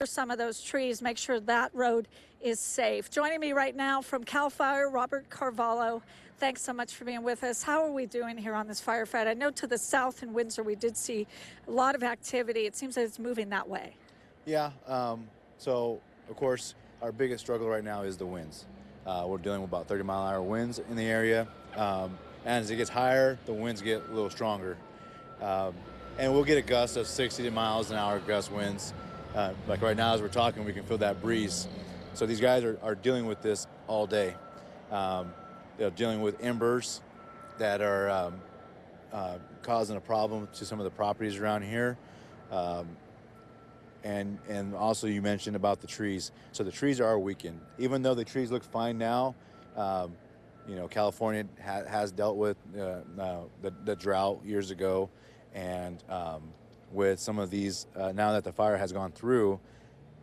some of those trees, make sure that road is safe. Joining me right now from CAL FIRE, Robert Carvalho. Thanks so much for being with us. How are we doing here on this firefight? I know to the south in Windsor we did see a lot of activity. It seems that it's moving that way. Yeah, so of course our biggest struggle right now is the winds. We're dealing with about 30-mile-an-hour winds in the area, and as it gets higher, the winds get a little stronger. And we'll get a gust of 60 miles an hour gust winds. Like right now as we're talking, we can feel that breeze. So these guys are dealing with this all day. They're dealing with embers that are causing a problem to some of the properties around here. And also you mentioned about the trees. So the trees are weakened. Even though the trees look fine now, you know, California has dealt with the drought years ago. And with some of these, now that the fire has gone through,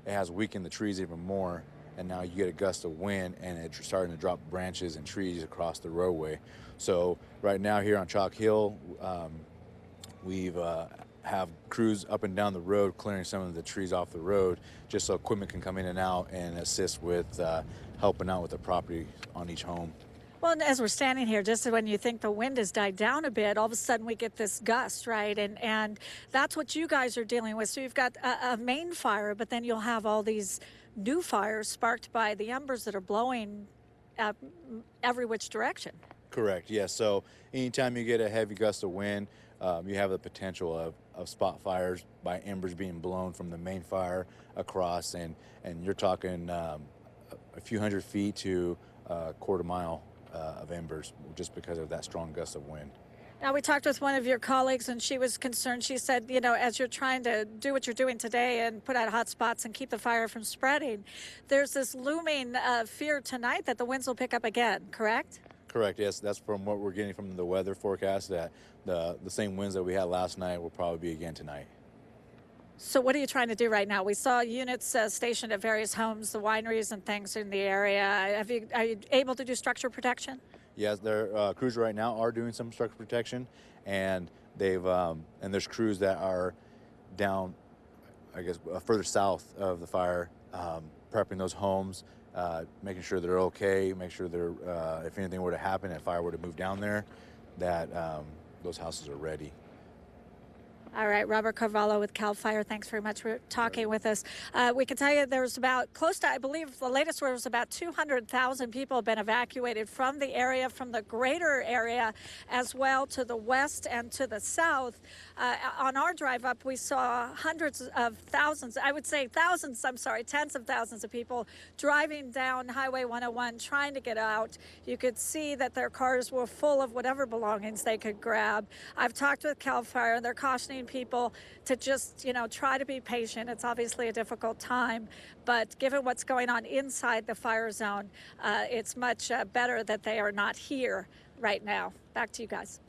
it has weakened the trees even more. And now you get a gust of wind and it's starting to drop branches and trees across the roadway. So right now here on Chalk Hill, we've have crews up and down the road clearing some of the trees off the road just so equipment can come in and out and assist with helping out with the property on each home. Well, and as we're standing here, just when you think the wind has died down a bit, all of a sudden we get this gust, right? And that's what you guys are dealing with. So you've got a main fire, but then you'll have all these new fires sparked by the embers that are blowing every which direction. Correct, yes. So anytime you get a heavy gust of wind, you have the potential of spot fires by embers being blown from the main fire across, and you're talking a few hundred feet to a quarter mile of embers just because of that strong gust of wind. Now, we talked with one of your colleagues, and she was concerned. She said, you know, as you're trying to do what you're doing today and put out hot spots and keep the fire from spreading, there's this looming fear tonight that the winds will pick up again, correct? Correct, yes. That's from what we're getting from the weather forecast, that the same winds that we had last night will probably be again tonight. So what are you trying to do right now? We saw units stationed at various homes, the wineries and things in the area. Are you able to do structure protection? Yes, their crews right now are doing some structure protection, and they've and there's crews that are down, I guess, further south of the fire, prepping those homes, making sure they're okay, make sure they're if anything were to happen, if fire were to move down there, that those houses are ready. All right, Robert Carvalho with CAL FIRE, thanks very much for talking with us. We can tell you there's about close to, I believe the latest word was about 200,000 people have been evacuated from the area, from the greater area as well to the west and to the south. On our drive up, we saw hundreds of thousands, I would say thousands, I'm sorry, tens of thousands of people driving down Highway 101 trying to get out. You could see that their cars were full of whatever belongings they could grab. I've talked with CAL FIRE, and they're cautioning people to just, you know, try to be patient. It's obviously a difficult time, but given what's going on inside the fire zone, it's much better that they are not here right now. Back to you guys.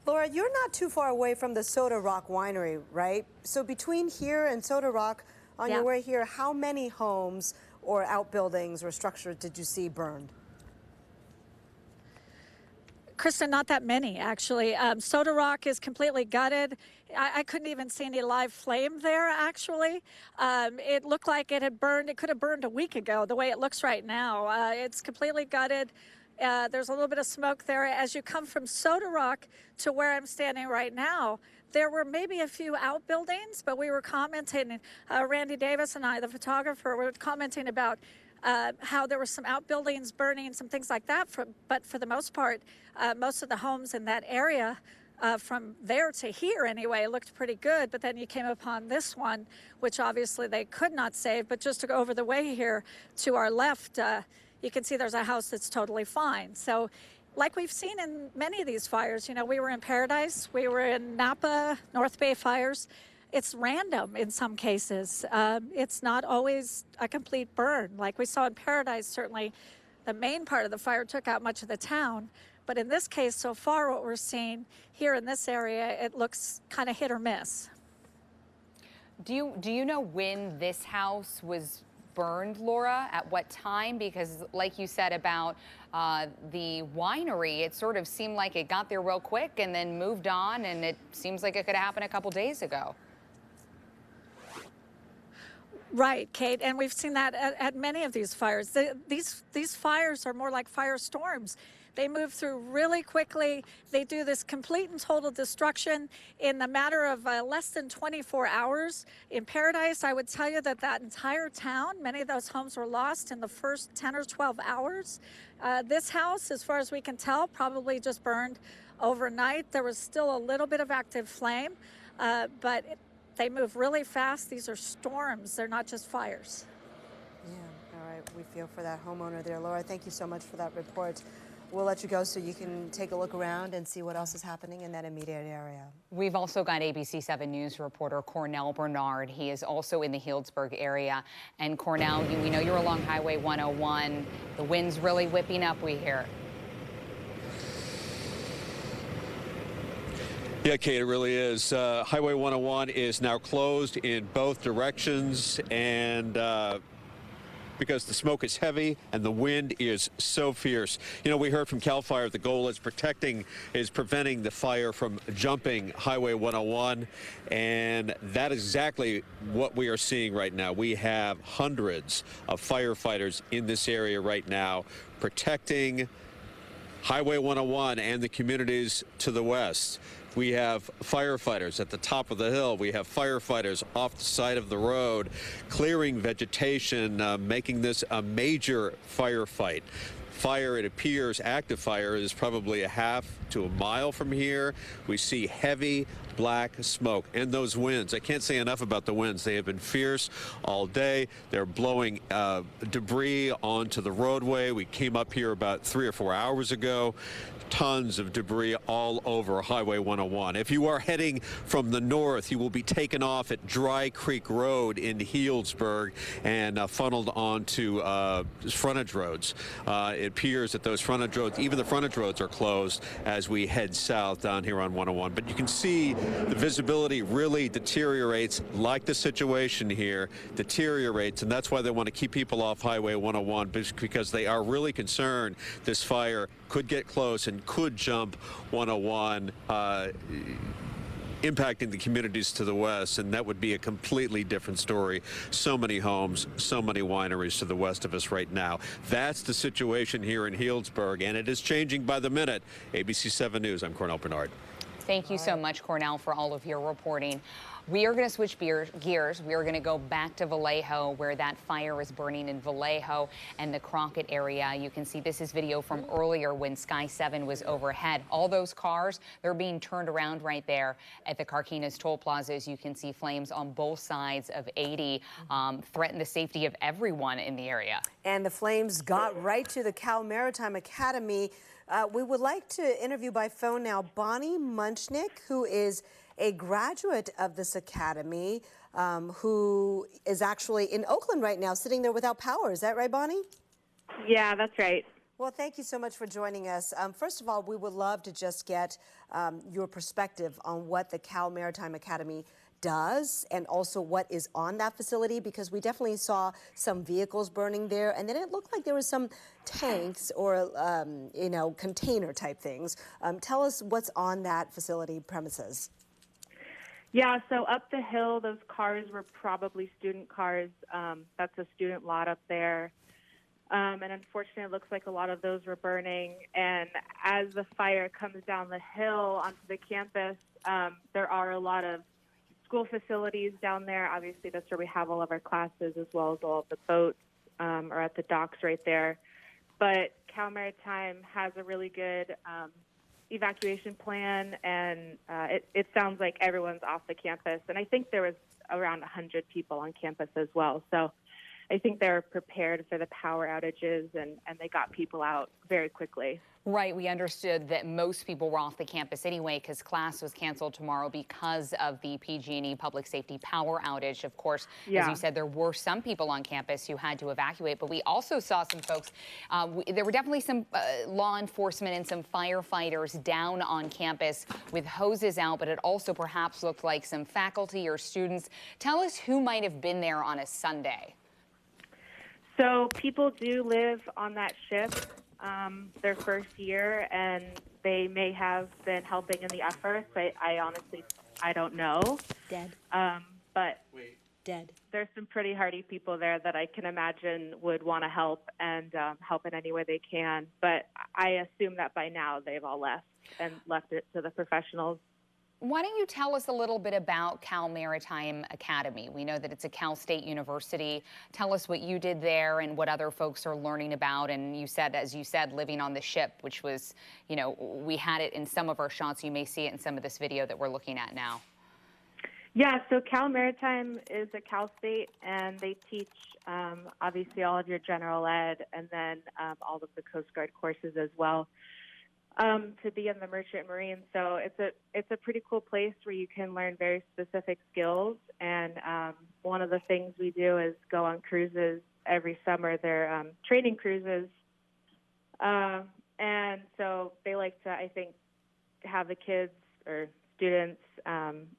Laura, you're not too far away from the Soda Rock Winery, right? So between here and Soda Rock, on your way here, how many homes or outbuildings or structures did you see burned? Kristen, not that many, actually. Soda Rock is completely gutted. I couldn't even see any live flame there, actually. It looked like it had burned. It could have burned a week ago, the way it looks right now. It's completely gutted. There's a little bit of smoke there. As you come from Soda Rock to where I'm standing right now, there were maybe a few outbuildings, but we were commenting, Randy Davis and I, the photographer, were commenting about how there were some outbuildings burning, some things like that. But for the most part, most of the homes in that area, from there to here anyway, looked pretty good. But then you came upon this one, which obviously they could not save. But just to go over the way here to our left, you can see there's a house that's totally fine. So like we've seen in many of these fires, you know, we were in Paradise, we were in Napa, North Bay fires. It's random in some cases. It's not always a complete burn. Like we saw in Paradise, certainly the main part of the fire took out much of the town. But in this case, so far, what we're seeing here in this area, it looks kind of hit or miss. Do you know when this house was burned, Laura? At what time? Because like you said about the winery, it sort of seemed like it got there real quick and then moved on, and it seems like it could happen a couple days ago. Right, Kate, and we've seen that at many of these fires. These fires are more like firestorms. They move through really quickly. They do this complete and total destruction in a matter of less than 24 hours. In Paradise, I would tell you that that entire town, many of those homes were lost in the first 10 or 12 hours. This house, as far as we can tell, probably just burned overnight. There was still a little bit of active flame, but they move really fast. These are storms. They're not just fires. Yeah, all right. We feel for that homeowner there. Laura, thank you so much for that report. We'll let you go so you can take a look around and see what else is happening in that immediate area. We've also got ABC7 News reporter Cornell Bernard. He is also in the Healdsburg area. And Cornell, we know you're along Highway 101. The wind's really whipping up, we hear. Yeah, Kate, it really is. Highway 101 is now closed in both directions, and because the smoke is heavy and the wind is so fierce. You know, we heard from CAL FIRE the goal is preventing the fire from jumping Highway 101, and that is exactly what we are seeing right now. We have hundreds of firefighters in this area right now protecting Highway 101 and the communities to the west. We have firefighters at the top of the hill. We have firefighters off the side of the road, clearing vegetation, making this a major firefight. Fire, it appears, active fire is probably a half to a mile from here. We see heavy black smoke and those winds. I can't say enough about the winds. They have been fierce all day. They're blowing debris onto the roadway. We came up here about 3 or 4 hours ago. Tons of debris all over Highway 101. If you are heading from the north, you will be taken off at Dry Creek Road in Healdsburg and funneled onto frontage roads. It appears that those frontage roads, even the frontage roads, are closed as we head south down here on 101. But you can see the visibility really deteriorates, like the situation here deteriorates, and that's why they want to keep people off Highway 101, because they are really concerned this fire could get close and could jump 101, impacting the communities to the west, and that would be a completely different story. So many homes, so many wineries to the west of us right now. That's the situation here in Healdsburg, and it is changing by the minute. ABC7 News, I'm Cornell Bernard. Thank you so much, Cornell, for all of your reporting. We are going to switch gears. We are going to go back to Vallejo, where that fire is burning in Vallejo and the Crockett area. You can see this is video from earlier when Sky 7 was overhead. All those cars, they're being turned around right there at the Carquinez toll plazas. You can see flames on both sides of 80 threaten the safety of everyone in the area. And the flames got right to the Cal Maritime Academy. We would like to interview by phone now Bonnie Munchnick, who is a graduate of this academy, who is actually in Oakland right now, sitting there without power. Is that right, Bonnie? Yeah, that's right. Well, thank you so much for joining us. First of all, we would love to just get your perspective on what the Cal Maritime Academy does and also what is on that facility, because we definitely saw some vehicles burning there, and then it looked like there was some tanks or container type things. Tell us what's on that facility premises. Yeah, so up the hill, those cars were probably student cars. That's a student lot up there. And unfortunately, it looks like a lot of those were burning. And as the fire comes down the hill onto the campus, there are a lot of school facilities down there. Obviously, that's where we have all of our classes, as well as all of the boats are at the docks right there. But Cal Maritime has a really good evacuation plan, and it sounds like everyone's off the campus. And I think there was around 100 people on campus as well. So I think they're prepared for the power outages, and they got people out very quickly. Right. We understood that most people were off the campus anyway because class was canceled tomorrow because of the PG&E public safety power outage. Of course, as you said, there were some people on campus who had to evacuate, but we also saw some folks. There were definitely some law enforcement and some firefighters down on campus with hoses out, but it also perhaps looked like some faculty or students. Tell us who might have been there on a Sunday. So people do live on that ship their first year, and they may have been helping in the efforts. I honestly, I don't know. Dead. But Dead. There's some pretty hardy people there that I can imagine would want to help and help in any way they can. But I assume that by now they've all left and left it to the professionals. Why don't you tell us a little bit about Cal Maritime Academy? We know that it's a Cal State University. Tell us what you did there and what other folks are learning about. And you said, as you said, living on the ship, which was, you know, we had it in some of our shots. You may see it in some of this video that we're looking at now. Yeah, so Cal Maritime is a Cal State, and they teach obviously all of your general ed and then all of the Coast Guard courses as well. To be in the Merchant Marine. So it's a pretty cool place where you can learn very specific skills. And one of the things we do is go on cruises every summer. They're training cruises. And so they like to, I think, have the kids or students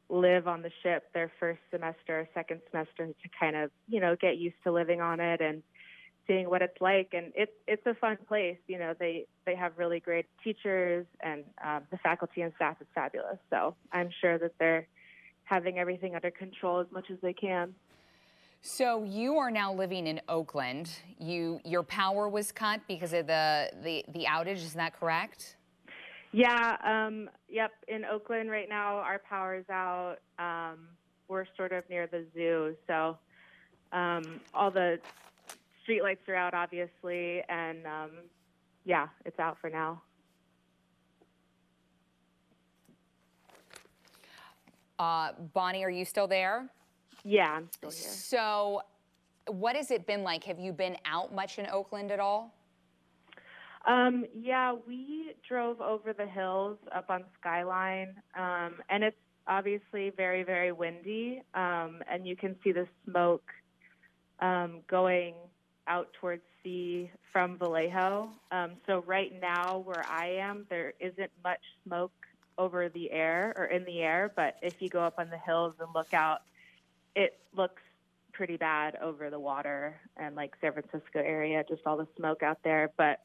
live on the ship their first semester or second semester to kind of, you know, get used to living on it and seeing what it's like. And it's a fun place. You know, they have really great teachers, and the faculty and staff is fabulous. So I'm sure that they're having everything under control as much as they can. So you are now living in Oakland. Your power was cut because of the outage, is that correct? Yeah, yep. In Oakland right now, our power's out. We're sort of near the zoo, so all the street lights are out, obviously, and yeah, it's out for now. Bonnie, are you still there? Yeah, I'm still here. So what has it been like? Have you been out much in Oakland at all? Yeah, we drove over the hills up on Skyline, and it's obviously very, very windy, and you can see the smoke going out towards sea from Vallejo. So right now where I am, there isn't much smoke over the air or in the air, but if you go up on the hills and look out, it looks pretty bad over the water and like San Francisco area, just all the smoke out there. But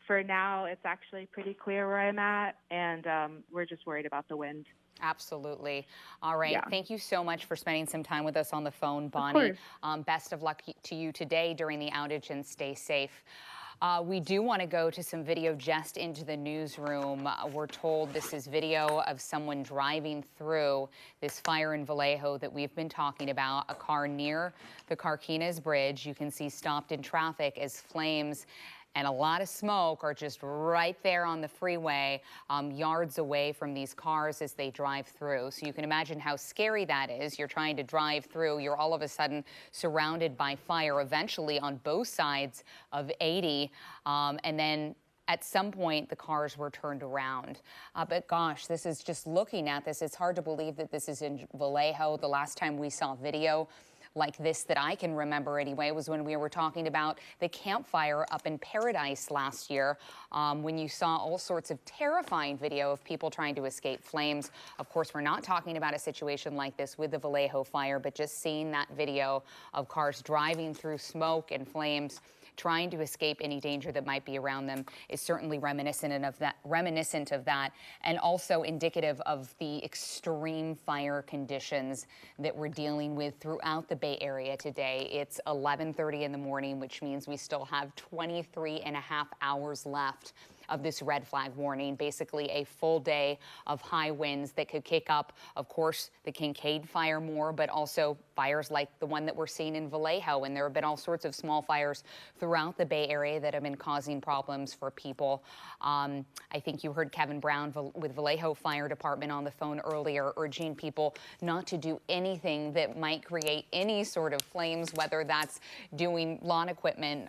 for now, it's actually pretty clear where I'm at, and we're just worried about the wind. Absolutely. All right. Yeah. Thank you so much for spending some time with us on the phone, Bonnie. Best of luck to you today during the outage, and stay safe. We do want to go to some video just into the newsroom. We're told this is video of someone driving through this fire in Vallejo that we've been talking about, a car near the Carquinez Bridge. You can see stopped in traffic as flames and a lot of smoke are just right there on the freeway, yards away from these cars as they drive through. So you can imagine how scary that is. You're trying to drive through. You're all of a sudden surrounded by fire, eventually on both sides of 80. And then at some point, the cars were turned around. But gosh, this is just looking at this. It's hard to believe that this is in Vallejo. The last time we saw video like this that I can remember anyway was when we were talking about the campfire up in Paradise last year, when you saw all sorts of terrifying video of people trying to escape flames. Of course, we're not talking about a situation like this with the Vallejo fire, but just seeing that video of cars driving through smoke and flames, trying to escape any danger that might be around them, is certainly reminiscent of that, and also indicative of the extreme fire conditions that we're dealing with throughout the Bay Area today. It's 11:30 in the morning, which means we still have 23 and a half hours left of this red flag warning, basically a full day of high winds that could kick up, of course, the Kincaid Fire more, but also fires like the one that we're seeing in Vallejo. And there have been all sorts of small fires throughout the Bay Area that have been causing problems for people. I think you heard Kevin Brown with Vallejo Fire Department on the phone earlier, urging people not to do anything that might create any sort of flames, whether that's doing lawn equipment,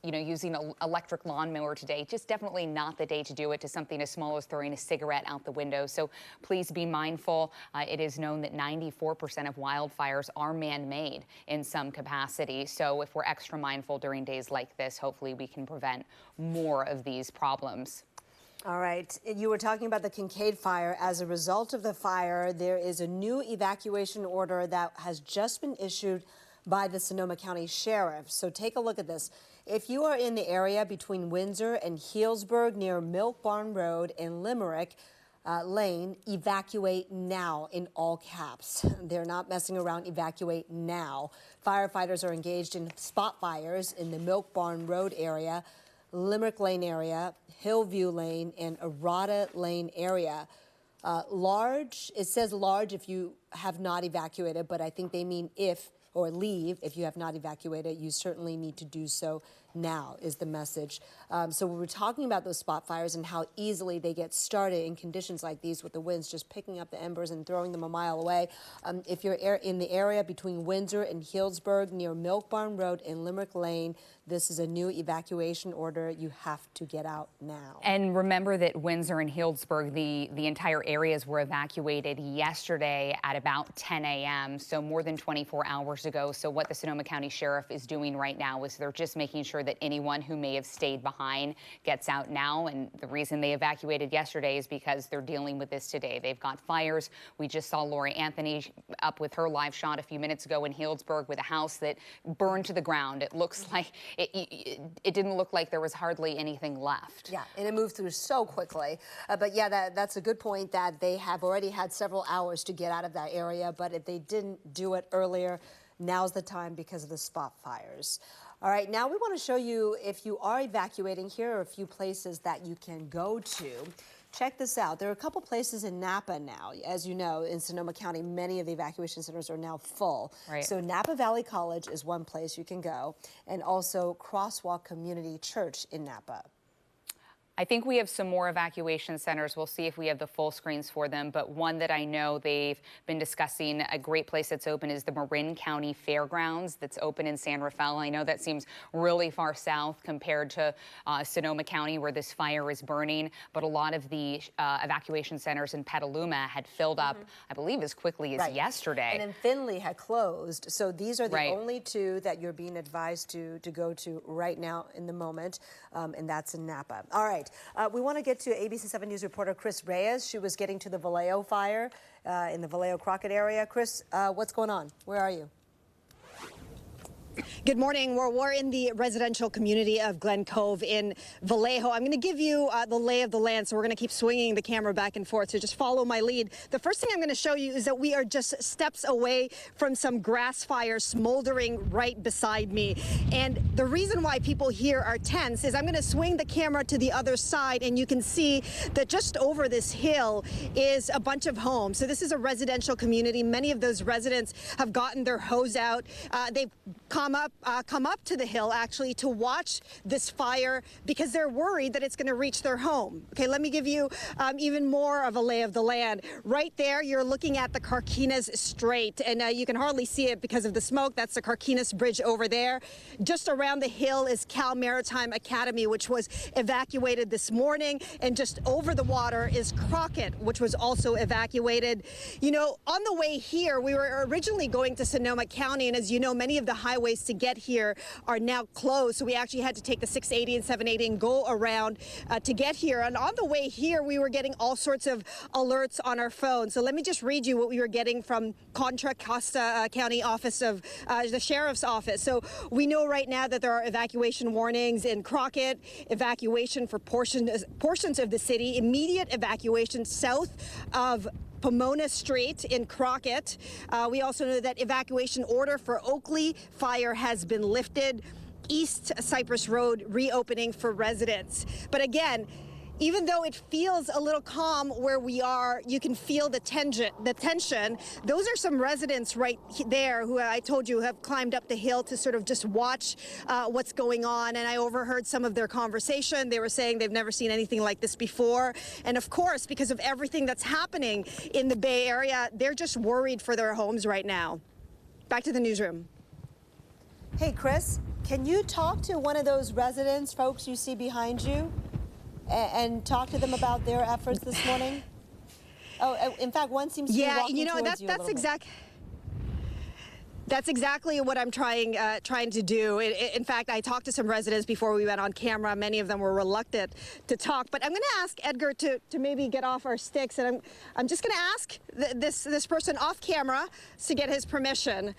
using an electric lawnmower today. Just definitely not the day to do it, to something as small as throwing a cigarette out the window. So please be mindful. It is known that 94% of wildfires are man-made in some capacity. So if we're extra mindful during days like this, hopefully we can prevent more of these problems. All right. You were talking about the Kincaid Fire. As a result of the fire, there is a new evacuation order that has just been issued by the Sonoma County Sheriff. So take a look at this. If you are in the area between Windsor and Healdsburg near Milk Barn Road in Limerick, Lane, evacuate now in all caps. They're not messing around, evacuate now. Firefighters are engaged in spot fires in the Milk Barn Road area, Limerick Lane area, Hillview Lane, and Arata Lane area. Large, it says large if you have not evacuated, but I think they mean if or leave. If you have not evacuated, you certainly need to do so now is the message. So we were talking about those spot fires and how easily they get started in conditions like these with the winds just picking up the embers and throwing them a mile away. If you're in the area between Windsor and Healdsburg near Milk Barn Road and Limerick Lane, this is a new evacuation order. You have to get out now. And remember that Windsor and Healdsburg, the entire areas were evacuated yesterday at about 10 a.m., so more than 24 hours ago. So what the Sonoma County Sheriff is doing right now is they're just making sure that anyone who may have stayed behind gets out now. And the reason they evacuated yesterday is because they're dealing with this today. They've got fires. We just saw Lori Anthony up with her live shot a few minutes ago in Healdsburg with a house that burned to the ground. It looks like it didn't look like there was hardly anything left. Yeah, and it moved through so quickly. But yeah, that's a good point that they have already had several hours to get out of that area. But if they didn't do it earlier, now's the time because of the spot fires. All right, now we want to show you, if you are evacuating, here are a few places that you can go to. Check this out. There are a couple places in Napa now. As you know, in Sonoma County, many of the evacuation centers are now full. Right. So Napa Valley College is one place you can go, and also Crosswalk Community Church in Napa. I think we have some more evacuation centers. We'll see if we have the full screens for them. But one that I know they've been discussing, a great place that's open, is the Marin County Fairgrounds that's open in San Rafael. I know that seems really far south compared to Sonoma County where this fire is burning. But a lot of the evacuation centers in Petaluma had filled up, I believe, as quickly as yesterday. And then Findlay had closed. So these are the Right. only two that you're being advised to go to right now in the moment. And that's in Napa. All right. We want to get to ABC7 News reporter Chris Reyes. She was getting to the Vallejo Fire in the Vallejo Crockett area. Chris, what's going on? Where are you? Good morning. We're in the residential community of Glen Cove in Vallejo. I'm going to give you the lay of the land, so we're going to keep swinging the camera back and forth, so just follow my lead. The first thing I'm going to show you is that we are just steps away from some grass fires smoldering right beside me. And the reason why people here are tense is I'm going to swing the camera to the other side, and you can see that just over this hill is a bunch of homes. So this is a residential community. Many of those residents have gotten their hose out. They've come up to the hill actually to watch this fire because they're worried that it's going to reach their home. Okay, let me give you even more of a lay of the land. Right there, you're looking at the Carquinez Strait, and you can hardly see it because of the smoke. That's the Carquinez Bridge over there. Just around the hill is Cal Maritime Academy, which was evacuated this morning, and just over the water is Crockett, which was also evacuated. You know, on the way here, we were originally going to Sonoma County, and as you know, many of the highways to get here are now closed. So we actually had to take the 680 and 780 and go around to get here. And on the way here, we were getting all sorts of alerts on our phone. So let me just read you what we were getting from Contra Costa County Office of the Sheriff's Office. So we know right now that there are evacuation warnings in Crockett, evacuation for portions of the city, immediate evacuation south of Pomona Street in Crockett. We also know that evacuation order for Oakley Fire has been lifted. East Cypress Road reopening for residents. But again, even though it feels a little calm where we are, you can feel the tension. Those are some residents right there who I told you have climbed up the hill to sort of just watch what's going on. And I overheard some of their conversation. They were saying they've never seen anything like this before. And of course, because of everything that's happening in the Bay Area, they're just worried for their homes right now. Back to the newsroom. Hey, Chris, can you talk to one of those residents, folks you see behind you, and talk to them about their efforts this morning? Oh, in fact, one seems to be walking towards you a little bit. That's exactly what I'm trying to do. In fact, I talked to some residents before we went on camera. Many of them were reluctant to talk. But I'm going to ask Edgar to maybe get off our sticks, and I'm just going to ask this person off camera to get his permission,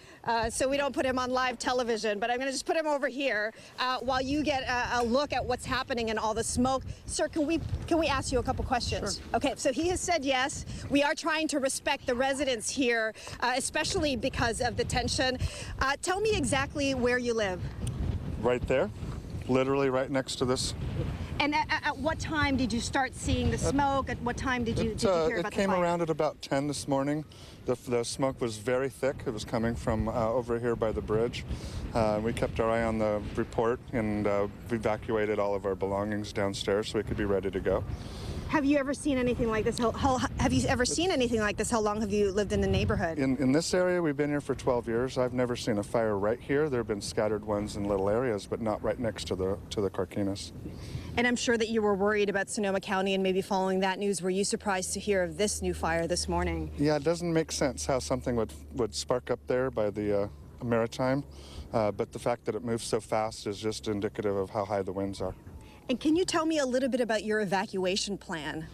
so we don't put him on live television. But I'm going to just put him over here while you get a look at what's happening in all the smoke. Sir, can we ask you a couple questions? Sure. Okay. So he has said yes. We are trying to respect the residents here, especially because of the tension. Tell me exactly where you live. Right there, literally right next to this. And at what time did you start seeing the smoke? At what time did you hear about the fire? It came around at about 10 this morning. The smoke was very thick. It was coming from over here by the bridge. We kept our eye on the report and evacuated all of our belongings downstairs so we could be ready to go. Have you ever seen anything like this? Have you ever seen anything like this? How long have you lived in the neighborhood? In this area, we've been here for 12 years. I've never seen a fire right here. There have been scattered ones in little areas, but not right next to the Carquinez. And I'm sure that you were worried about Sonoma County and maybe following that news. Were you surprised to hear of this new fire this morning? Yeah, it doesn't make sense how something would spark up there by the Maritime, but the fact that it moves so fast is just indicative of how high the winds are. And can you tell me a little bit about your evacuation plan?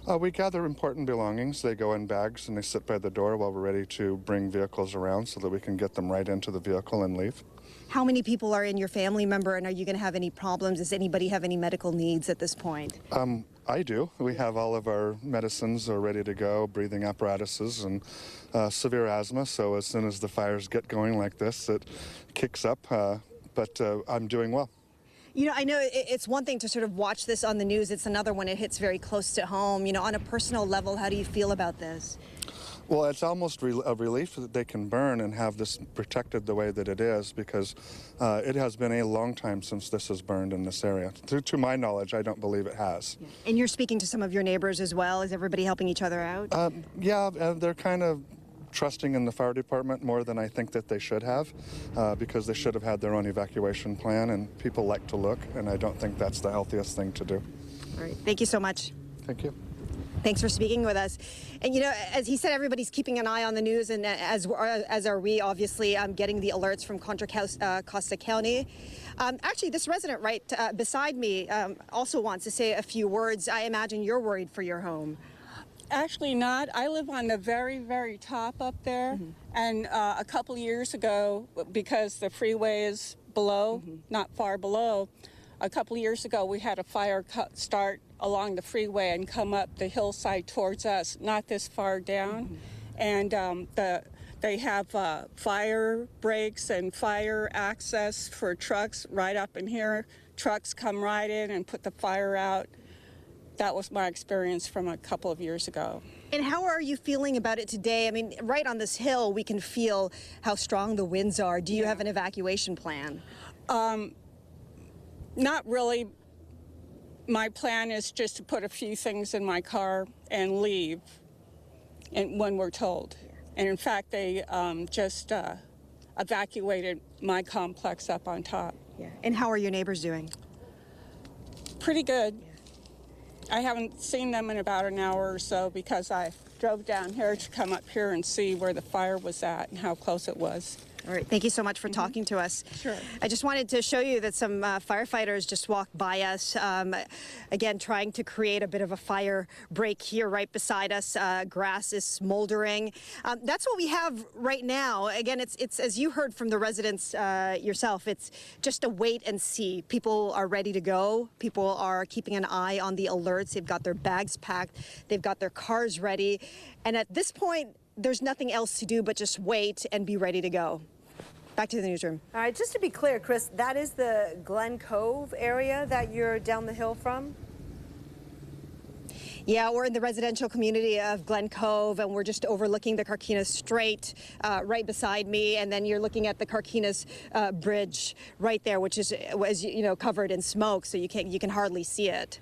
We gather important belongings. They go in bags and they sit by the door while we're ready to bring vehicles around so that we can get them right into the vehicle and leave. How many people are in your family member, and are you going to have any problems? Does anybody have any medical needs at this point? I do. We have all of our medicines are ready to go, breathing apparatuses, and severe asthma. So as soon as the fires get going like this, it kicks up. But I'm doing well. You know, I know it's one thing to sort of watch this on the news. It's another when it hits very close to home. You know, on a personal level, how do you feel about this? Well, it's almost a relief that they can burn and have this protected the way that it is, because it has been a long time since this has burned in this area. To my knowledge, I don't believe it has. Yeah. And you're speaking to some of your neighbors as well. Is everybody helping each other out? Yeah, they're kind of trusting in the fire department more than I think that they should have, because they should have had their own evacuation plan, and people like to look, and I don't think that's the healthiest thing to do. All right. Thank you so much. Thank you. Thanks for speaking with us. And, you know, as he said, everybody's keeping an eye on the news, and as are we, obviously, getting the alerts from Contra Costa County. Actually, this resident right beside me also wants to say a few words. I imagine you're worried for your home. Actually not. I live on the very, very top up there. Mm-hmm. And a couple years ago, because the freeway is below, not far below, a couple years ago we had a fire start along the freeway and come up the hillside towards us, not this far down. And they have fire breaks and fire access for trucks right up in here. Trucks come right in and put the fire out. That was my experience from a couple of years ago. And how are you feeling about it today? I mean, right on this hill, we can feel how strong the winds are. Do you have an evacuation plan? Not really. My plan is just to put a few things in my car and leave when we're told. And in fact, they just evacuated my complex up on top. Yeah. And how are your neighbors doing? Pretty good. I haven't seen them in about an hour or so because I drove down here to come up here and see where the fire was at and how close it was. All right. Thank you so much for talking to us. Sure. I just wanted to show you that some firefighters just walked by us, again, trying to create a bit of a fire break here right beside us. Grass is smoldering. That's what we have right now. Again, it's as you heard from the residents yourself, it's just a wait and see. People are ready to go. People are keeping an eye on the alerts. They've got their bags packed. They've got their cars ready. And at this point, there's nothing else to do but just wait and be ready to go. Back to the newsroom. All right, just to be clear, Chris, that is the Glen Cove area that you're down the hill from? Yeah, we're in the residential community of Glen Cove, and we're just overlooking the Carquinez Strait right beside me, and then you're looking at the Carquinez Bridge right there, which is, as you know, covered in smoke, so you can hardly see it.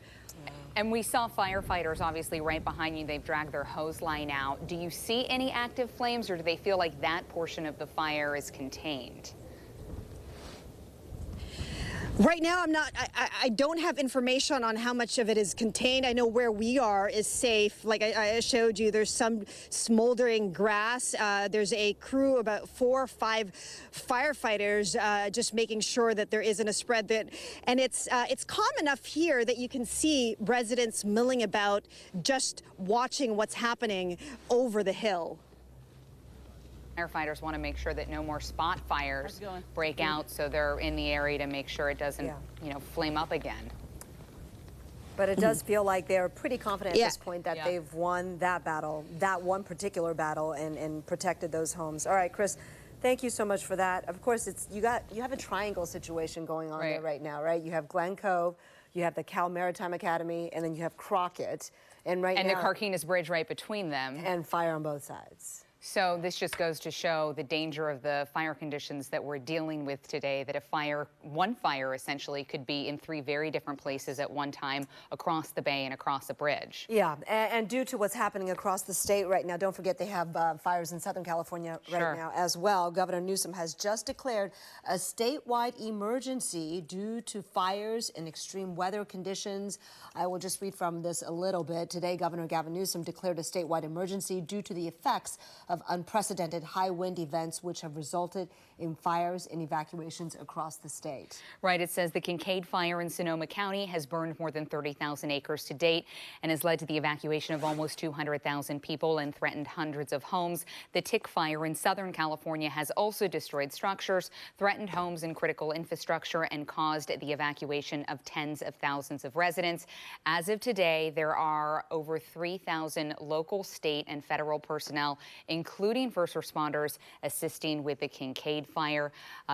And we saw firefighters obviously right behind you. They've dragged their hose line out. Do you see any active flames, or do they feel like that portion of the fire is contained? Right now, I don't have information on how much of it is contained. I know where we are is safe. Like I showed you, there's some smoldering grass. There's a crew, about 4 or 5 firefighters, just making sure that there isn't a spread. And it's calm enough here that you can see residents milling about, just watching what's happening over the hill. Firefighters want to make sure that no more spot fires break out, so they're in the area to make sure it doesn't, flame up again. But it does feel like they're pretty confident at this point that they've won that battle, that one particular battle, and protected those homes. All right, Chris, thank you so much for that. Of course, you have a triangle situation going on there right now, right? You have Glen Cove, you have the Cal Maritime Academy, and then you have Crockett, and now the Carquinez Bridge right between them, and fire on both sides. So this just goes to show the danger of the fire conditions that we're dealing with today, that one fire essentially could be in 3 very different places at one time across the bay and across a bridge. Yeah, and due to what's happening across the state right now, don't forget they have fires in Southern California right now as well. Governor Newsom has just declared a statewide emergency due to fires and extreme weather conditions. I will just read from this a little bit. Today, Governor Gavin Newsom declared a statewide emergency due to the effects of unprecedented high wind events which have resulted in fires and evacuations across the state. Right. It says the Kincaid Fire in Sonoma County has burned more than 30,000 acres to date and has led to the evacuation of almost 200,000 people and threatened hundreds of homes. The Tick Fire in Southern California has also destroyed structures, threatened homes and critical infrastructure, and caused the evacuation of tens of thousands of residents. As of today, there are over 3,000 local, state, and federal personnel, including first responders, assisting with the Kincaid Fire.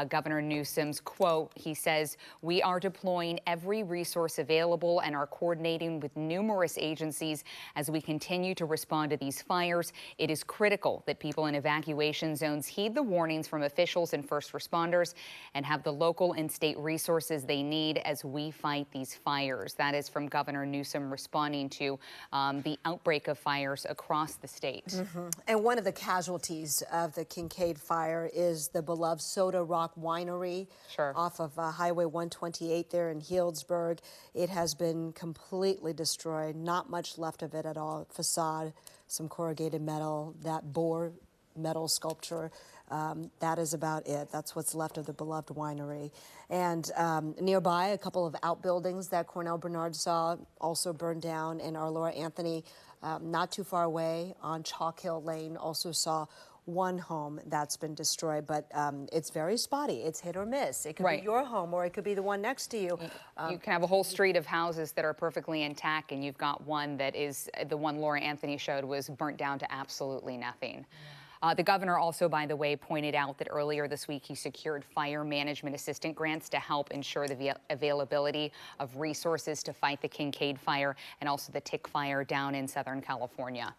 Governor Newsom's quote, he says, "We are deploying every resource available and are coordinating with numerous agencies as we continue to respond to these fires. It is critical that people in evacuation zones heed the warnings from officials and first responders and have the local and state resources they need as we fight these fires." That is from Governor Newsom responding to the outbreak of fires across the state. And one of the casualties of the Kincaid Fire is the beloved Soda Rock Winery off of Highway 128 there in Healdsburg. It has been completely destroyed, not much left of it at all. Facade, some corrugated metal, that boar metal sculpture. That is about it. That's what's left of the beloved winery. And nearby, a couple of outbuildings that Cornell Bernard saw also burned down, and our Laura Anthony, not too far away on Chalk Hill Lane, also saw one home that's been destroyed, but it's very spotty. It's hit or miss. It could be your home, or it could be the one next to you. You can have a whole street of houses that are perfectly intact, and you've got one that is, the one Laura Anthony showed was burnt down to absolutely nothing. The governor also, by the way, pointed out that earlier this week he secured fire management assistant grants to help ensure the availability of resources to fight the Kincaid Fire and also the Tick Fire down in Southern California.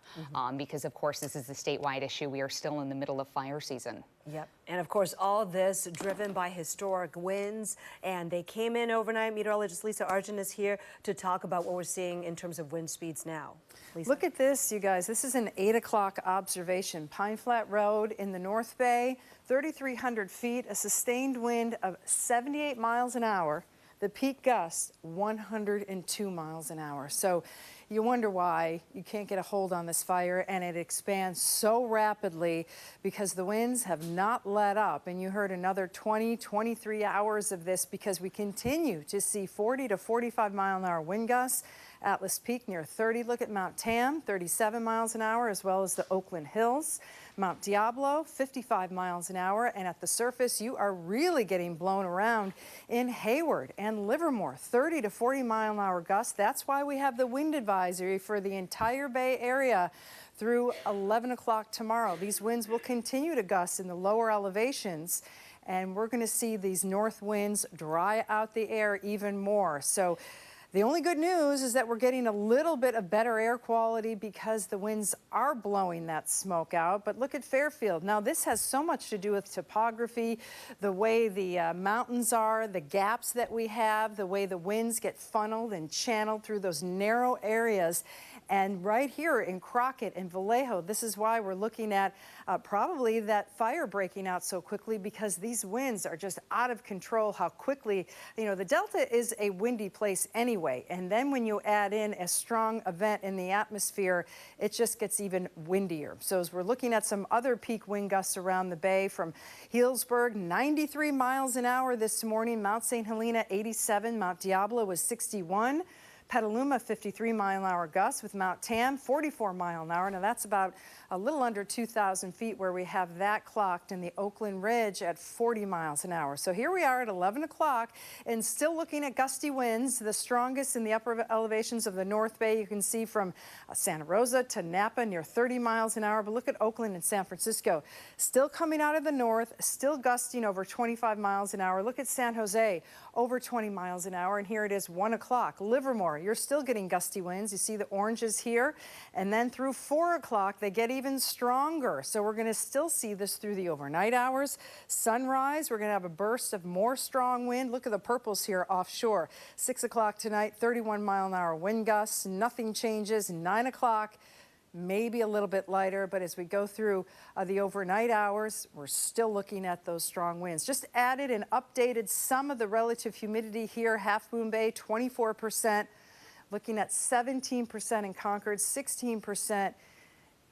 Because, of course, this is a statewide issue. We are still in the middle of fire season. Yep. And of course, all this driven by historic winds. And they came in overnight. Meteorologist Lisa Argent is here to talk about what we're seeing in terms of wind speeds now. Lisa. Look at this, you guys. This is an 8 o'clock observation. Pine Flat Road in the North Bay, 3,300 feet, a sustained wind of 78 miles an hour. The peak gust, 102 miles an hour. So you wonder why you can't get a hold on this fire, and it expands so rapidly because the winds have not let up. And you heard another 20, 23 hours of this because we continue to see 40 to 45 mile an hour wind gusts. Atlas Peak near 30. Look at Mount Tam, 37 miles an hour, as well as the Oakland Hills. Mount Diablo, 55 miles an hour. And at the surface, you are really getting blown around in Hayward and Livermore, 30 to 40 mile an hour gusts. That's why we have the wind advisory for the entire Bay Area through 11 o'clock tomorrow. These winds will continue to gust in the lower elevations, and we're going to see these north winds dry out the air even more. So the only good news is that we're getting a little bit of better air quality because the winds are blowing that smoke out. But look at Fairfield. Now, this has so much to do with topography, the way the mountains are, the gaps that we have, the way the winds get funneled and channeled through those narrow areas. And right here in Crockett and Vallejo, this is why we're looking at probably that fire breaking out so quickly, because these winds are just out of control. How quickly, you know, the Delta is a windy place anyway. And then when you add in a strong event in the atmosphere, it just gets even windier. So as we're looking at some other peak wind gusts around the bay, from Healdsburg, 93 miles an hour this morning, Mount St. Helena, 87, Mount Diablo was 61. Petaluma, 53-mile-an-hour gusts, with Mount Tam, 44-mile-an-hour. Now that's about a little under 2,000 feet where we have that clocked, in the Oakland Ridge at 40 miles an hour. So here we are at 11 o'clock and still looking at gusty winds, the strongest in the upper elevations of the North Bay. You can see from Santa Rosa to Napa near 30 miles an hour. But look at Oakland and San Francisco, still coming out of the north, still gusting over 25 miles an hour. Look at San Jose, over 20 miles an hour. And here it is 1 o'clock. Livermore, you're still getting gusty winds. You see the oranges here. And then through 4 o'clock, they get even stronger. So we're going to still see this through the overnight hours. Sunrise, we're going to have a burst of more strong wind. Look at the purples here offshore. 6 o'clock tonight, 31-mile-an-hour wind gusts. Nothing changes. 9 o'clock, maybe a little bit lighter, but as we go through the overnight hours, we're still looking at those strong winds. Just added and updated some of the relative humidity here. Half Moon Bay, 24%. Looking at 17% in Concord, 16%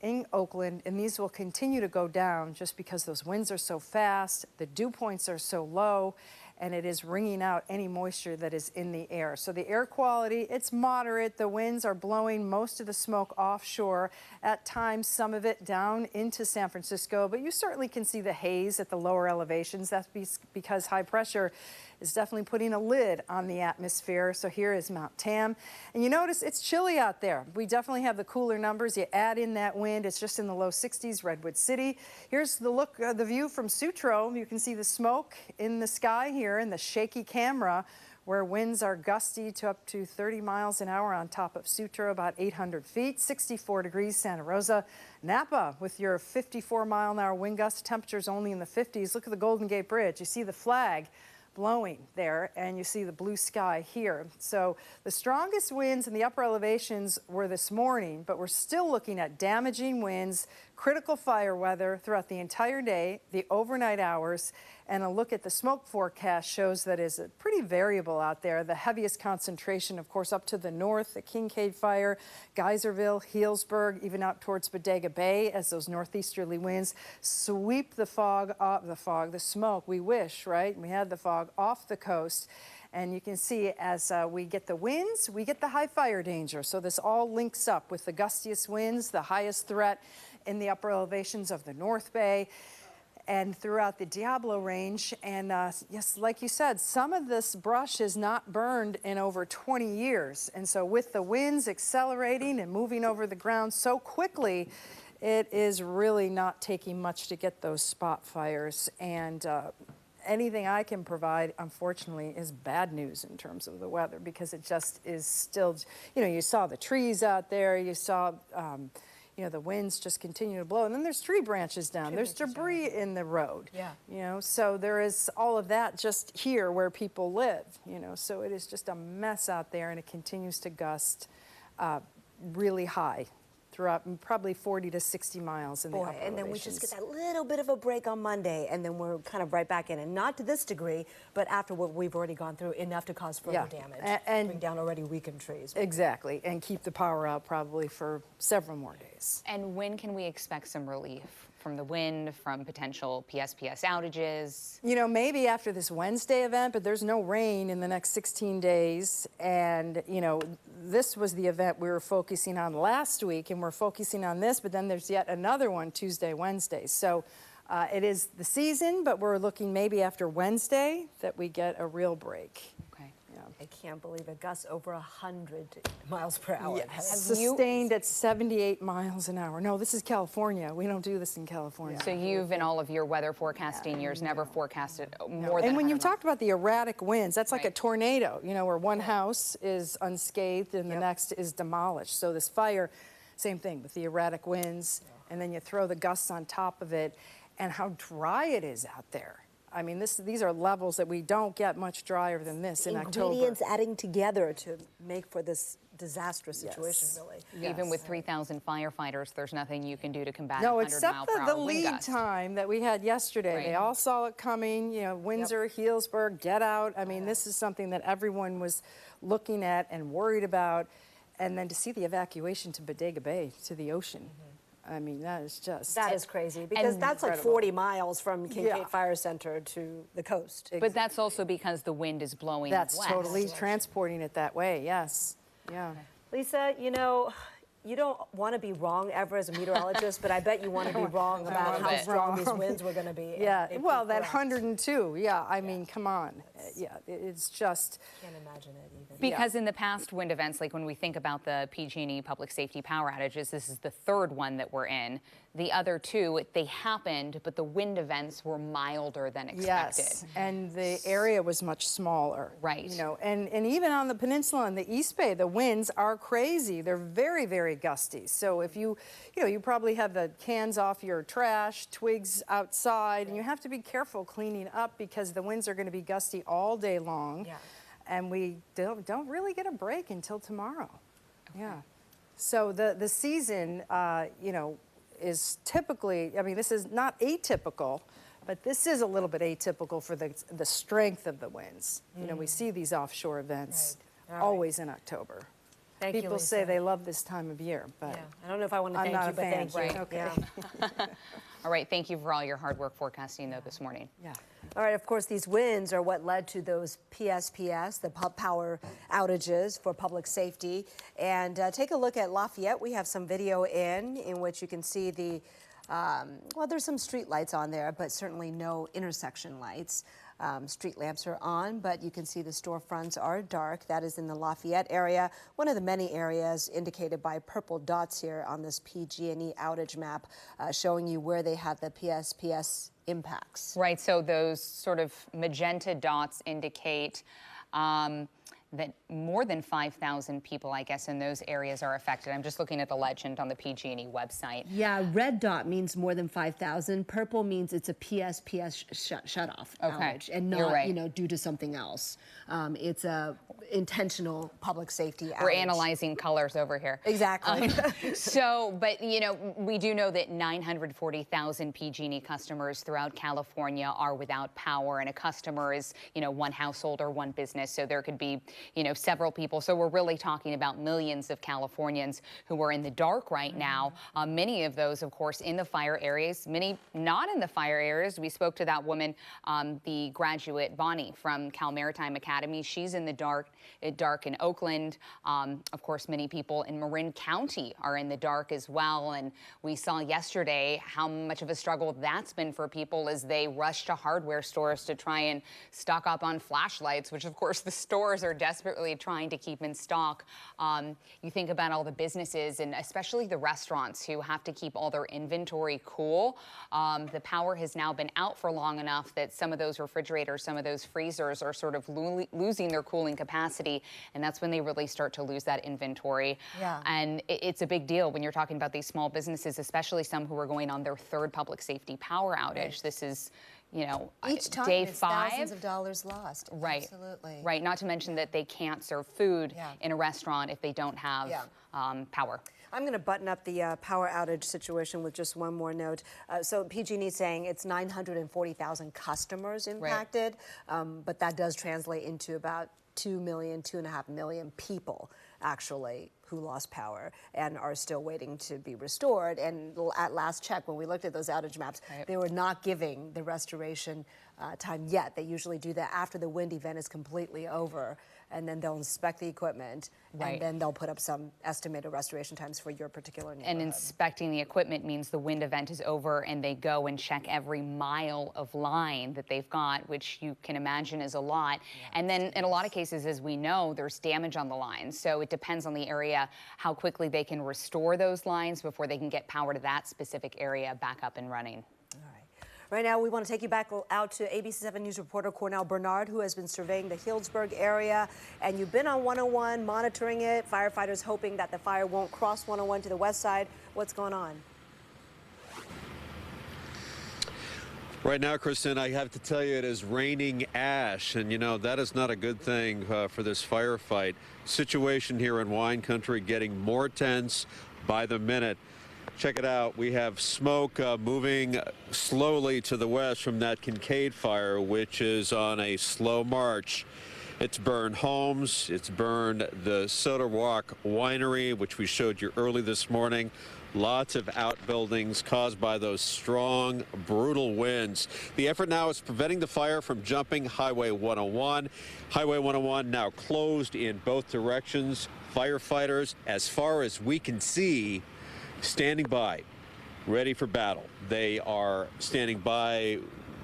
in Oakland, and these will continue to go down just because those winds are so fast, the dew points are so low, and it is wringing out any moisture that is in the air. So the air quality, it's moderate. The winds are blowing most of the smoke offshore, at times some of it down into San Francisco, but you certainly can see the haze at the lower elevations. That's because high pressure is definitely putting a lid on the atmosphere. So here is Mount Tam. And you notice it's chilly out there. We definitely have the cooler numbers. You add in that wind, it's just in the low 60s, Redwood City. Here's the look, the view from Sutro. You can see the smoke in the sky here in the shaky camera, where winds are gusty to up to 30 miles an hour on top of Sutro, about 800 feet, 64 degrees Santa Rosa. Napa with your 54-mile-an-hour wind gust, temperatures only in the 50s. Look at the Golden Gate Bridge. You see the flag blowing there, and you see the blue sky here. So the strongest winds in the upper elevations were this morning, but we're still looking at damaging winds, critical fire weather throughout the entire day, the overnight hours, and a look at the smoke forecast shows that is pretty variable out there. The heaviest concentration, of course, up to the north, the Kincaid Fire, Geyserville, Healdsburg, even out towards Bodega Bay, as those northeasterly winds sweep the the smoke. We wish, right? We had the fog off the coast. And you can see as we get the winds, we get the high fire danger. So this all links up with the gustiest winds, the highest threat in the upper elevations of the North Bay and throughout the Diablo Range. And yes, like you said, some of this brush is not burned in over 20 years. And so with the winds accelerating and moving over the ground so quickly, it is really not taking much to get those spot fires. And anything I can provide, unfortunately, is bad news in terms of the weather, because it just is still, you know, you saw the trees out there, you saw, you know, the winds just continue to blow. And then there's tree branches down. There's debris in the road. Yeah. You know, so there is all of that just here where people live, you know. So it is just a mess out there, and it continues to gust really high throughout, probably 40 to 60 miles in the upper and then we elevations. just get that little bit of a break on Monday, and then we're kind of right back in. And not to this degree, but after what we've already gone through, enough to cause further damage. And bring down already weakened trees. Exactly, and keep the power out probably for several more days. And when can we expect some relief from the wind, from potential PSPS outages? You know, maybe after this Wednesday event, but there's no rain in the next 16 days. And, you know, this was the event we were focusing on last week, and we're focusing on this, but then there's yet another one Tuesday, Wednesday. So it is the season, but we're looking maybe after Wednesday that we get a real break. I can't believe it. Gusts over 100 miles per hour. Yes. Sustained at 78 miles an hour. No, this is California. We don't do this in California. So you've, in all of your weather forecasting years, never forecasted more than. And when you talked about the erratic winds, that's like a tornado, you know, where one house is unscathed and the next is demolished. So this fire, same thing with the erratic winds, and then you throw the gusts on top of it, and how dry it is out there. I mean, these are levels that we don't get much drier than this in October. Ingredients adding together to make for this disastrous situation, really. Even with 3,000 firefighters, there's nothing you can do to combat No, 100 except mile per hour the wind lead gusts. time that we had yesterday. Right. They all saw it coming, you know, Windsor, Healdsburg, get out. I mean, this is something that everyone was looking at and worried about. And then to see the evacuation to Bodega Bay, to the ocean. I mean, that is just... That is crazy, because that's like 40 miles from Kincaid Fire Center to the coast. But that's also because the wind is blowing That's west. totally transporting it that way, yes. Yeah. Lisa, you know, you don't want to be wrong ever as a meteorologist, but I bet you want to be wrong about how strong these winds were going to be. Yeah, and well, prove that correct. 102, yeah, I mean, come on. Yeah, it's just... Can't imagine it even. Because in the past wind events, like when we think about the PG&E public safety power outages, this is the third one that we're in. The other two, they happened, but the wind events were milder than expected. Yes, and the area was much smaller. Right. You know, and even on the peninsula and the East Bay, the winds are crazy. They're very, very gusty. So if you probably have the cans off your trash, twigs outside, and you have to be careful cleaning up because the winds are going to be gusty all day long. Yeah. And we don't really get a break until tomorrow. Okay. Yeah. So the season, you know, is typically, I mean, this is not atypical, but this is a little bit atypical for the strength of the winds. You know, we see these offshore events always in October. Thank you, People Lisa. say they love this time of year, but I don't know if I want to I'm thank not you, a but fan. thank you. Okay. Yeah. All right, thank you for all your hard work forecasting, though, this morning. Yeah. All right, of course, these winds are what led to those PSPS, the power outages for public safety. And take a look at Lafayette. We have some video in which you can see the, well, there's some street lights on there, but certainly no intersection lights. Street lamps are on, but you can see the storefronts are dark. That is in the Lafayette area, one of the many areas indicated by purple dots here on this PG&E outage map, showing you where they have the PSPS impacts. Right, so those sort of magenta dots indicate that more than 5,000 people, I guess, in those areas are affected. I'm just looking at the legend on the PG&E website. Yeah, red dot means more than 5,000. Purple means it's a PSPS shutoff outage, and not, you know, due to something else. It's a intentional public safety outage. We're analyzing colors over here. Exactly. But you know, we do know that 940,000 PG&E customers throughout California are without power, and a customer is, you know, one household or one business. So there could be, you know, several people. So we're really talking about millions of Californians who are in the dark right now. Many of those, of course, in the fire areas, many not in the fire areas. We spoke to that woman, the graduate Bonnie from Cal Maritime Academy. She's in the dark in Oakland. Of course, many people in Marin County are in the dark as well. And we saw yesterday how much of a struggle that's been for people as they rush to hardware stores to try and stock up on flashlights, which of course the stores are desperately trying to keep in stock. You think about all the businesses and especially the restaurants who have to keep all their inventory cool. The power has now been out for long enough that some of those refrigerators, some of those freezers are sort of losing their cooling capacity, and that's when they really start to lose that inventory. Yeah. And it's a big deal when you're talking about these small businesses, especially some who are going on their third public safety power outage. Right. This is, you know, each time day it's 5. Thousands of dollars lost. Right. Absolutely. Right. Not to mention that they can't serve food in a restaurant if they don't have power. I'm going to button up the power outage situation with just one more note. So PG&E is saying it's 940,000 customers impacted, but that does translate into about 2.5 million people actually who lost power and are still waiting to be restored. And at last check, when we looked at those outage maps, they were not giving the restoration time yet. They usually do that after the wind event is completely over, and then they'll inspect the equipment, and then they'll put up some estimated restoration times for your particular neighborhood. And inspecting the equipment means the wind event is over and they go and check every mile of line that they've got, which you can imagine is a lot. And then in a lot of cases, as we know, there's damage on the lines. So it depends on the area how quickly they can restore those lines before they can get power to that specific area back up and running. Right now, we want to take you back out to ABC7 News reporter Cornell Bernard, who has been surveying the Healdsburg area. And you've been on 101 monitoring it. Firefighters hoping that the fire won't cross 101 to the west side. What's going on? Right now, Kristen, I have to tell you, it is raining ash, and you know that is not a good thing for this firefight. Situation here in wine country getting more tense by the minute. Check it out. We have smoke moving slowly to the west from that Kincaid Fire, which is on a slow march. It's burned homes. It's burned the Soda Rock Winery, which we showed you early this morning. Lots of outbuildings caused by those strong, brutal winds. The effort now is preventing the fire from jumping Highway 101. Highway 101 now closed in both directions. Firefighters, as far as we can see, standing by, ready for battle. They are standing by,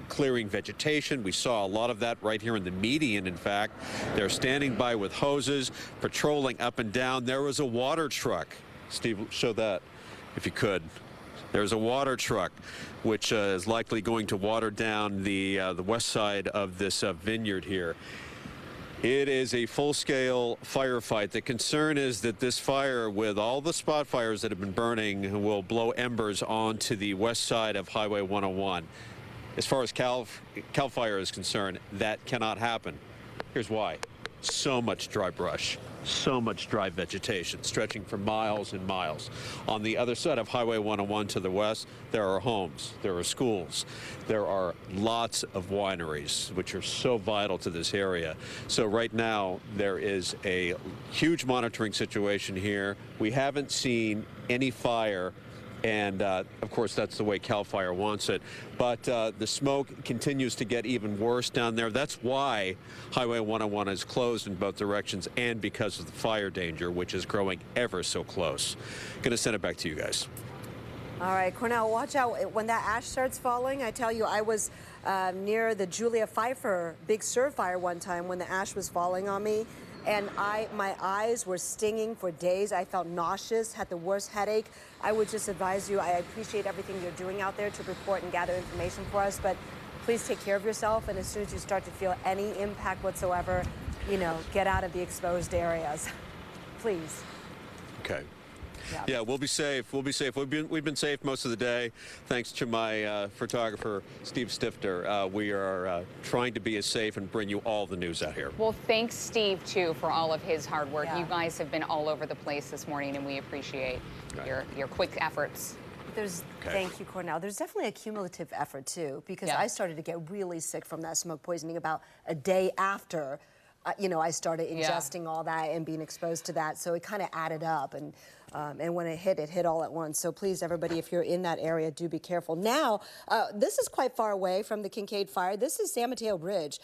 clearing vegetation. We saw a lot of that right here in the median, in fact. They're standing by with hoses, patrolling up and down. There was a water truck. Steve, show that if you could. There's a water truck which is likely going to water down the west side of this vineyard here. It is a full-scale firefight. The concern is that this fire, with all the spot fires that have been burning, will blow embers onto the west side of Highway 101. As far as Cal Fire is concerned, that cannot happen. Here's why. So much dry brush, so much dry vegetation stretching for miles and miles. On the other side of Highway 101 to the west, there are homes, there are schools, there are lots of wineries, which are so vital to this area. So right now, there is a huge monitoring situation here. We haven't seen any fire. And, of course, that's the way Cal Fire wants it. But the smoke continues to get even worse down there. That's why Highway 101 is closed in both directions, and because of the fire danger, which is growing ever so close. Going to send it back to you guys. All right, Cornell, watch out. When that ash starts falling, I tell you, I was near the Julia Pfeiffer Big Sur fire one time when the ash was falling on me. And my eyes were stinging for days. I felt nauseous, had the worst headache. I would just advise you, I appreciate everything you're doing out there to report and gather information for us, but please take care of yourself. And as soon as you start to feel any impact whatsoever, you know, get out of the exposed areas. Please. Okay. Yeah, we'll be safe. We'll be safe. We've been safe most of the day, thanks to my photographer, Steve Stifter. We are trying to be as safe and bring you all the news out here. Well, thanks, Steve, too, for all of his hard work. You guys have been all over the place this morning, and we appreciate your quick efforts. Thank you, Cornell. There's definitely a cumulative effort, too, because I started to get really sick from that smoke poisoning about a day after you know, I started ingesting all that and being exposed to that. So it kind of added up, and when it hit all at once. So please, everybody, if you're in that area, do be careful. Now, this is quite far away from the Kincaid Fire. This is San Mateo Bridge,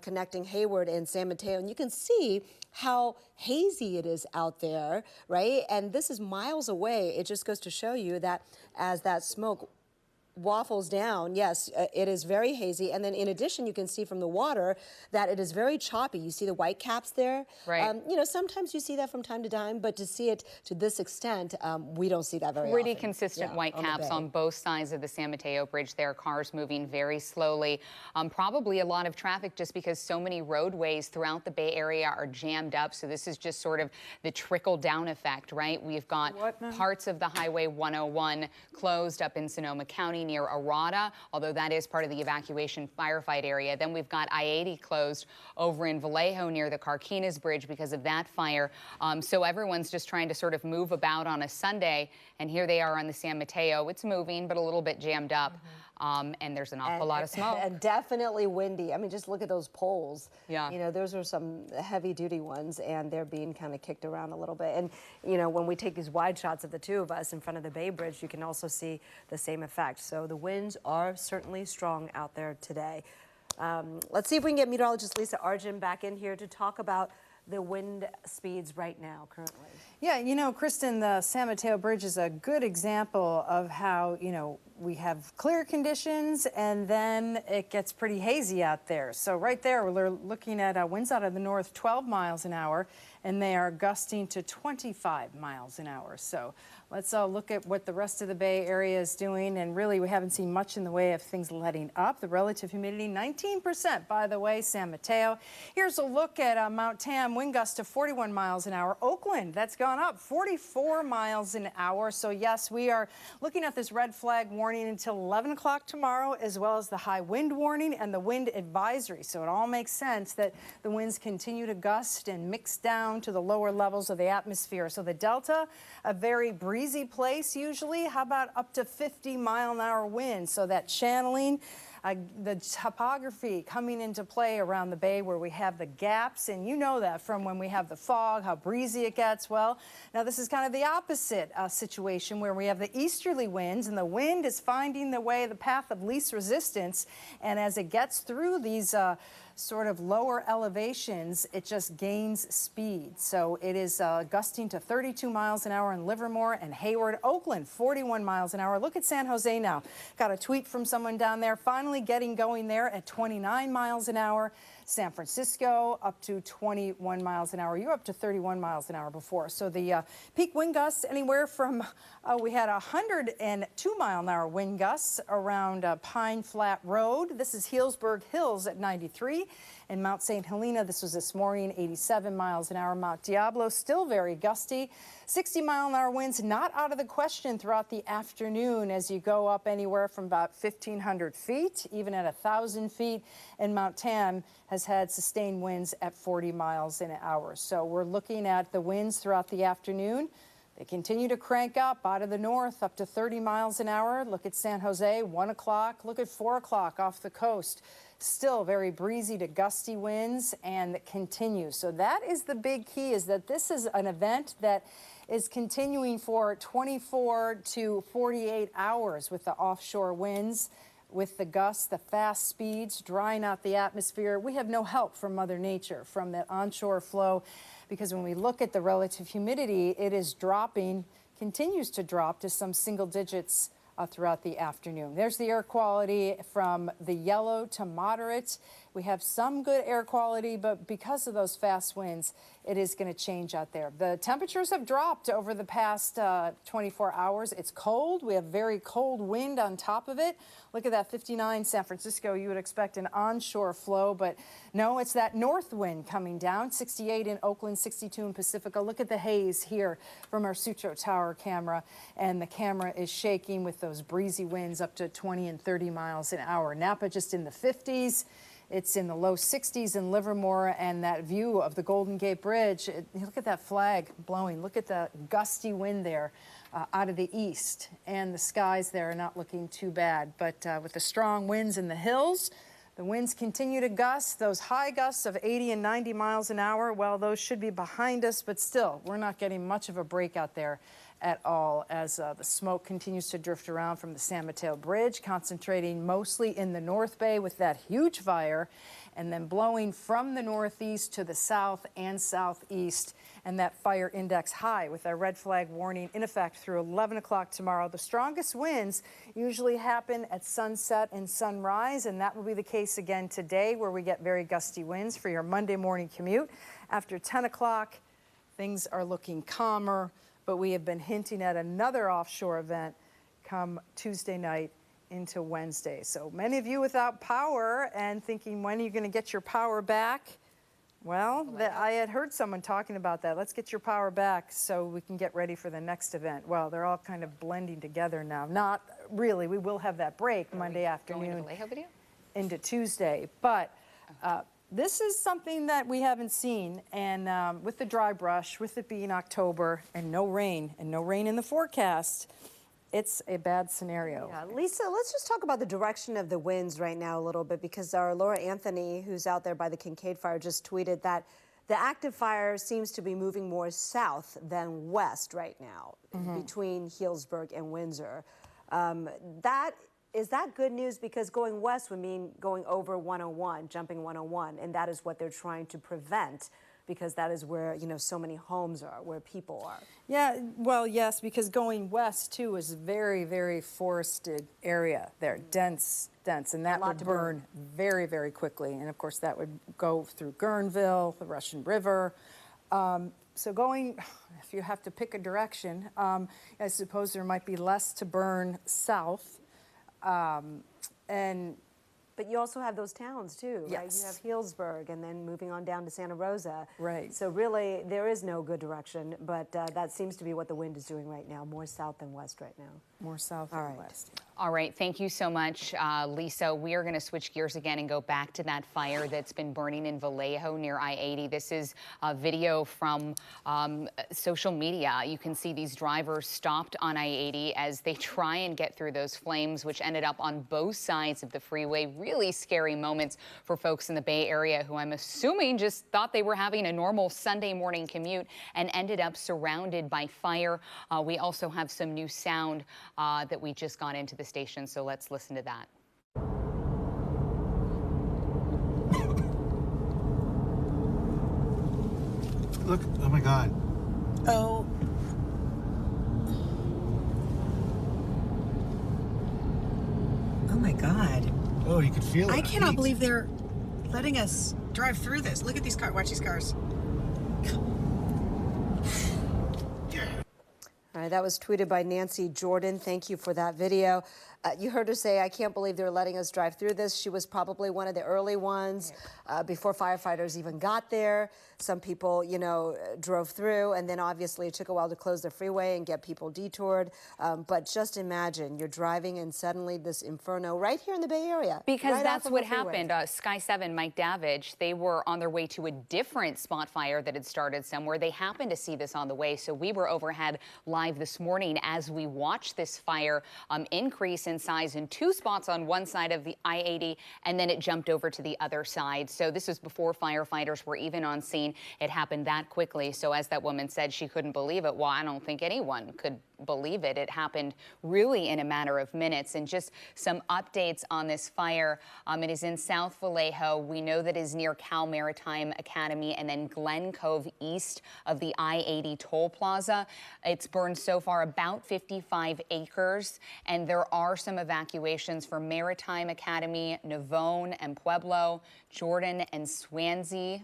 connecting Hayward and San Mateo, and you can see how hazy it is out there, right? And this is miles away. It just goes to show you that as that smoke waffles down, yes, it is very hazy. And then in addition, you can see from the water that it is very choppy. You see the white caps there? Right. You know, sometimes you see that from time to time, but to see it to this extent, we don't see that very often. Pretty consistent white caps on both sides of the San Mateo Bridge there. Cars moving very slowly. Probably a lot of traffic just because so many roadways throughout the Bay Area are jammed up. So this is just sort of the trickle-down effect, right? We've got parts of the Highway 101 closed up in Sonoma County near Arata, although that is part of the evacuation firefight area. Then we've got I-80 closed over in Vallejo near the Carquinez Bridge because of that fire. So everyone's just trying to sort of move about on a Sunday, and here they are on the San Mateo. It's moving, but a little bit jammed up. And there's an awful lot of smoke. And definitely windy. I mean, just look at those poles. Yeah. You know, those are some heavy-duty ones, and they're being kind of kicked around a little bit. And, you know, when we take these wide shots of the two of us in front of the Bay Bridge, you can also see the same effect. So the winds are certainly strong out there today. Let's see if we can get meteorologist Lisa Arjun back in here to talk about the wind speeds right now, currently. Yeah, you know, Kristen, the San Mateo Bridge is a good example of how, you know, we have clear conditions and then it gets pretty hazy out there. So right there, we're looking at winds out of the north 12 miles an hour, and they are gusting to 25 miles an hour. So let's look at what the rest of the Bay Area is doing. And really, we haven't seen much in the way of things letting up. The relative humidity, 19%, by the way, San Mateo. Here's a look at Mount Tam, wind gusts to 41 miles an hour. Oakland, that's gone up 44 miles an hour. So yes, we are looking at this red flag warning warning until 11 o'clock tomorrow, as well as the high wind warning and the wind advisory. So it all makes sense that the winds continue to gust and mix down to the lower levels of the atmosphere. So the Delta, a very breezy place usually. How about up to 50-mile-an-hour winds? So that channeling, the topography coming into play around the bay where we have the gaps, and you know that from when we have the fog, how breezy it gets. Well, now this is kind of the opposite situation where we have the easterly winds, and the wind is finding the path of least resistance, and as it gets through these sort of lower elevations, it just gains speed. So it is gusting to 32 miles an hour in Livermore and Hayward. Oakland, 41 miles an hour. Look at San Jose now. Got a tweet from someone down there, finally getting going there at 29 miles an hour. San Francisco up to 21 miles an hour. You're up to 31 miles an hour before. So the peak wind gusts anywhere from, we had 102-mile-an-hour wind gusts around Pine Flat Road. This is Healdsburg Hills at 93. In Mount St. Helena, this was this morning, 87 miles an hour. Mount Diablo, still very gusty. 60-mile-an-hour winds not out of the question throughout the afternoon as you go up anywhere from about 1,500 feet, even at 1,000 feet. And Mount Tam has had sustained winds at 40 miles an hour. So we're looking at the winds throughout the afternoon. They continue to crank up out of the north up to 30 miles an hour. Look at San Jose, 1 o'clock. Look at 4 o'clock off the coast. Still very breezy to gusty winds, and it continues. So that is the big key, is that this is an event that is continuing for 24 to 48 hours with the offshore winds, with the gusts, the fast speeds, drying out the atmosphere. We have no help from Mother Nature, from that onshore flow, because when we look at the relative humidity, it is dropping, continues to drop to some single digits throughout the afternoon. There's the air quality from the yellow to moderate. We have some good air quality, but because of those fast winds, it is going to change out there. The temperatures have dropped over the past 24 hours. It's cold. We have very cold wind on top of it. Look at that 59 San Francisco. You would expect an onshore flow, but no, it's that north wind coming down. 68 in Oakland, 62 in Pacifica. Look at the haze here from our Sutro Tower camera, and the camera is shaking with those breezy winds up to 20 and 30 miles an hour. Napa just in the 50s. It's in the low 60s in Livermore, and that view of the Golden Gate Bridge, look at that flag blowing. Look at the gusty wind there out of the east, and the skies there are not looking too bad. But with the strong winds in the hills, the winds continue to gust. Those high gusts of 80 and 90 miles an hour, well, those should be behind us, but still, we're not getting much of a break out there at all as the smoke continues to drift around from the San Mateo Bridge, concentrating mostly in the North Bay with that huge fire, and then blowing from the northeast to the south and southeast, and that fire index high with our red flag warning in effect through 11 o'clock tomorrow. The strongest winds usually happen at sunset and sunrise, and that will be the case again today, where we get very gusty winds for your Monday morning commute. After 10 o'clock, things are looking calmer, but we have been hinting at another offshore event come Tuesday night into Wednesday. So many of you without power and thinking, when are you going to get your power back? Well, I had heard someone talking about that. Let's get your power back so we can get ready for the next event. Well, they're all kind of blending together now. Not really. We will have that break Monday afternoon into Tuesday. But this is something that we haven't seen, and with the dry brush, with it being October and no rain in the forecast, it's a bad scenario. Yeah, Lisa, let's just talk about the direction of the winds right now a little bit, because our Laura Anthony, who's out there by the Kincaid Fire, just tweeted that the active fire seems to be moving more south than west right now, between Healdsburg and Windsor. Is that good news? Because going west would mean going over 101, jumping 101, and that is what they're trying to prevent, because that is where, you know, so many homes are, where people are. Yeah, well, yes, because going west, too, is very, very forested area there, dense, and that would burn very, very quickly. And, of course, that would go through Guerneville, the Russian River. So going, if you have to pick a direction, I suppose there might be less to burn south. But you also have those towns too, yes, right? You have Healdsburg, and then moving on down to Santa Rosa. Right. So really, there is no good direction, but that seems to be what the wind is doing right now, more south than west right now. More south than west. All right, thank you so much, Lisa. We are going to switch gears again and go back to that fire that's been burning in Vallejo near I-80. This is a video from social media. You can see these drivers stopped on I-80 as they try and get through those flames, which ended up on both sides of the freeway. Really scary moments for folks in the Bay Area who I'm assuming just thought they were having a normal Sunday morning commute and ended up surrounded by fire. We also have some new sound that we just got into the station, so let's listen to that. Look, oh my God. Oh. Oh my God. Oh, you could feel it. I cannot believe they're letting us drive through this. Look at these cars. Watch these cars. All right, that was tweeted by Nancy Jordan. Thank you for that video. You heard her say, I can't believe they're letting us drive through this. She was probably one of the early ones before firefighters even got there. Some people, you know, drove through, and then obviously it took a while to close the freeway and get people detoured. But just imagine you're driving and suddenly this inferno right here in the Bay Area. Because right that's what happened. Sky 7, Mike Davidge, they were on their way to a different spot fire that had started somewhere. They happened to see this on the way, so we were overhead live this morning as we watched this fire increase in size in two spots on one side of the I-80, and then it jumped over to the other side. So this was before firefighters were even on scene. It happened that quickly. So as that woman said, she couldn't believe it. Well, I don't think anyone could believe it. It happened really in a matter of minutes. And just some updates on this fire. It is in South Vallejo. We know that it is near Cal Maritime Academy and then Glen Cove east of the I-80 toll plaza. It's burned so far about 55 acres, and there are some evacuations for Maritime Academy, Navone and Pueblo, Jordan and Swansea,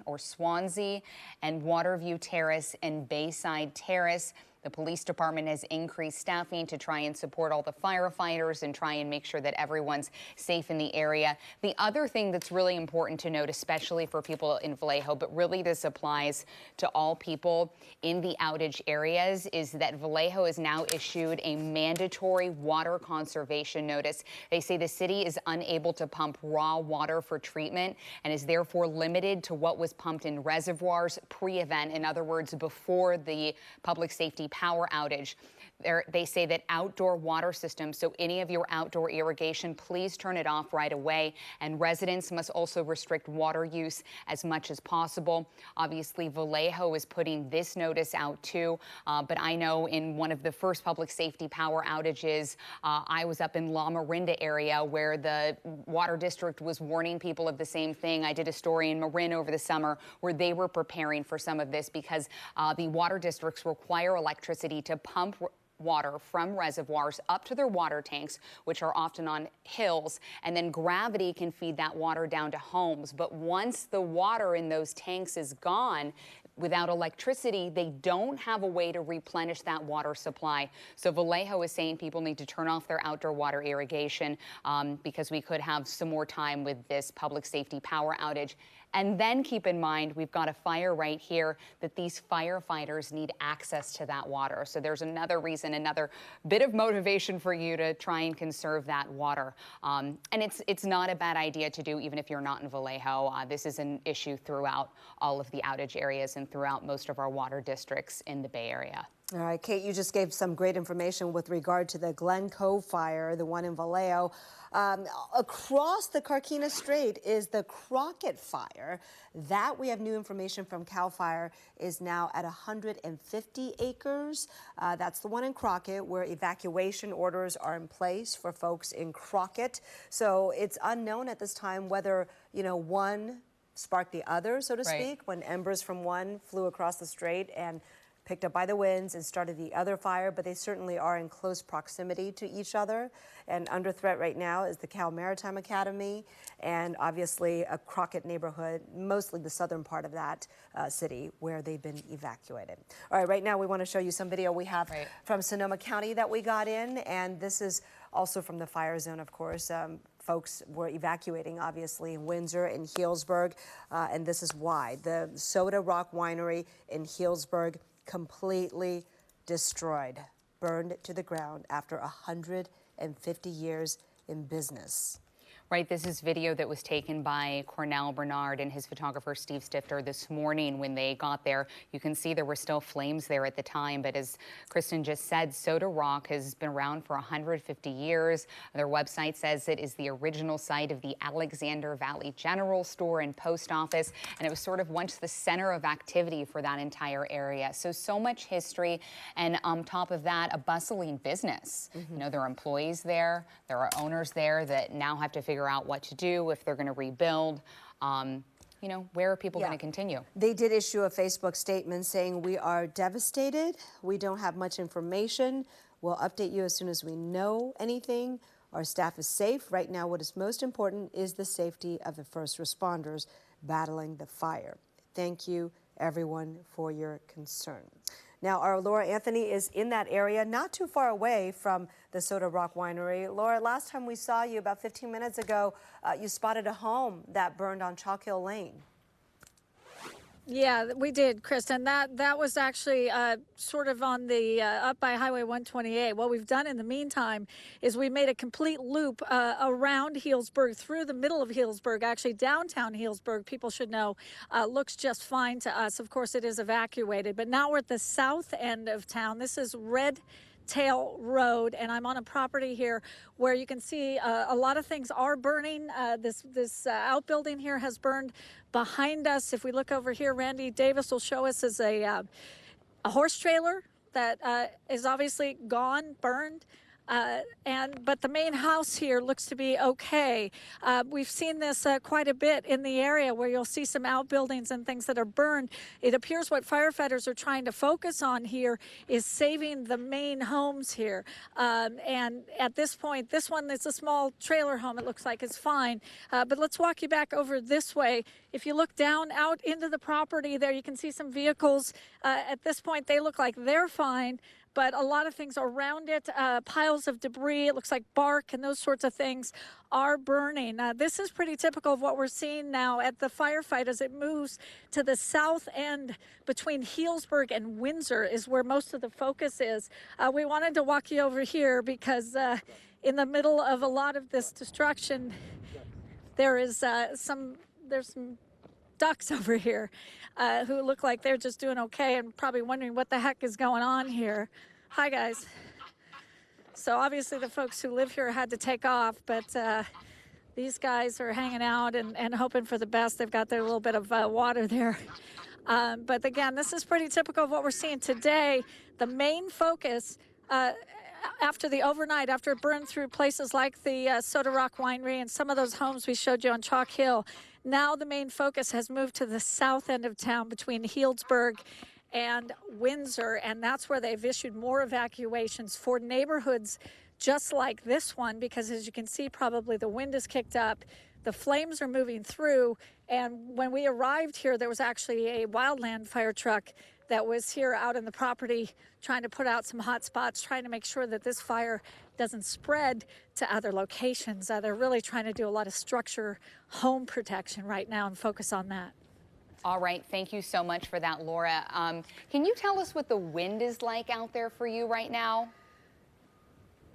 and Waterview Terrace and Bayside Terrace. The police department has increased staffing to try and support all the firefighters and try and make sure that everyone's safe in the area. The other thing that's really important to note, especially for people in Vallejo, but really this applies to all people in the outage areas, is that Vallejo has now issued a mandatory water conservation notice. They say the city is unable to pump raw water for treatment and is therefore limited to what was pumped in reservoirs pre-event. In other words, before the public safety power outage. They say that outdoor water systems, so any of your outdoor irrigation, please turn it off right away. And residents must also restrict water use as much as possible. Obviously, Vallejo is putting this notice out too. But I know in one of the first public safety power outages, I was up in La Marinda area where the water district was warning people of the same thing. I did a story in Marin over the summer where they were preparing for some of this because the water districts require electricity to pump water from reservoirs up to their water tanks, which are often on hills, and then gravity can feed that water down to homes. But once the water in those tanks is gone, without electricity, they don't have a way to replenish that water supply. So Vallejo is saying people need to turn off their outdoor water irrigation because we could have some more time with this public safety power outage. And then keep in mind, we've got a fire right here that these firefighters need access to that water. So there's another reason, another bit of motivation for you to try and conserve that water. And it's not a bad idea to do even if you're not in Vallejo. This is an issue throughout all of the outage areas and throughout most of our water districts in the Bay Area. All right, Kate, you just gave some great information with regard to the Glen Cove fire, the one in Vallejo. Across the Carquinez Strait is the Crockett Fire. That, we have new information from CAL FIRE, is now at 150 acres. That's the one in Crockett where evacuation orders are in place for folks in Crockett. So it's unknown at this time whether, you know, one sparked the other, so to speak, when embers from one flew across the strait and picked up by the winds and started the other fire, but they certainly are in close proximity to each other. And under threat right now is the Cal Maritime Academy and obviously a Crockett neighborhood, mostly the southern part of that city where they've been evacuated. All right, right now we want to show you some video we have from Sonoma County that we got in, and this is also from the fire zone, of course. Folks were evacuating, obviously, in Windsor and Healdsburg, and this is why. The Soda Rock Winery in Healdsburg completely destroyed, burned to the ground after 150 150 years in business. Right, this is video that was taken by Cornell Bernard and his photographer Steve Stifter this morning when they got there. You can see there were still flames there at the time, but as Kristen just said, Soda Rock has been around for 150 years. Their website says it is the original site of the Alexander Valley General Store and Post Office, and it was sort of once the center of activity for that entire area. So much history, and on top of that, a bustling business. You know, there are employees there, there are owners there that now have to figure out what to do if they're going to rebuild. You know, where are people going to continue? They did issue a Facebook statement saying, "We are devastated. We don't have much information. We'll update you as soon as we know anything. Our staff is safe. Right now, what is most important is the safety of the first responders battling the fire. Thank you, everyone, for your concern." Now, our Laura Anthony is in that area, not too far away from the Soda Rock Winery. Laura, last time we saw you about 15 minutes ago, you spotted a home that burned on Chalk Hill Lane. Yeah, we did, Kristen. That was actually sort of on the up by Highway 128. What we've done in the meantime is we made a complete loop around Healdsburg, through the middle of Healdsburg, actually downtown Healdsburg. People should know looks just fine to us. Of course, it is evacuated, but now we're at the south end of town. This is Red Tail Road, and I'm on a property here where you can see a lot of things are burning. This outbuilding here has burned behind us. If we look over here, Randy Davis will show us is a horse trailer that is obviously gone, burned. But the main house here looks to be okay. We've seen this quite a bit in the area where you'll see some outbuildings and things that are burned. It appears what firefighters are trying to focus on here is saving the main homes here. And at this point, this one is a small trailer home. It looks like it's fine. But let's walk you back over this way. If you look down out into the property there, you can see some vehicles. At this point, they look like they're fine. But a lot of things around it, piles of debris, it looks like bark and those sorts of things are burning. This is pretty typical of what we're seeing now at the firefight as it moves to the south end between Healdsburg and Windsor is where most of the focus is. We wanted to walk you over here because in the middle of a lot of this destruction, there's some ducks over here who look like they're just doing okay and probably wondering what the heck is going on here. Hi, guys. So obviously the folks who live here had to take off, but these guys are hanging out and hoping for the best. They've got their little bit of water there. But again, this is pretty typical of what we're seeing today. The main focus after the overnight, after it burned through places like the Soda Rock Winery and some of those homes we showed you on Chalk Hill, now the main focus has moved to the south end of town between Healdsburg and Windsor, and that's where they've issued more evacuations for neighborhoods just like this one, because as you can see, probably the wind is kicked up, the flames are moving through, and when we arrived here, there was actually a wildland fire truck that was here out in the property trying to put out some hot spots, trying to make sure that this fire doesn't spread to other locations. They're really trying to do a lot of structure home protection right now and focus on that. All right, thank you so much for that, Laura. Can you tell us what the wind is like out there for you right now?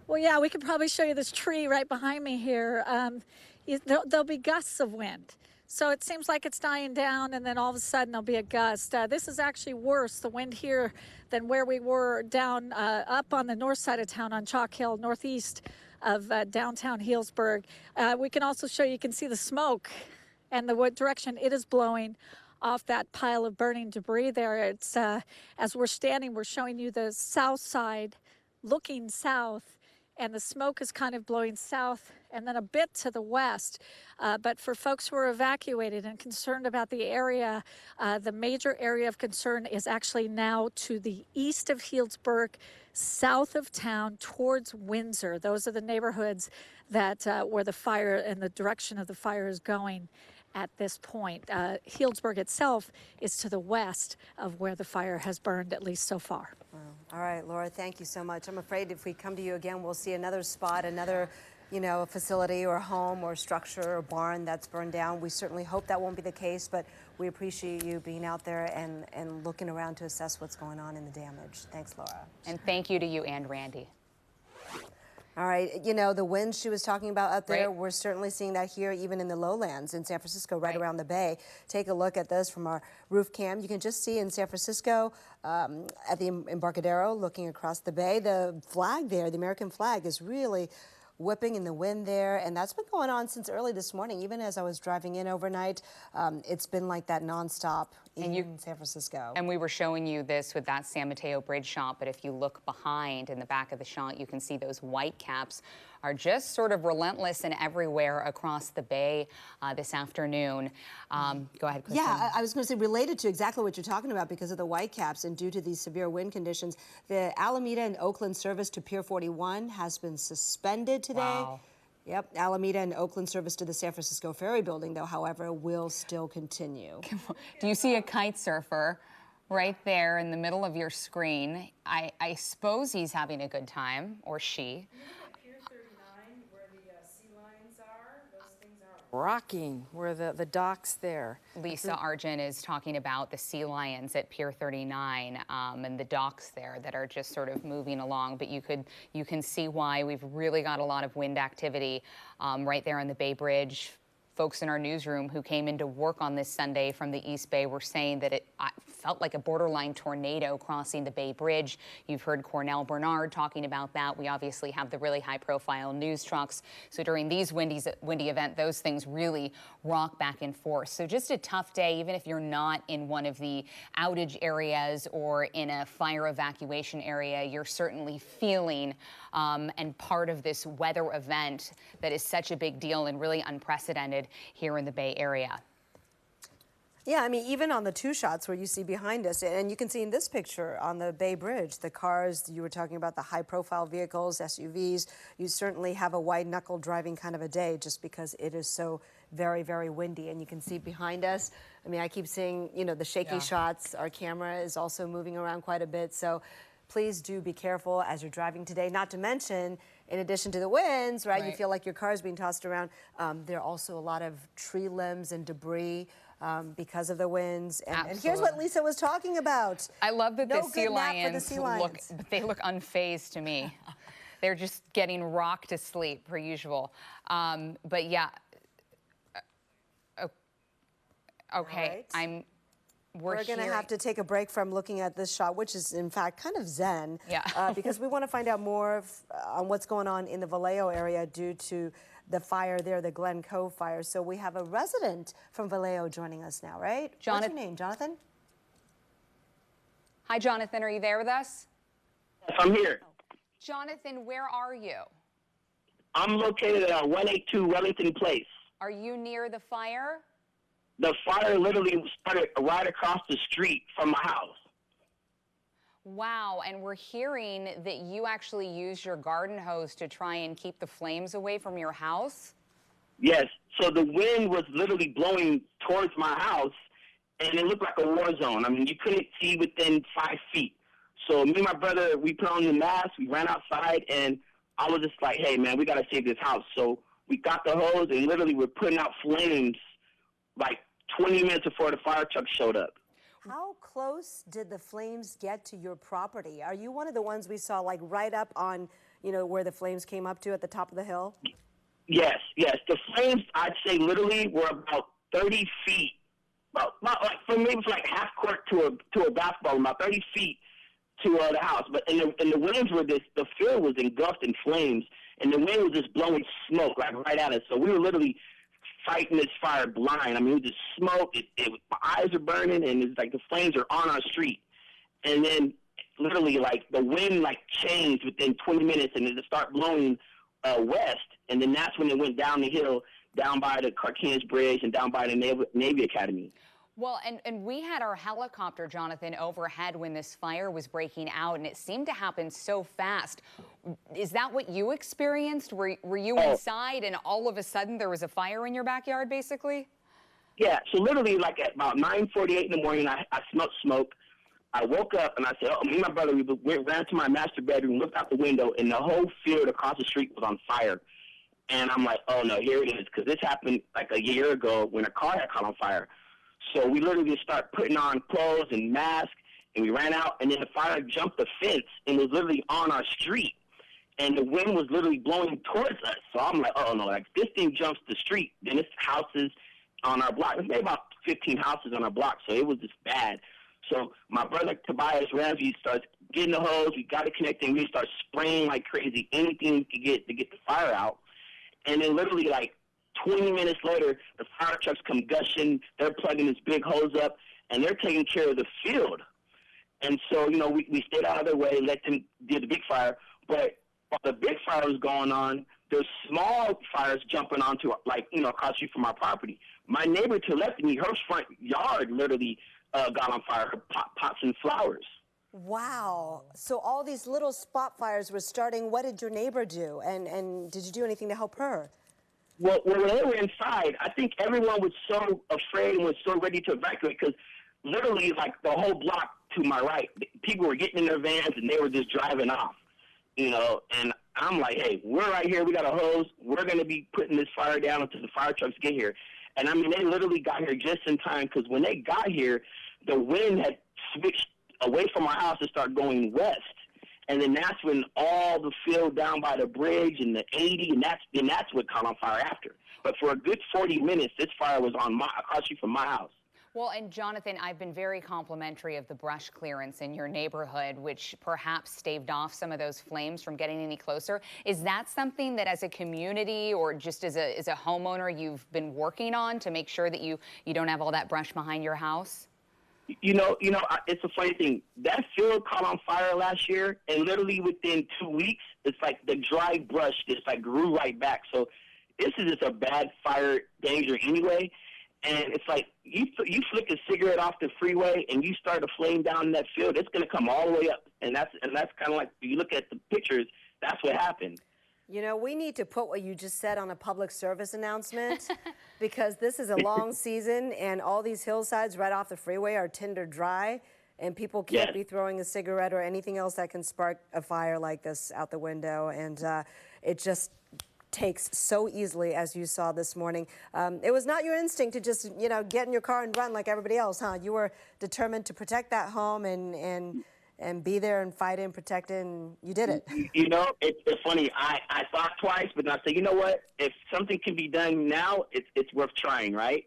Well, yeah, we could probably show you this tree right behind me here. There'll be gusts of wind. So it seems like it's dying down, and then all of a sudden there'll be a gust. This is actually worse, the wind here, than where we were down up on the north side of town on Chalk Hill, northeast of downtown Healdsburg. We can also show you can see the smoke and the direction it is blowing off that pile of burning debris there. It's as we're standing, we're showing you the south side looking south, and the smoke is kind of blowing south and then a bit to the west. But for folks who are evacuated and concerned about the area, the major area of concern is actually now to the east of Healdsburg, south of town towards Windsor. Those are the neighborhoods that where the fire and the direction of the fire is going at this point. Healdsburg itself is to the west of where the fire has burned, at least so far. Wow. All right, Laura, thank you so much. I'm afraid if we come to you again, we'll see another spot, another facility or home or structure or barn that's burned down. We certainly hope that won't be the case, but we appreciate you being out there and looking around to assess what's going on in the damage. Thanks, Laura. And thank you to you and Randy. All right, you know, the winds she was talking about up there, we're certainly seeing that here, even in the lowlands in San Francisco, right around the bay. Take a look at this from our roof cam. You can just see in San Francisco at the Embarcadero, looking across the bay, the flag there, the American flag, is really whipping in the wind there, and that's been going on since early this morning. Even as I was driving in overnight, it's been like that nonstop in San Francisco. And we were showing you this with that San Mateo Bridge shot, but if you look behind in the back of the shot, you can see those white caps are just sort of relentless and everywhere across the bay this afternoon. Go ahead, Kristen. Yeah, I was going to say, related to exactly what you're talking about, because of the white caps and due to these severe wind conditions, the Alameda and Oakland service to Pier 41 has been suspended today. Wow. Yep, Alameda and Oakland service to the San Francisco Ferry Building, though, however, will still continue. Do you see a kite surfer right there in the middle of your screen? I suppose he's having a good time, or she. Rocking where the dock's there. Lisa Argent is talking about the sea lions at Pier 39 and the docks there that are just sort of moving along. But you can see why we've really got a lot of wind activity right there on the Bay Bridge. Folks in our newsroom who came into work on this Sunday from the East Bay were saying that it felt like a borderline tornado crossing the Bay Bridge. You've heard Cornell Bernard talking about that. We obviously have the really high-profile news trucks. So during these windy events, those things really rock back and forth. So just a tough day, even if you're not in one of the outage areas or in a fire evacuation area, you're certainly feeling and part of this weather event that is such a big deal and really unprecedented here in the Bay Area. Yeah, I mean, even on the two shots where you see behind us, and you can see in this picture on the Bay Bridge, the cars, you were talking about the high-profile vehicles, SUVs, you certainly have a wide-knuckle driving kind of a day just because it is so very, very windy. And you can see behind us, I mean, I keep seeing, you know, the shaky shots. Our camera is also moving around quite a bit. So please do be careful as you're driving today, not to mention, in addition to the winds, right? You feel like your car is being tossed around. There are also a lot of tree limbs and debris because of the winds. And here's what Lisa was talking about. I love that the sea lions look unfazed to me. They're just getting rocked to sleep per usual. But yeah, okay, right. We're going to have to take a break from looking at this shot, which is, in fact, kind of zen. Because we want to find out more on what's going on in the Vallejo area due to the fire there, the Glen Fire. So we have a resident from Vallejo joining us now, right? What's your name, Jonathan? Hi, Jonathan. Are you there with us? Yes, I'm here. Jonathan, where are you? I'm located at 182 Wellington Place. Are you near the fire? The fire literally started right across the street from my house. Wow, and we're hearing that you actually used your garden hose to try and keep the flames away from your house? Yes, so the wind was literally blowing towards my house, and it looked like a war zone. I mean, you couldn't see within 5 feet. So me and my brother, we put on the mask, we ran outside, and I was just like, hey, man, we got to save this house. So we got the hose, and literally we're putting out flames like 20 minutes before the fire truck showed up. How close did the flames get to your property? Are you one of the ones we saw like right up on, you know, where the flames came up to at the top of the hill? Yes, yes. The flames, I'd say literally were about 30 feet. About like from maybe like half court to a basketball, about 30 feet to the house. But and the winds were the field was engulfed in flames, and the wind was just blowing smoke like right at us. So we were literally fighting this fire blind. I mean, it was just smoke. My eyes are burning, and it's like the flames are on our street. And then literally, like, the wind, like, changed within 20 minutes, and it started blowing west. And then that's when it went down the hill, down by the Carquinez Bridge and down by the Navy Academy. Well, and we had our helicopter, Jonathan, overhead when this fire was breaking out, and it seemed to happen so fast. Is that what you experienced? Were you inside, and all of a sudden there was a fire in your backyard, basically? Yeah, so literally, like, at about 9:48 in the morning, I smelled smoke. I woke up, and I said, me and my brother, we ran to my master bedroom, looked out the window, and the whole field across the street was on fire. And I'm like, oh, no, here it is, because this happened, like, a year ago when a car had caught on fire. So we literally just started putting on clothes and masks, and we ran out, and then the fire jumped the fence and was literally on our street. and the wind was literally blowing towards us. So I'm like, oh no, like this thing jumps the street. Then it's houses on our block. There's maybe about 15 houses on our block, so it was just bad. So my brother Tobias Ramsey starts getting the hose. We got it connected. We start spraying like crazy, anything we could get to get the fire out. And then literally like 20 minutes later, the fire trucks come gushing. They're plugging this big hose up, and they're taking care of the field. And so, you know, we stayed out of their way, let them do the big fire. But while the big fire was going on, there's small fires jumping onto, like, you know, across the street from our property. My neighbor to the left of me, her front yard literally got on fire, her pots and flowers. Wow. So all these little spot fires were starting. What did your neighbor do? And did you do anything to help her? Well, when they were inside, I think everyone was so afraid and was so ready to evacuate because literally, like, the whole block to my right, people were getting in their vans and they were just driving off, you know. And I'm like, hey, we're right here. We got a hose. We're going to be putting this fire down until the fire trucks get here. And, I mean, they literally got here just in time because when they got here, the wind had switched away from our house and started going west. And then that's when all the field down by the bridge and the 80, and that's what caught on fire after. But for a good 40 minutes, this fire was on across the street from my house. Well, and Jonathan, I've been very complimentary of the brush clearance in your neighborhood, which perhaps staved off some of those flames from getting any closer. Is that something that as a community or just as a homeowner you've been working on to make sure that you don't have all that brush behind your house? You know, it's a funny thing. That field caught on fire last year, and literally within 2 weeks, it's like the dry brush just like grew right back. So this is just a bad fire danger anyway. And it's like you flick a cigarette off the freeway and you start a flame down in that field, it's going to come all the way up. And that's kind of like, if you look at the pictures, that's what happened. You know, we need to put what you just said on a public service announcement because this is a long season and all these hillsides right off the freeway are tinder dry and people can't be throwing a cigarette or anything else that can spark a fire like this out the window. And it just takes so easily, as you saw this morning. It was not your instinct to just, you know, get in your car and run like everybody else, huh? You were determined to protect that home and be there and fight it and protect it, and you did it. You know, it's funny. I thought twice, but I said, you know what? If something can be done now, it's worth trying, right?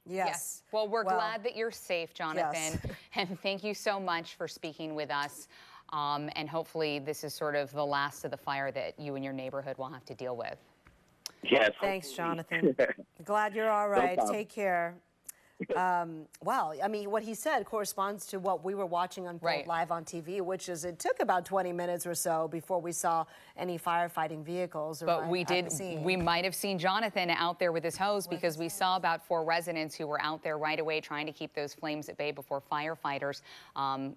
Yes. Well, we're glad that you're safe, Jonathan. Yes. And thank you so much for speaking with us. And hopefully this is sort of the last of the fire that you and your neighborhood will have to deal with. Yes. Thanks, Jonathan. Glad you're all right. No Take care. Wow, I mean, what he said corresponds to what we were watching unfold live on TV, which is it took about 20 minutes or so before we saw any firefighting vehicles. But we might have seen Jonathan out there with his hose because we saw about 4 residents who were out there right away trying to keep those flames at bay before firefighters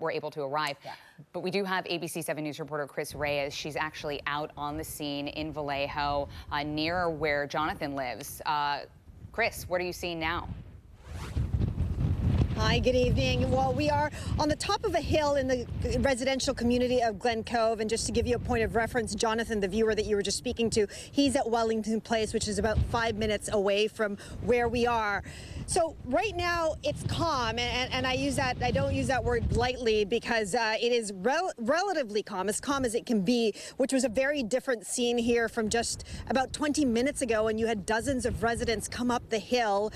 were able to arrive. Yeah. But we do have ABC7 News reporter Chris Reyes. She's actually out on the scene in Vallejo, near where Jonathan lives. Chris, what are you seeing now? Hi, good evening. Well, we are on the top of a hill in the residential community of Glen Cove. And just to give you a point of reference, Jonathan, the viewer that you were just speaking to, he's at Wellington Place, which is about 5 minutes away from where we are. So right now it's calm, and I don't use that word lightly because it is relatively calm as it can be, which was a very different scene here from just about 20 minutes ago when you had dozens of residents come up the hill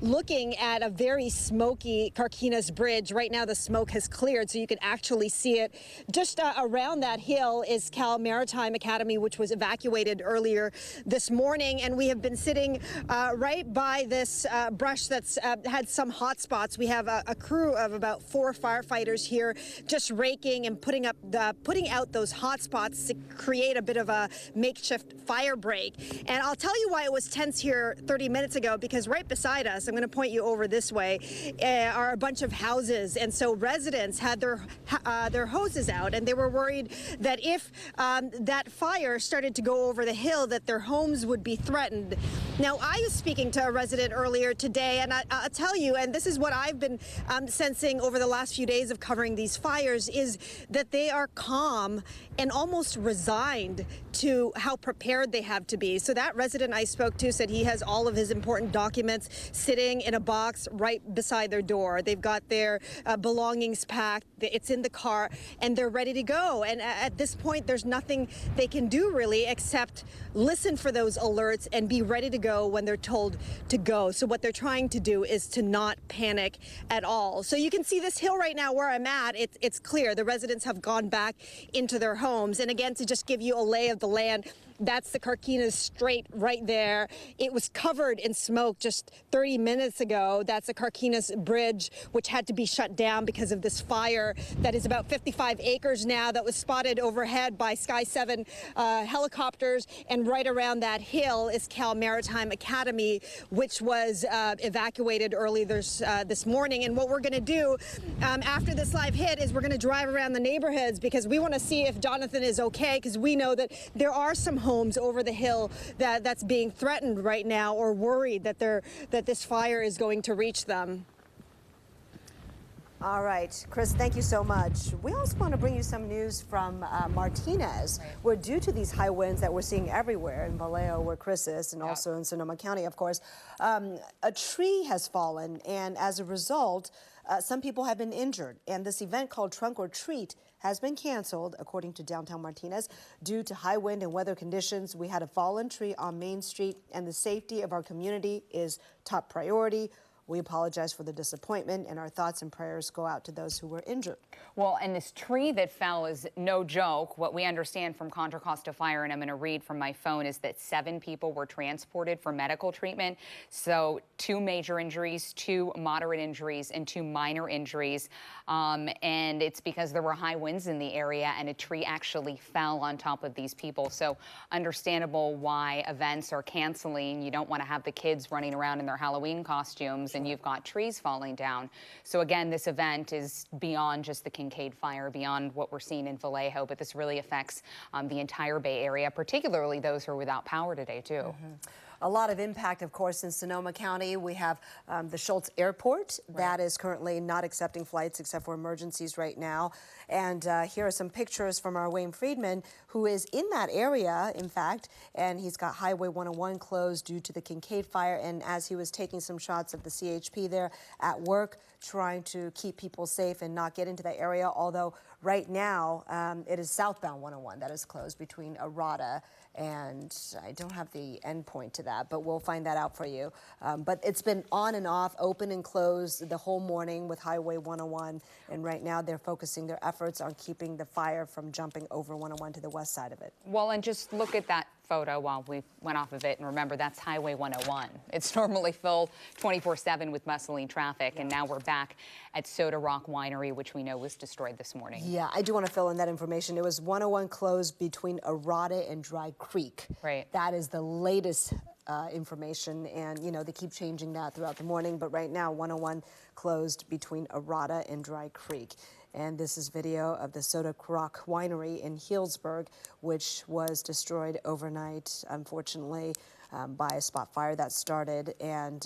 looking at a very smoky Carquinez Bridge. Right now the smoke has cleared, so you can actually see it. Just around that hill is Cal Maritime Academy, which was evacuated earlier this morning, and we have been sitting right by this brush that's had some hot spots. We have a crew of about 4 firefighters here just raking and putting out those hot spots to create a bit of a makeshift fire break. And I'll tell you why it was tense here 30 minutes ago, because right beside us, I'm going to point you over this way, are a bunch of houses. And so residents had their hoses out, and they were worried that if that fire started to go over the hill, that their homes would be threatened. Now, I was speaking to a resident earlier today, and I'll tell you, and this is what I've been sensing over the last few days of covering these fires, is that they are calm and almost resigned to how prepared they have to be. So that resident I spoke to said he has all of his important documents sitting in a box right beside their door. They've got their belongings packed, it's in the car, and they're ready to go. And at this point, there's nothing they can do really except listen for those alerts and be ready to go when they're told to go. So what they're trying to do is to not panic at all. So you can see this hill right now where I'm at. It's clear the residents have gone back into their homes. And again, to just give you a lay of the land, that's the Carquinez Strait right there. It was covered in smoke just 30 minutes ago. That's the Carquinez Bridge, which had to be shut down because of this fire that is about 55 acres now, that was spotted overhead by Sky7 helicopters. And right around that hill is Cal Maritime Academy, which was evacuated early this morning. And what we're going to do after this live hit is we're going to drive around the neighborhoods, because we want to see if Jonathan is okay, because we know that there are some homes over the hill that's being threatened right now, or worried that this fire is going to reach them. All right, Chris, thank you so much. We also want to bring you some news from Martinez, where due to these high winds that we're seeing everywhere in Vallejo, where Chris is, and also in Sonoma County, of course, a tree has fallen, and as a result, some people have been injured. And this event called Trunk or Treat has been canceled, according to Downtown Martinez, due to high wind and weather conditions. We had a fallen tree on Main Street, and the safety of our community is top priority. We apologize for the disappointment, and our thoughts and prayers go out to those who were injured. Well, and this tree that fell is no joke. What we understand from Contra Costa Fire, and I'm going to read from my phone, is that 7 people were transported for medical treatment. So 2 major injuries, 2 moderate injuries, and 2 minor injuries. And it's because there were high winds in the area, and a tree actually fell on top of these people. So understandable why events are canceling. You don't want to have the kids running around in their Halloween costumes, and you've got trees falling down. So again, this event is beyond just the Kincaid Fire, beyond what we're seeing in Vallejo, but this really affects the entire Bay Area, particularly those who are without power today, too. A lot of impact, of course, in Sonoma County. We have the Schultz Airport that is currently not accepting flights except for emergencies right now. And here are some pictures from our Wayne Friedman, who is in that area, in fact, and he's got Highway 101 closed due to the Kincaid Fire. And as he was taking some shots of the CHP there at work, trying to keep people safe and not get into that area, although right now it is southbound 101 that is closed between Arata, and I don't have the end point to that, but we'll find that out for you. But it's been on and off, open and closed the whole morning with Highway 101, and right now they're focusing their efforts on keeping the fire from jumping over 101 to the west side of it. Well, and just look at that photo while we went off of it, and remember, that's Highway 101. It's normally filled 24/7 with bustling traffic, and now we're back at Soda Rock Winery, which we know was destroyed this morning. Yeah, I do want to fill in that information. It was 101 closed between Arata and Dry Creek. Right. That is the latest information, and you know, they keep changing that throughout the morning, but right now 101 closed between Arata and Dry Creek. And this is video of the Soda Rock Winery in Healdsburg, which was destroyed overnight, unfortunately, by a spot fire that started. And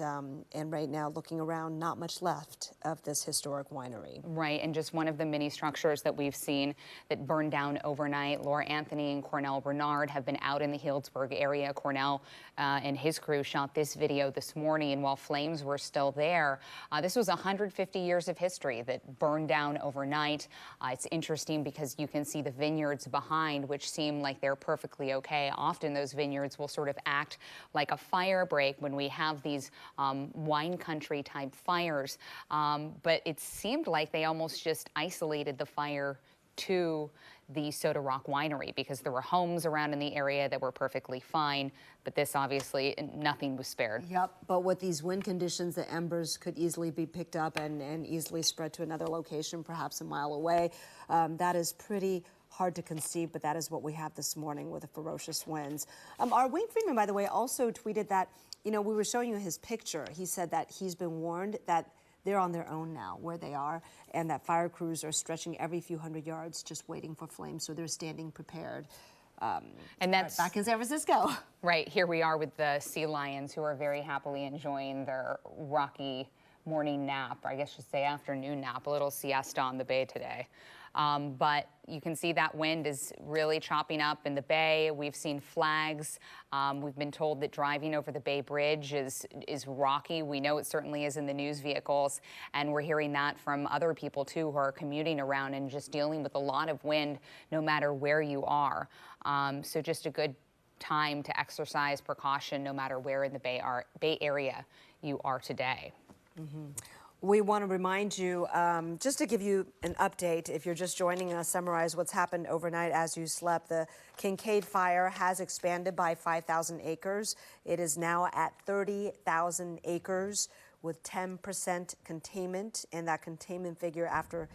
right now, looking around, not much left of this historic winery. Right, and just one of the many structures that we've seen that burned down overnight. Laura Anthony and Cornell Bernard have been out in the Healdsburg area. Cornell and his crew shot this video this morning, and while flames were still there, this was 150 years of history that burned down overnight. It's interesting because you can see the vineyards behind, which seem like they're perfectly okay. Often those vineyards will sort of act like a fire break when we have these wine country type fires. But it seemed like they almost just isolated the fire to the Soda Rock Winery because there were homes around in the area that were perfectly fine. But this obviously, nothing was spared. Yep, but with these wind conditions, the embers could easily be picked up and easily spread to another location, perhaps a mile away. That is pretty hard to conceive, but that is what we have this morning with the ferocious winds. Our Wayne Friedman, by the way, also tweeted that, you know, we were showing you his picture. He said that he's been warned that they're on their own now where they are, and that fire crews are stretching every few hundred yards just waiting for flames, so they're standing prepared. And that's back in San Francisco. Right, here we are with the sea lions who are very happily enjoying their rocky morning nap, or I guess you should say afternoon nap, a little siesta on the bay today. But you can see that wind is really chopping up in the bay. We've seen flags. We've been told that driving over the Bay Bridge is rocky. We know it certainly is in the news vehicles. And we're hearing that from other people, too, who are commuting around and just dealing with a lot of wind no matter where you are. So just a good time to exercise precaution no matter where in the Bay Area you are today. Mm-hmm. We want to remind you, just to give you an update, if you're just joining us, summarize what's happened overnight as you slept. The Kincaid Fire has expanded by 5,000 acres. It is now at 30,000 acres with 10% containment, and that containment figure after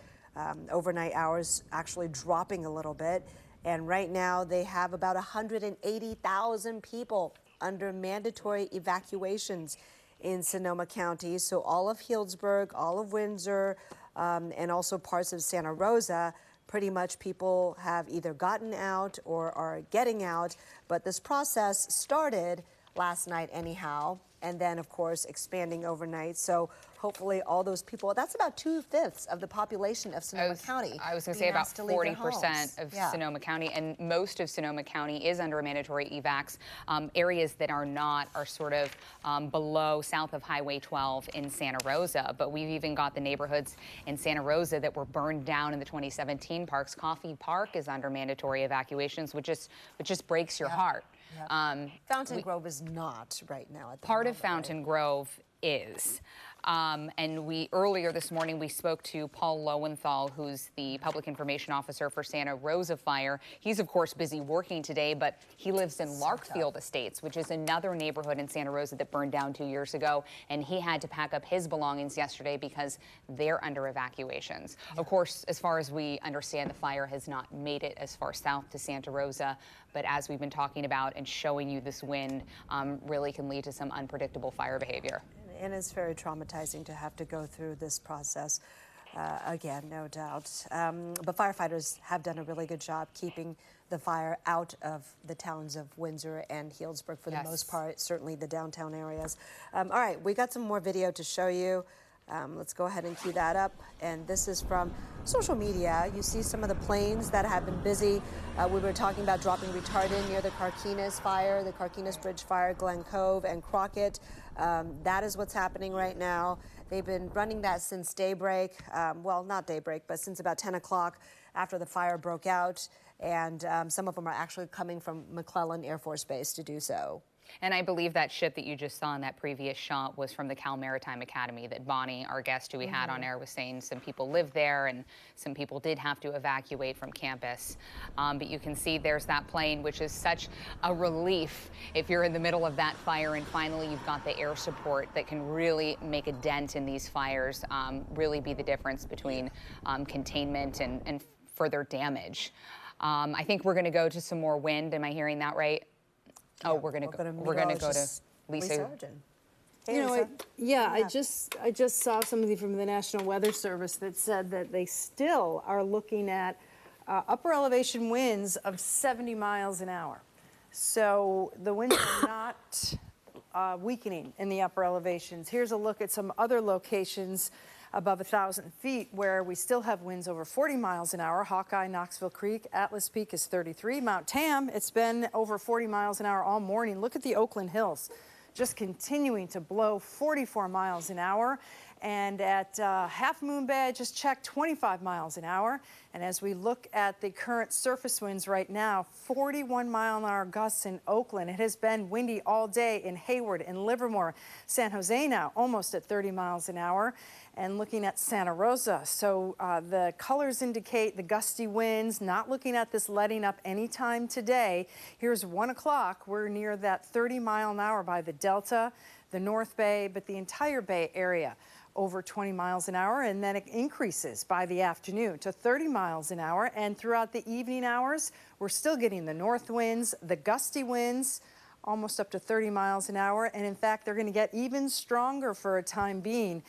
overnight hours actually dropping a little bit. And right now they have about 180,000 people under mandatory evacuations in Sonoma County. So all of Healdsburg, all of Windsor, and also parts of Santa Rosa, pretty much people have either gotten out or are getting out. But this process started last night anyhow, and then of course expanding overnight. So hopefully all those people, that's about 2/5 of the population of Sonoma County. I was going to say about 40% of Sonoma County, and most of Sonoma County is under mandatory evacs. Areas that are not are sort of below south of Highway 12 in Santa Rosa, but we've even got the neighborhoods in Santa Rosa that were burned down in the 2017 parks. Coffee Park is under mandatory evacuations, which just breaks your heart. Yep. Fountain Grove is not right now. At the Part moment, of Fountain Grove is. And earlier this morning, we spoke to Paul Lowenthal, who's the public information officer for Santa Rosa Fire. He's, of course, busy working today, but he lives in Larkfield Estates, which is another neighborhood in Santa Rosa that burned down 2 years ago. And he had to pack up his belongings yesterday because they're under evacuations. Yeah. Of course, as far as we understand, the fire has not made it as far south to Santa Rosa. But as we've been talking about and showing you, this wind really can lead to some unpredictable fire behavior. And it's very traumatizing to have to go through this process again, no doubt. But firefighters have done a really good job keeping the fire out of the towns of Windsor and Healdsburg for the most part, certainly the downtown areas. All right, we got some more video to show you. Let's go ahead and cue that up. And this is from social media. You see some of the planes that have been busy. We were talking about dropping retardant near the Carquinez fire, the Carquinez Bridge fire, Glen Cove and Crockett. That is what's happening right now. They've been running that since daybreak. Well, not daybreak, but since about 10 o'clock after the fire broke out. And some of them are actually coming from McClellan Air Force Base to do so. And I believe that ship that you just saw in that previous shot was from the Cal Maritime Academy that Bonnie, our guest who we had on air, was saying some people live there and some people did have to evacuate from campus. But you can see there's that plane, which is such a relief if you're in the middle of that fire. And finally, you've got the air support that can really make a dent in these fires, really be the difference between containment and further damage. I think we're going to go to some more wind. Am I hearing that right? Oh, we're gonna go to Lisa. Hey, you know, I just saw something from the National Weather Service that said that they still are looking at upper elevation winds of 70 miles an hour. So the winds are not weakening in the upper elevations. Here's a look at some other locations above 1,000 feet where we still have winds over 40 miles an hour. Hawkeye, Knoxville Creek, Atlas Peak is 33. Mount Tam, it's been over 40 miles an hour all morning. Look at the Oakland Hills, just continuing to blow 44 miles an hour. And at Half Moon Bay, I just checked 25 miles an hour. And as we look at the current surface winds right now, 41 mile an hour gusts in Oakland. It has been windy all day in Hayward and Livermore. San Jose now almost at 30 miles an hour. And looking at Santa Rosa, so the colors indicate the gusty winds, not looking at this letting up anytime today. Here's 1 o'clock. We're near that 30 mile an hour by the Delta, the North Bay, but the entire Bay Area over 20 miles an hour, and then it increases by the afternoon to 30 miles an hour. And throughout the evening hours, we're still getting the north winds, the gusty winds, almost up to 30 miles an hour. And in fact, they're going to get even stronger for a time being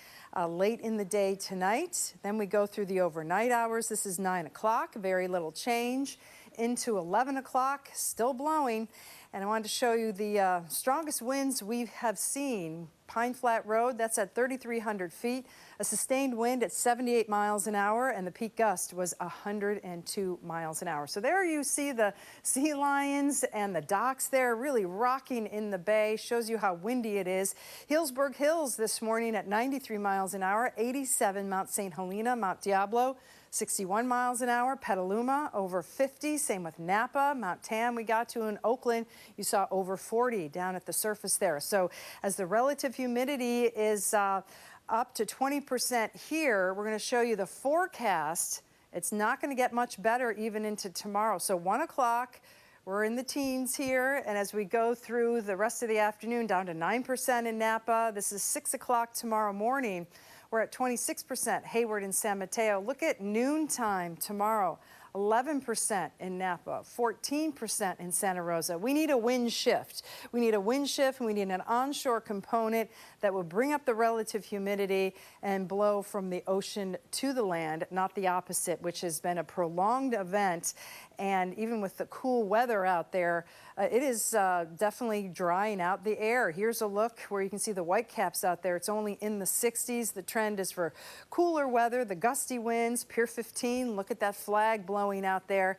late in the day tonight. Then we go through the overnight hours. This is 9 o'clock, very little change. into 11 o'clock, still blowing. And I wanted to show you the strongest winds we have seen. Pine Flat Road, that's at 3,300 feet. A sustained wind at 78 miles an hour, and the peak gust was 102 miles an hour. So there you see the sea lions and the docks there really rocking in the bay. Shows you how windy it is. Healdsburg Hills this morning at 93 miles an hour, 87 Mount St. Helena, Mount Diablo, 61 miles an hour. Petaluma over 50. Same with Napa. Mount Tam we got to in Oakland. You saw over 40 down at the surface there. So as the relative humidity is up to 20% here, we're going to show you the forecast. It's not going to get much better even into tomorrow. So 1 o'clock, we're in the teens here. And as we go through the rest of the afternoon, down to 9% in Napa. This is 6 o'clock tomorrow morning. We're at 26%, Hayward and San Mateo. Look at noontime tomorrow, 11% in Napa, 14% in Santa Rosa. We need a wind shift. We need a wind shift, and we need an onshore component that will bring up the relative humidity and blow from the ocean to the land, not the opposite, which has been a prolonged event. And even with the cool weather out there, it is definitely drying out the air. Here's a look where you can see the white caps out there. It's only in the 60s. The trend is for cooler weather, the gusty winds, Pier 15. Look at that flag blowing out there.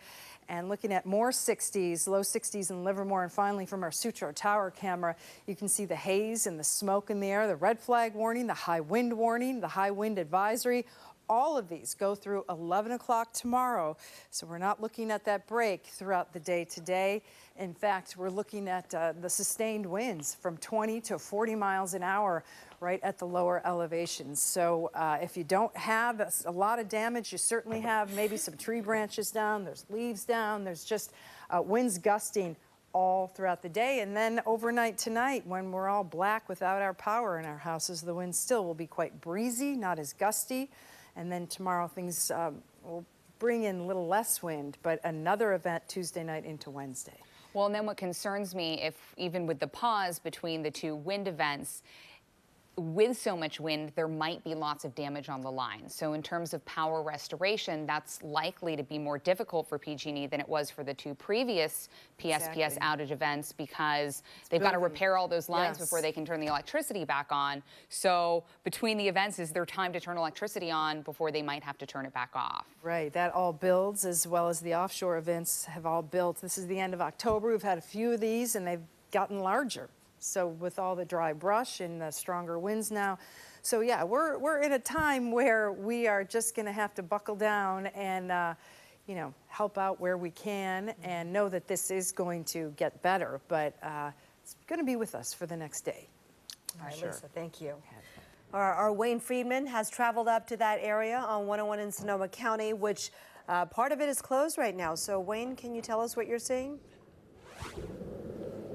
And looking at more 60s, low 60s in Livermore. And finally, from our Sutro Tower camera, you can see the haze and the smoke in the air, the red flag warning, the high wind warning, the high wind advisory. All of these go through 11 o'clock tomorrow. So we're not looking at that break throughout the day today. In fact, we're looking at the sustained winds from 20 to 40 miles an hour right at the lower elevations. So if you don't have a lot of damage, you certainly have maybe some tree branches down, there's leaves down, there's just winds gusting all throughout the day. And then overnight tonight, when we're all black without our power in our houses, the wind still will be quite breezy, not as gusty. And then tomorrow things will bring in a little less wind, but another event Tuesday night into Wednesday. Well, and then what concerns me, if even with the pause between the two wind events, with so much wind, there might be lots of damage on the line. So in terms of power restoration, that's likely to be more difficult for PG&E than it was for the two previous PSPS outage events, because they've got to repair all those lines before they can turn the electricity back on. So between the events, is there time to turn electricity on before they might have to turn it back off? Right, that all builds, as well as the offshore events have all built. This is the end of October. We've had a few of these, and they've gotten larger. So with all the dry brush and the stronger winds now. So yeah, we're in a time where we are just going to have to buckle down and, you know, help out where we can and know that this is going to get better. But it's going to be with us for the next day. All right, Lisa, thank you. Our Wayne Friedman has traveled up to that area on 101 in Sonoma County, which part of it is closed right now. So Wayne, can you tell us what you're seeing?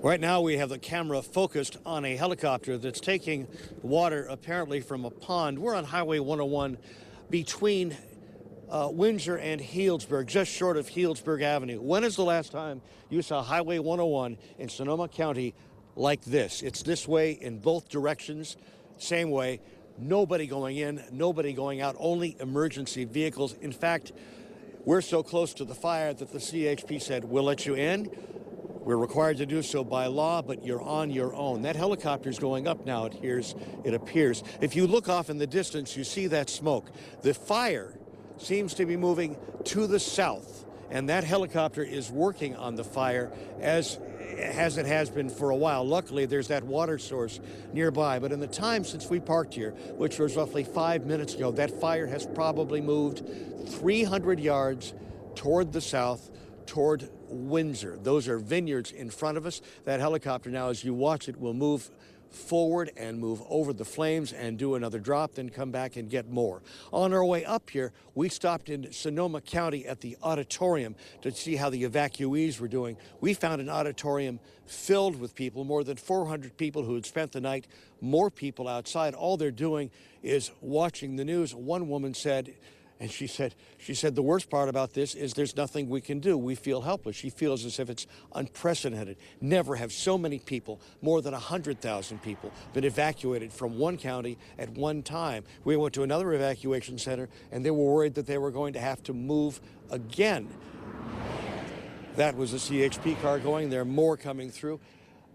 Right now we have the camera focused on a helicopter that's taking water apparently from a pond. We're on Highway 101 between Windsor and Healdsburg, just short of Healdsburg Avenue. When is the last time you saw Highway 101 in Sonoma County like this? It's this way in both directions, same way. Nobody going in, nobody going out, only emergency vehicles. In fact, we're so close to the fire that the CHP said, we'll let you in. We're required to do so by law, but you're on your own. That helicopter's going up now, it appears. If you look off in the distance, you see that smoke. The fire seems to be moving to the south, and that helicopter is working on the fire as it has been for a while. Luckily, there's that water source nearby, but in the time since we parked here, which was roughly 5 minutes ago, that fire has probably moved 300 yards toward the south, toward Windsor. Those are vineyards in front of us. That helicopter now, as you watch it, will move forward and move over the flames and do another drop, then come back and get more. On our way up here, we stopped in Sonoma County at the auditorium to see how the evacuees were doing. We found an auditorium filled with people, more than 400 people who had spent the night, more people outside. All they're doing is watching the news. One woman said, and she said, the worst part about this is there's nothing we can do. We feel helpless. She feels as if it's unprecedented. Never have so many people, more than 100,000 people, been evacuated from one county at one time. We went to another evacuation center, and they were worried that they were going to have to move again. That was a CHP car going there, more coming through.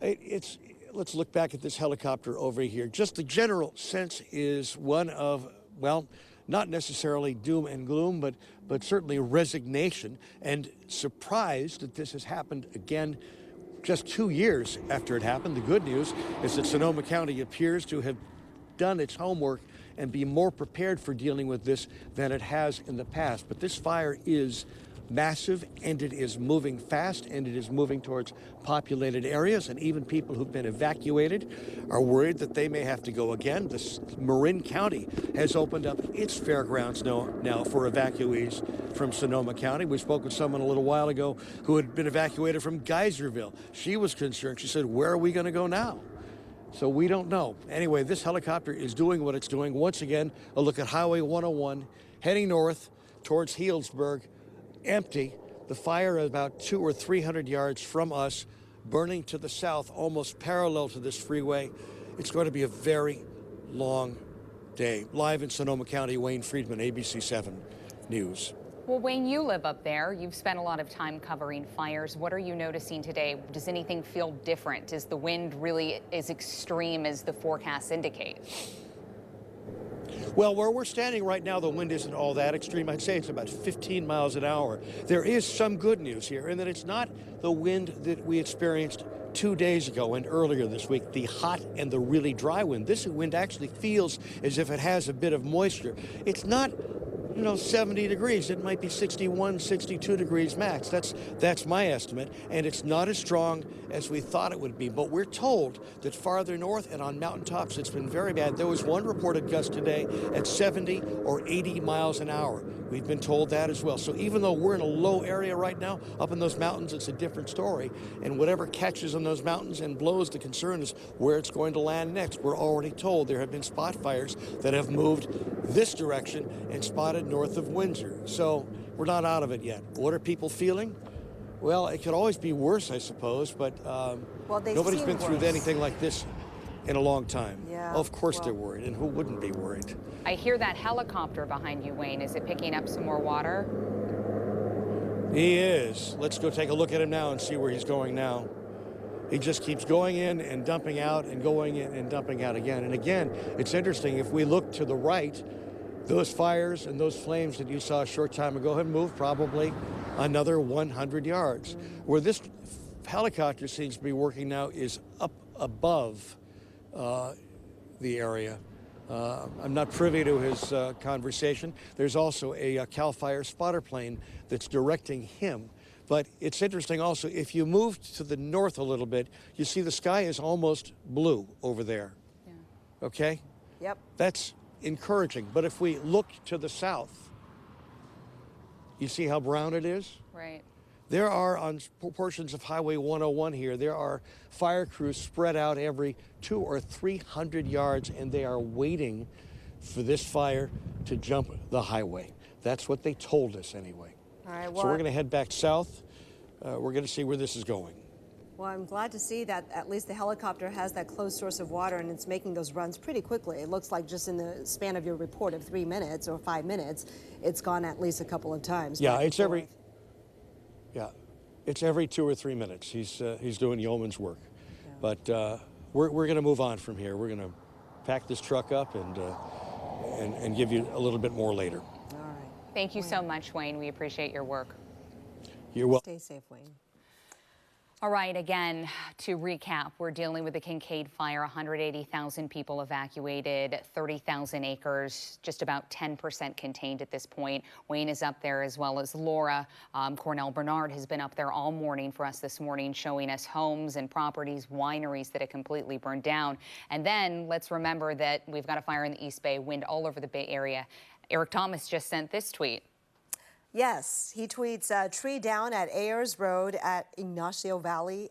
Let's look back at this helicopter over here. Just the general sense is one of, well, not necessarily doom and gloom, but certainly resignation and surprise that this has happened again just 2 years after it happened. The good news is that Sonoma County appears to have done its homework and be more prepared for dealing with this than it has in the past. But this fire is massive, and it is moving fast, and it is moving towards populated areas, and even people who've been evacuated are worried that they may have to go again. Marin County has opened up its fairgrounds now for evacuees from Sonoma County. We spoke with someone a little while ago who had been evacuated from Geyserville. She was concerned. She said, where are we going to go now? So we don't know. Anyway, this helicopter is doing what it's doing. Once again, a look at Highway 101, heading north towards Healdsburg, empty. The fire about 200 or 300 yards from us, burning to the south, almost parallel to this freeway. It's going to be a very long day. Live in Sonoma County, Wayne Friedman, ABC7 News. Well, Wayne, you live up there. You've spent a lot of time covering fires. What are you noticing today? Does anything feel different? Is the wind really as extreme as the forecasts indicate? Well, where we're standing right now, the wind isn't all that extreme. I'd say it's about 15 miles an hour. There is some good news here in that it's not the wind that we experienced 2 days ago and earlier this week, the hot and the really dry wind. This wind actually feels as if it has a bit of moisture. It's not, 70 degrees. It might be 61, 62 degrees max. That's my estimate. And it's not as strong as we thought it would be. But we're told that farther north and on mountaintops, it's been very bad. There was one reported gust today at 70 or 80 miles an hour. We've been told that as well. So even though we're in a low area right now, up in those mountains, it's a different story. And whatever catches on those mountains and blows, the concern is where it's going to land next. We're already told there have been spot fires that have moved this direction and spotted north of Windsor. So we're not out of it yet. What are people feeling? Well, it could always be worse, I suppose, but nobody's been through anything like this in a long time. Yeah, of course they're worried, and who wouldn't be worried? I hear that helicopter behind you, Wayne. Is it picking up some more water? He is. Let's go take a look at him now and see where he's going now. He just keeps going in and dumping out and going in and dumping out again. And again, it's interesting. If we look to the right, those fires and those flames that you saw a short time ago have moved probably another 100 yards. Where this helicopter seems to be working now is up above the area. I'm not privy to his conversation. There's also a CAL FIRE spotter plane that's directing him. But it's interesting also, if you move to the north a little bit, you see the sky is almost blue over there. Yeah. Okay? Yep. That's encouraging. But if we look to the south, you see how brown it is? Right. There are, on portions of Highway 101 here, there are fire crews spread out every 200 or 300 yards, and they are waiting for this fire to jump the highway. That's what they told us anyway. All right, well, so we're going to head back south. We're going to see where this is going. Well, I'm glad to see that at least the helicopter has that close source of water and it's making those runs pretty quickly. It looks like just in the span of your report of 3 minutes or 5 minutes, it's gone at least a couple of times. Yeah, it's every 2 or 3 minutes. He's doing yeoman's work. Yeah. But we're going to move on from here. We're going to pack this truck up and give you a little bit more later. All right. Thank you so much, Wayne. We appreciate your work. You're welcome. Stay safe, Wayne. All right, again, to recap, we're dealing with the Kincaid Fire, 180,000 people evacuated, 30,000 acres, just about 10% contained at this point. Wayne is up there as well as Laura. Cornell Bernard has been up there all morning for us this morning, showing us homes and properties, wineries that have completely burned down. And then let's remember that we've got a fire in the East Bay, wind all over the Bay Area. Eric Thomas just sent this tweet. Yes, he tweets, tree down at Ayers Road at Ignacio Valley,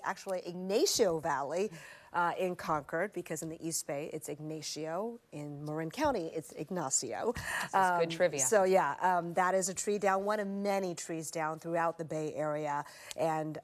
in Concord, because in the East Bay, it's Ignacio. In Marin County, it's Ignacio. This is good trivia. So yeah, that is a tree down, one of many trees down throughout the Bay Area. And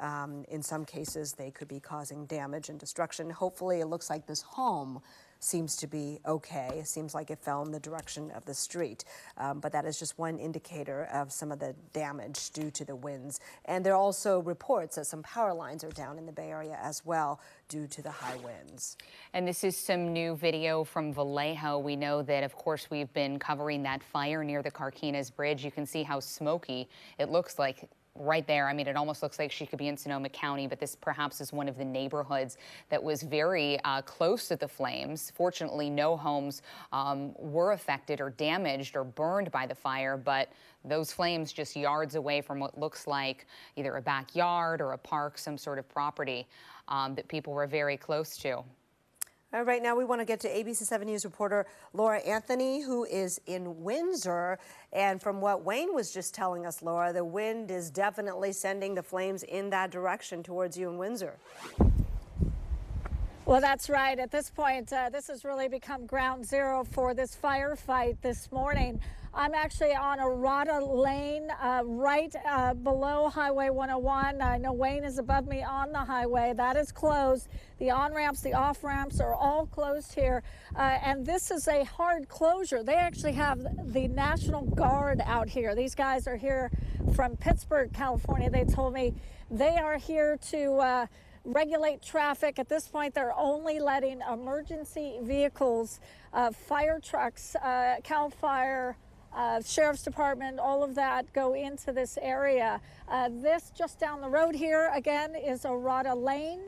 in some cases, they could be causing damage and destruction. Hopefully, it looks like this home seems to be okay. It seems like it fell in the direction of the street. But that is just one indicator of some of the damage due to the winds. And there are also reports that some power lines are down in the Bay Area as well due to the high winds. And this is some new video from Vallejo. We know that, of course, we've been covering that fire near the Carquinez Bridge. You can see how smoky it looks like right there. I mean, it almost looks like she could be in Sonoma County, but this perhaps is one of the neighborhoods that was very close to the flames. Fortunately, no homes were affected or damaged or burned by the fire, but those flames just yards away from what looks like either a backyard or a park, some sort of property that people were very close to. Right now, we want to get to ABC7 News reporter Laura Anthony, who is in Windsor. And from what Wayne was just telling us, Laura, the wind is definitely sending the flames in that direction towards you in Windsor. Well, that's right. At this point, this has really become ground zero for this firefight this morning. I'm actually on Arata Lane, right below Highway 101. I know Wayne is above me on the highway. That is closed. The on-ramps, the off-ramps are all closed here. And this is a hard closure. They actually have the National Guard out here. These guys are here from Pittsburgh, California. They told me they are here to regulate traffic. At this point, they're only letting emergency vehicles, fire trucks, Cal Fire, Sheriff's Department, all of that go into this area. This just down the road here, again, is Arata Lane.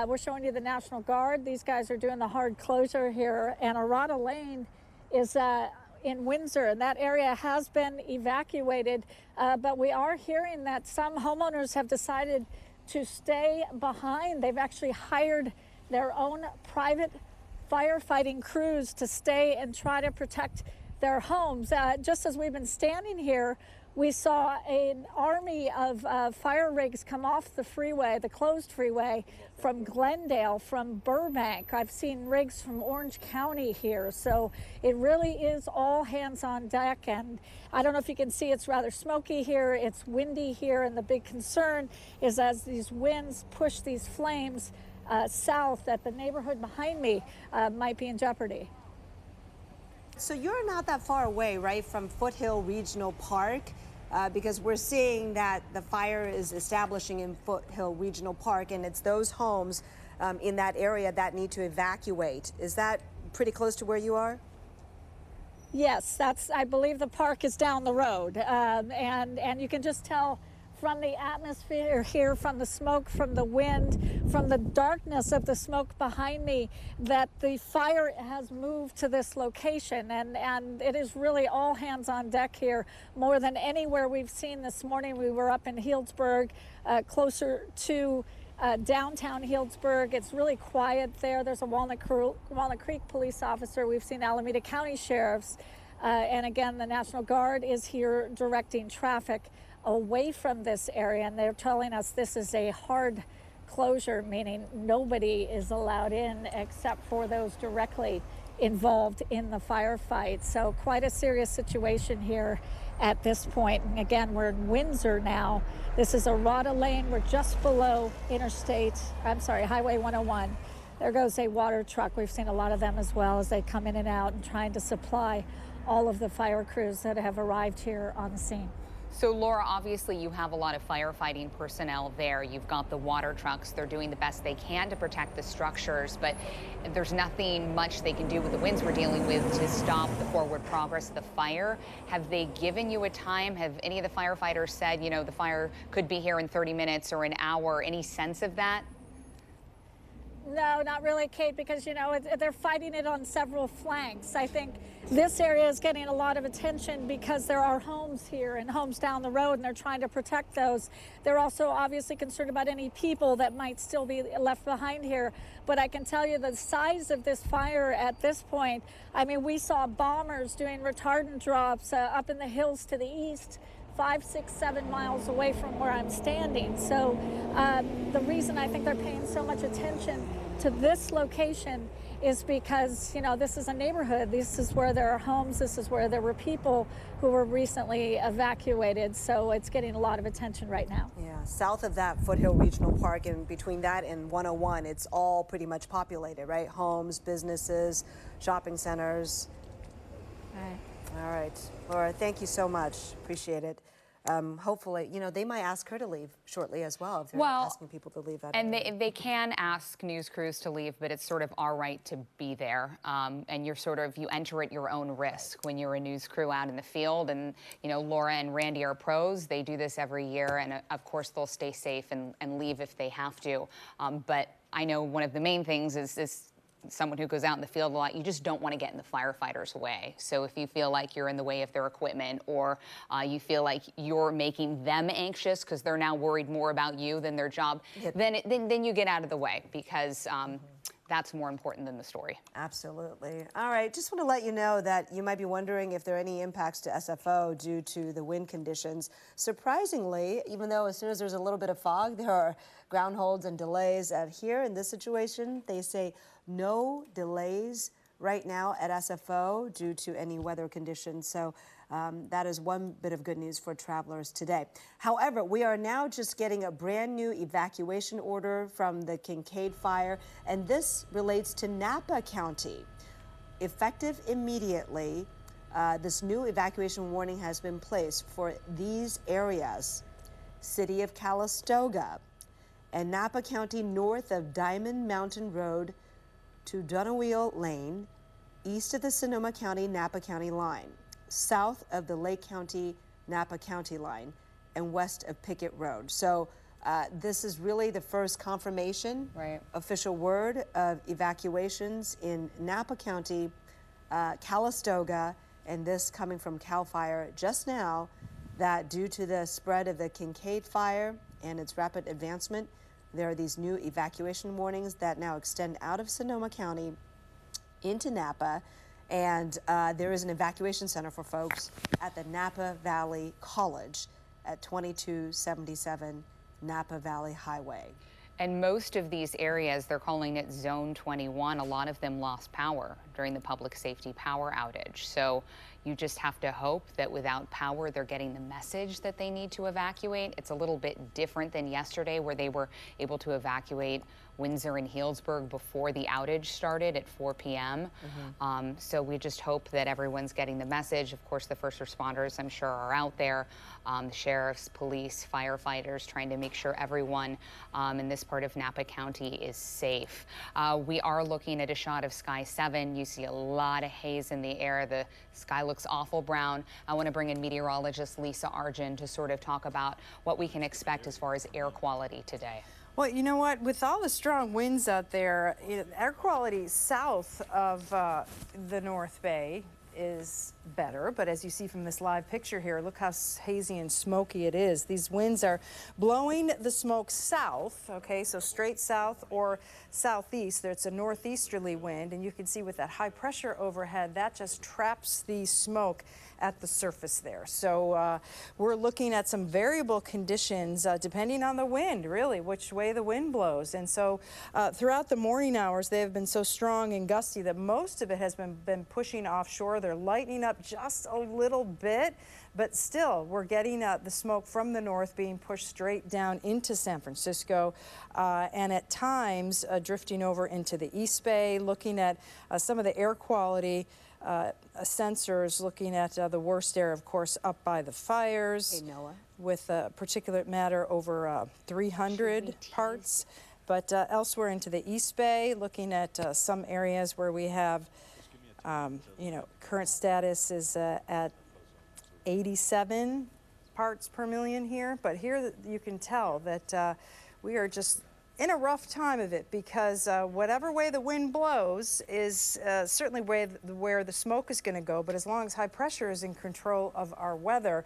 We're showing you the National Guard. These guys are doing the hard closure here. And Arata Lane is in Windsor, and that area has been evacuated. But we are hearing that some homeowners have decided to stay behind. They've actually hired their own private firefighting crews to stay and try to protect their homes. Just as we've been standing here, we saw an army of fire rigs come off the freeway, the closed freeway, from Glendale, from Burbank. I've seen rigs from Orange County here. So it really is all hands on deck. And I don't know if you can see, it's rather smoky here. It's windy here. And the big concern is as these winds push these flames south, that the neighborhood behind me might be in jeopardy. So you're not that far away, right, from Foothill Regional Park, because we're seeing that the fire is establishing in Foothill Regional Park, and it's those homes in that area that need to evacuate. Is that pretty close to where you are? Yes, I believe the park is down the road, and you can just tell from the atmosphere here, from the smoke, from the wind, from the darkness of the smoke behind me, that the fire has moved to this location. And it is really all hands on deck here, more than anywhere we've seen this morning. We were up in Healdsburg, closer to downtown Healdsburg. It's really quiet there. There's a Walnut Creek police officer. We've seen Alameda County sheriffs. And again, the National Guard is here directing traffic away from this area, and they're telling us this is a hard closure, meaning nobody is allowed in except for those directly involved in the firefight. So quite a serious situation here at this point. And again, we're in Windsor now. This is Arata Lane. We're just below Highway 101. There goes a water truck. We've seen a lot of them as well as they come in and out and trying to supply all of the fire crews that have arrived here on the scene. So, Laura, obviously you have a lot of firefighting personnel there. You've got the water trucks. They're doing the best they can to protect the structures, but there's nothing much they can do with the winds we're dealing with to stop the forward progress of the fire. Have they given you a time? Have any of the firefighters said, you know, the fire could be here in 30 minutes or an hour? Any sense of that? No, not really, Kate, because, you know, they're fighting it on several flanks. I think this area is getting a lot of attention because there are homes here and homes down the road, and they're trying to protect those. They're also obviously concerned about any people that might still be left behind here. But I can tell you the size of this fire at this point. I mean, we saw bombers doing retardant drops up in the hills to the east, 5, 6, 7 miles away from where I'm standing. So the reason I think they're paying so much attention to this location is because, you know, this is a neighborhood. This is where there are homes. This is where there were people who were recently evacuated. So it's getting a lot of attention right now. Yeah, south of that, Foothill Regional Park, and between that and 101, it's all pretty much populated, right? Homes, businesses, shopping centers. All right, Laura, thank you so much. Appreciate it. Hopefully, you know, they might ask her to leave shortly as well if they're asking people to leave. And they can ask news crews to leave, but it's sort of our right to be there. And you're you enter at your own risk when you're a news crew out in the field. And, you know, Laura and Randy are pros. They do this every year. And of course, they'll stay safe and leave if they have to. But I know one of the main things is someone who goes out in the field a lot, you just don't want to get in the firefighters' way. So if you feel like you're in the way of their equipment, or you feel like you're making them anxious because they're now worried more about you than their job, then you get out of the way, because that's more important than the story. Absolutely. All right, just want to let you know that you might be wondering if there are any impacts to SFO due to the wind conditions. Surprisingly, even though as soon as there's a little bit of fog, there are ground holds and delays. Here in this situation, they say no delays right now at SFO due to any weather conditions. So that is one bit of good news for travelers today. However, we are now just getting a brand new evacuation order from the Kincaid Fire, and this relates to Napa County. Effective immediately, this new evacuation warning has been placed for these areas: City of Calistoga and Napa County north of Diamond Mountain Road to Dunawheel Lane, east of the Sonoma County, Napa County line, south of the Lake County, Napa County line, and west of Pickett Road. So this is really the first confirmation, official word of evacuations in Napa County, Calistoga, and this coming from CAL FIRE just now, that due to the spread of the Kincaid Fire and its rapid advancement, there are these new evacuation warnings that now extend out of Sonoma County into Napa. And there is an evacuation center for folks at the Napa Valley College at 2277 Napa Valley Highway. And most of these areas, they're calling it Zone 21. A lot of them lost power during the public safety power outage. So you just have to hope that without power, they're getting the message that they need to evacuate. It's a little bit different than yesterday, where they were able to evacuate Windsor and Healdsburg before the outage started at 4 p.m. So we just hope that everyone's getting the message. Of course, the first responders, I'm sure, are out there. The sheriffs, police, firefighters, trying to make sure everyone in this part of Napa County is safe. We are looking at a shot of Sky 7. You see a lot of haze in the air. The sky looks awful brown. I want to bring in meteorologist Lisa Argin to sort of talk about what we can expect as far as air quality today. Well, you know what? With all the strong winds out there, air quality south of the North Bay is better, but as you see from this live picture here, look how hazy and smoky it is. These winds are blowing the smoke south, okay, so straight south or southeast. It's a northeasterly wind, and you can see with that high pressure overhead, that just traps the smoke at the surface there. So we're looking at some variable conditions depending on the wind, really, which way the wind blows. And so throughout the morning hours, they have been so strong and gusty that most of it has been pushing offshore. They're lightening up just a little bit, but still we're getting the smoke from the north being pushed straight down into San Francisco, and at times drifting over into the East Bay. Looking at some of the air quality sensors, looking at the worst air, of course, up by the fires, with particulate matter over 300 parts. But elsewhere into the East Bay, looking at some areas where we have, you know, current status is at 87 parts per million here. But here you can tell that we are just in a rough time of it, because whatever way the wind blows is certainly where the smoke is going to go. But as long as high pressure is in control of our weather,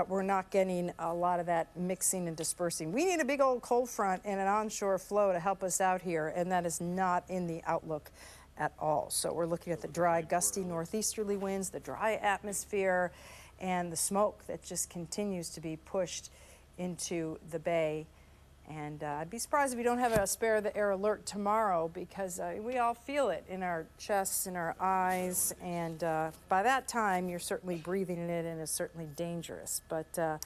we're not getting a lot of that mixing and dispersing. We need a big old cold front and an onshore flow to help us out here, and that is not in the outlook at all. So we're looking at the dry, gusty northeasterly winds, the dry atmosphere, and the smoke that just continues to be pushed into the bay And I'd be surprised if we don't have a spare the air alert tomorrow, because we all feel it in our chests, in our eyes, and by that time you're certainly breathing it in, and it's certainly dangerous. But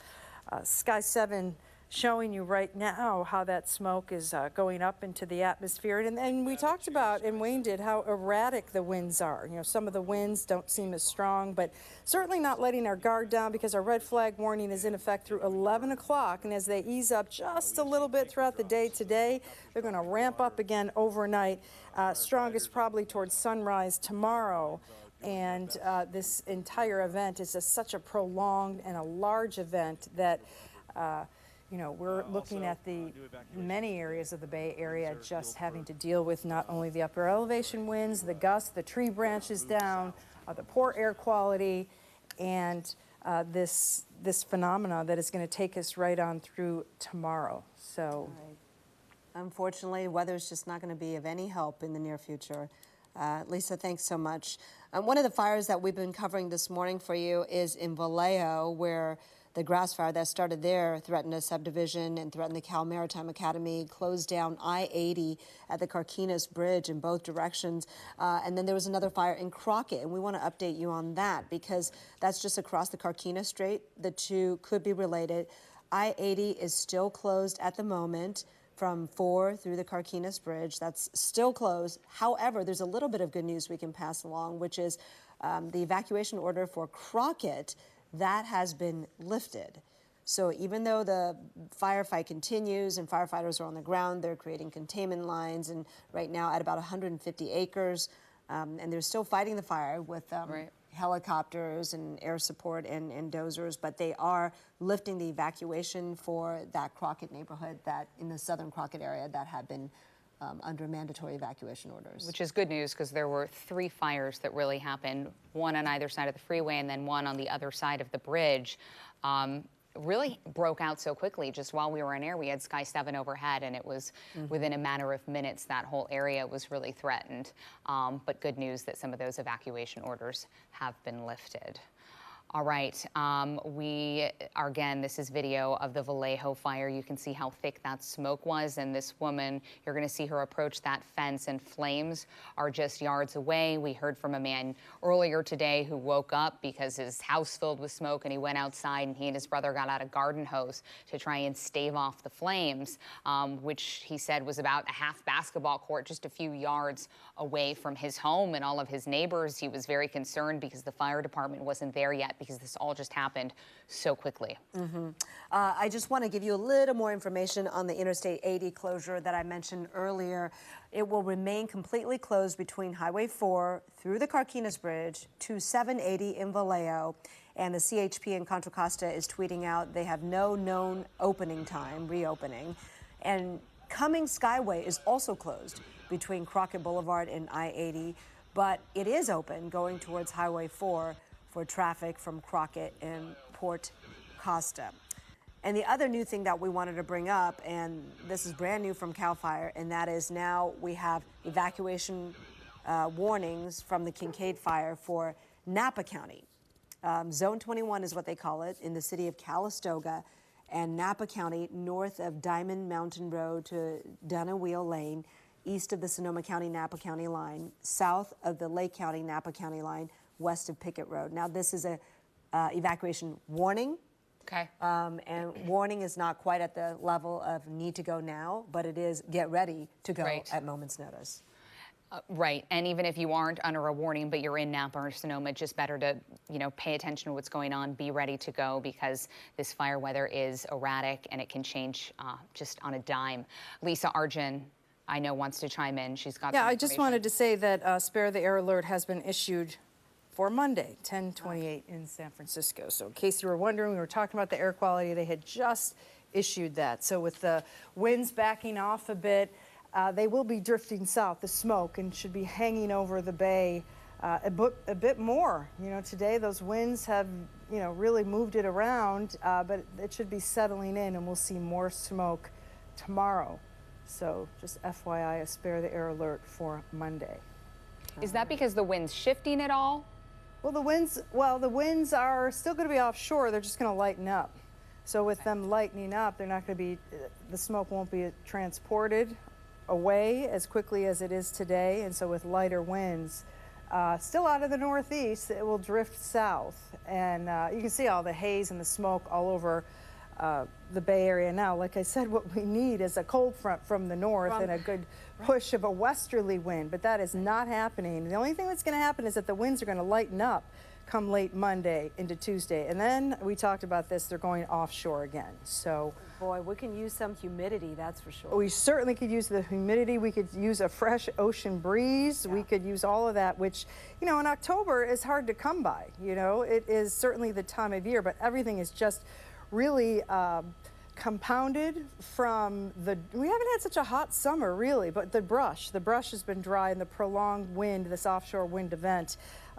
Sky 7 showing you right now how that smoke is going up into the atmosphere. And we talked about, and Wayne did, how erratic the winds are. You know, some of the winds don't seem as strong, but certainly not letting our guard down, because our red flag warning is in effect through 11 o'clock. And as they ease up just a little bit throughout the day today, they're going to ramp up again overnight, strongest probably towards sunrise tomorrow. And this entire event is just such a prolonged and a large event that you know, we're looking at the many areas of the Bay Area just having to deal with not only the upper elevation winds, the gusts, the tree branches down, the poor air quality, and this phenomena that is going to take us right on through tomorrow. So, unfortunately, the weather is just not going to be of any help in the near future. Lisa, thanks so much. One of the fires that we've been covering this morning for you is in Vallejo, where the grass fire that started there threatened a subdivision and threatened the Cal Maritime Academy, closed down I-80 at the Carquinez Bridge in both directions. And then there was another fire in Crockett, and we want to update you on that because that's just across the Carquinez Strait. The two could be related. I-80 is still closed at the moment from 4 through the Carquinez Bridge. That's still closed. However, there's a little bit of good news we can pass along, which is the evacuation order for Crockett that has been lifted. So even though the firefight continues and firefighters are on the ground, they're creating containment lines, and right now at about 150 acres, and they're still fighting the fire with helicopters and air support and dozers, but they are lifting the evacuation for that Crockett neighborhood that in the southern Crockett area that had been under mandatory evacuation orders. Which is good news, because there were 3 fires that really happened, one on either side of the freeway and then one on the other side of the bridge. Really broke out so quickly. Just while we were in air, we had Sky 7 overhead, and it was within a matter of minutes that whole area was really threatened. But good news that some of those evacuation orders have been lifted. All right, again, this is video of the Vallejo fire. You can see how thick that smoke was, and this woman, you're gonna see her approach that fence, and flames are just yards away. We heard from a man earlier today who woke up because his house filled with smoke, and he went outside, and he and his brother got out a garden hose to try and stave off the flames, which he said was about a half basketball court just a few yards away from his home and all of his neighbors. He was very concerned because the fire department wasn't there yet, because this all just happened so quickly. I just want to give you a little more information on the Interstate 80 closure that I mentioned earlier. It will remain completely closed between Highway 4 through the Carquinez Bridge to 780 in Vallejo. And the CHP in Contra Costa is tweeting out they have no known opening time, reopening. And Cummings Skyway is also closed between Crockett Boulevard and I-80, but it is open going towards Highway 4 for traffic from Crockett and Port Costa. And the other new thing that we wanted to bring up, and this is brand new from CAL FIRE, and that is now we have evacuation warnings from the Kincaid Fire for Napa County. Zone 21 is what they call it, in the city of Calistoga and Napa County, north of Diamond Mountain Road to Dunawheel Lane, east of the Sonoma County, Napa County line, south of the Lake County, Napa County line, west of Pickett Road. Now, this is a evacuation warning. Okay. And warning is not quite at the level of need to go now, but it is get ready to go at moment's notice. Right, and even if you aren't under a warning, but you're in Napa or Sonoma, just better to, pay attention to what's going on, be ready to go, because this fire weather is erratic and it can change just on a dime. Lisa Arjun, I know, wants to chime in. She's got I just wanted to say that Spare the Air alert has been issued for Monday, 10/28 in San Francisco. So in case you were wondering, we were talking about the air quality. They had just issued that. So with the winds backing off a bit, they will be drifting south, the smoke, and should be hanging over the bay a bit more. Today those winds have, really moved it around, but it should be settling in, and we'll see more smoke tomorrow. So just FYI, a Spare the Air alert for Monday. Is that because the wind's shifting at all? Well, the winds are still going to be offshore. They're just going to lighten up. So with them lightening up, they're not going to be, the smoke won't be transported away as quickly as it is today. And so with lighter winds, still out of the northeast, it will drift south. And you can see all the haze and the smoke all over the Bay Area now. Like I said, what we need is a cold front from the north and a good push of a westerly wind, but that is not happening. The only thing that's going to happen is that the winds are going to lighten up come late Monday into Tuesday. And then we talked about this, they're going offshore again. So boy, we can use some humidity, that's for sure. we certainly could use the humidity. We could use a fresh ocean breeze. We could use all of that, which, you know, in October is hard to come by. You know, it is certainly the time of year, but everything is just really compounded from we haven't had such a hot summer really, but the brush has been dry, and the prolonged wind, this offshore wind event,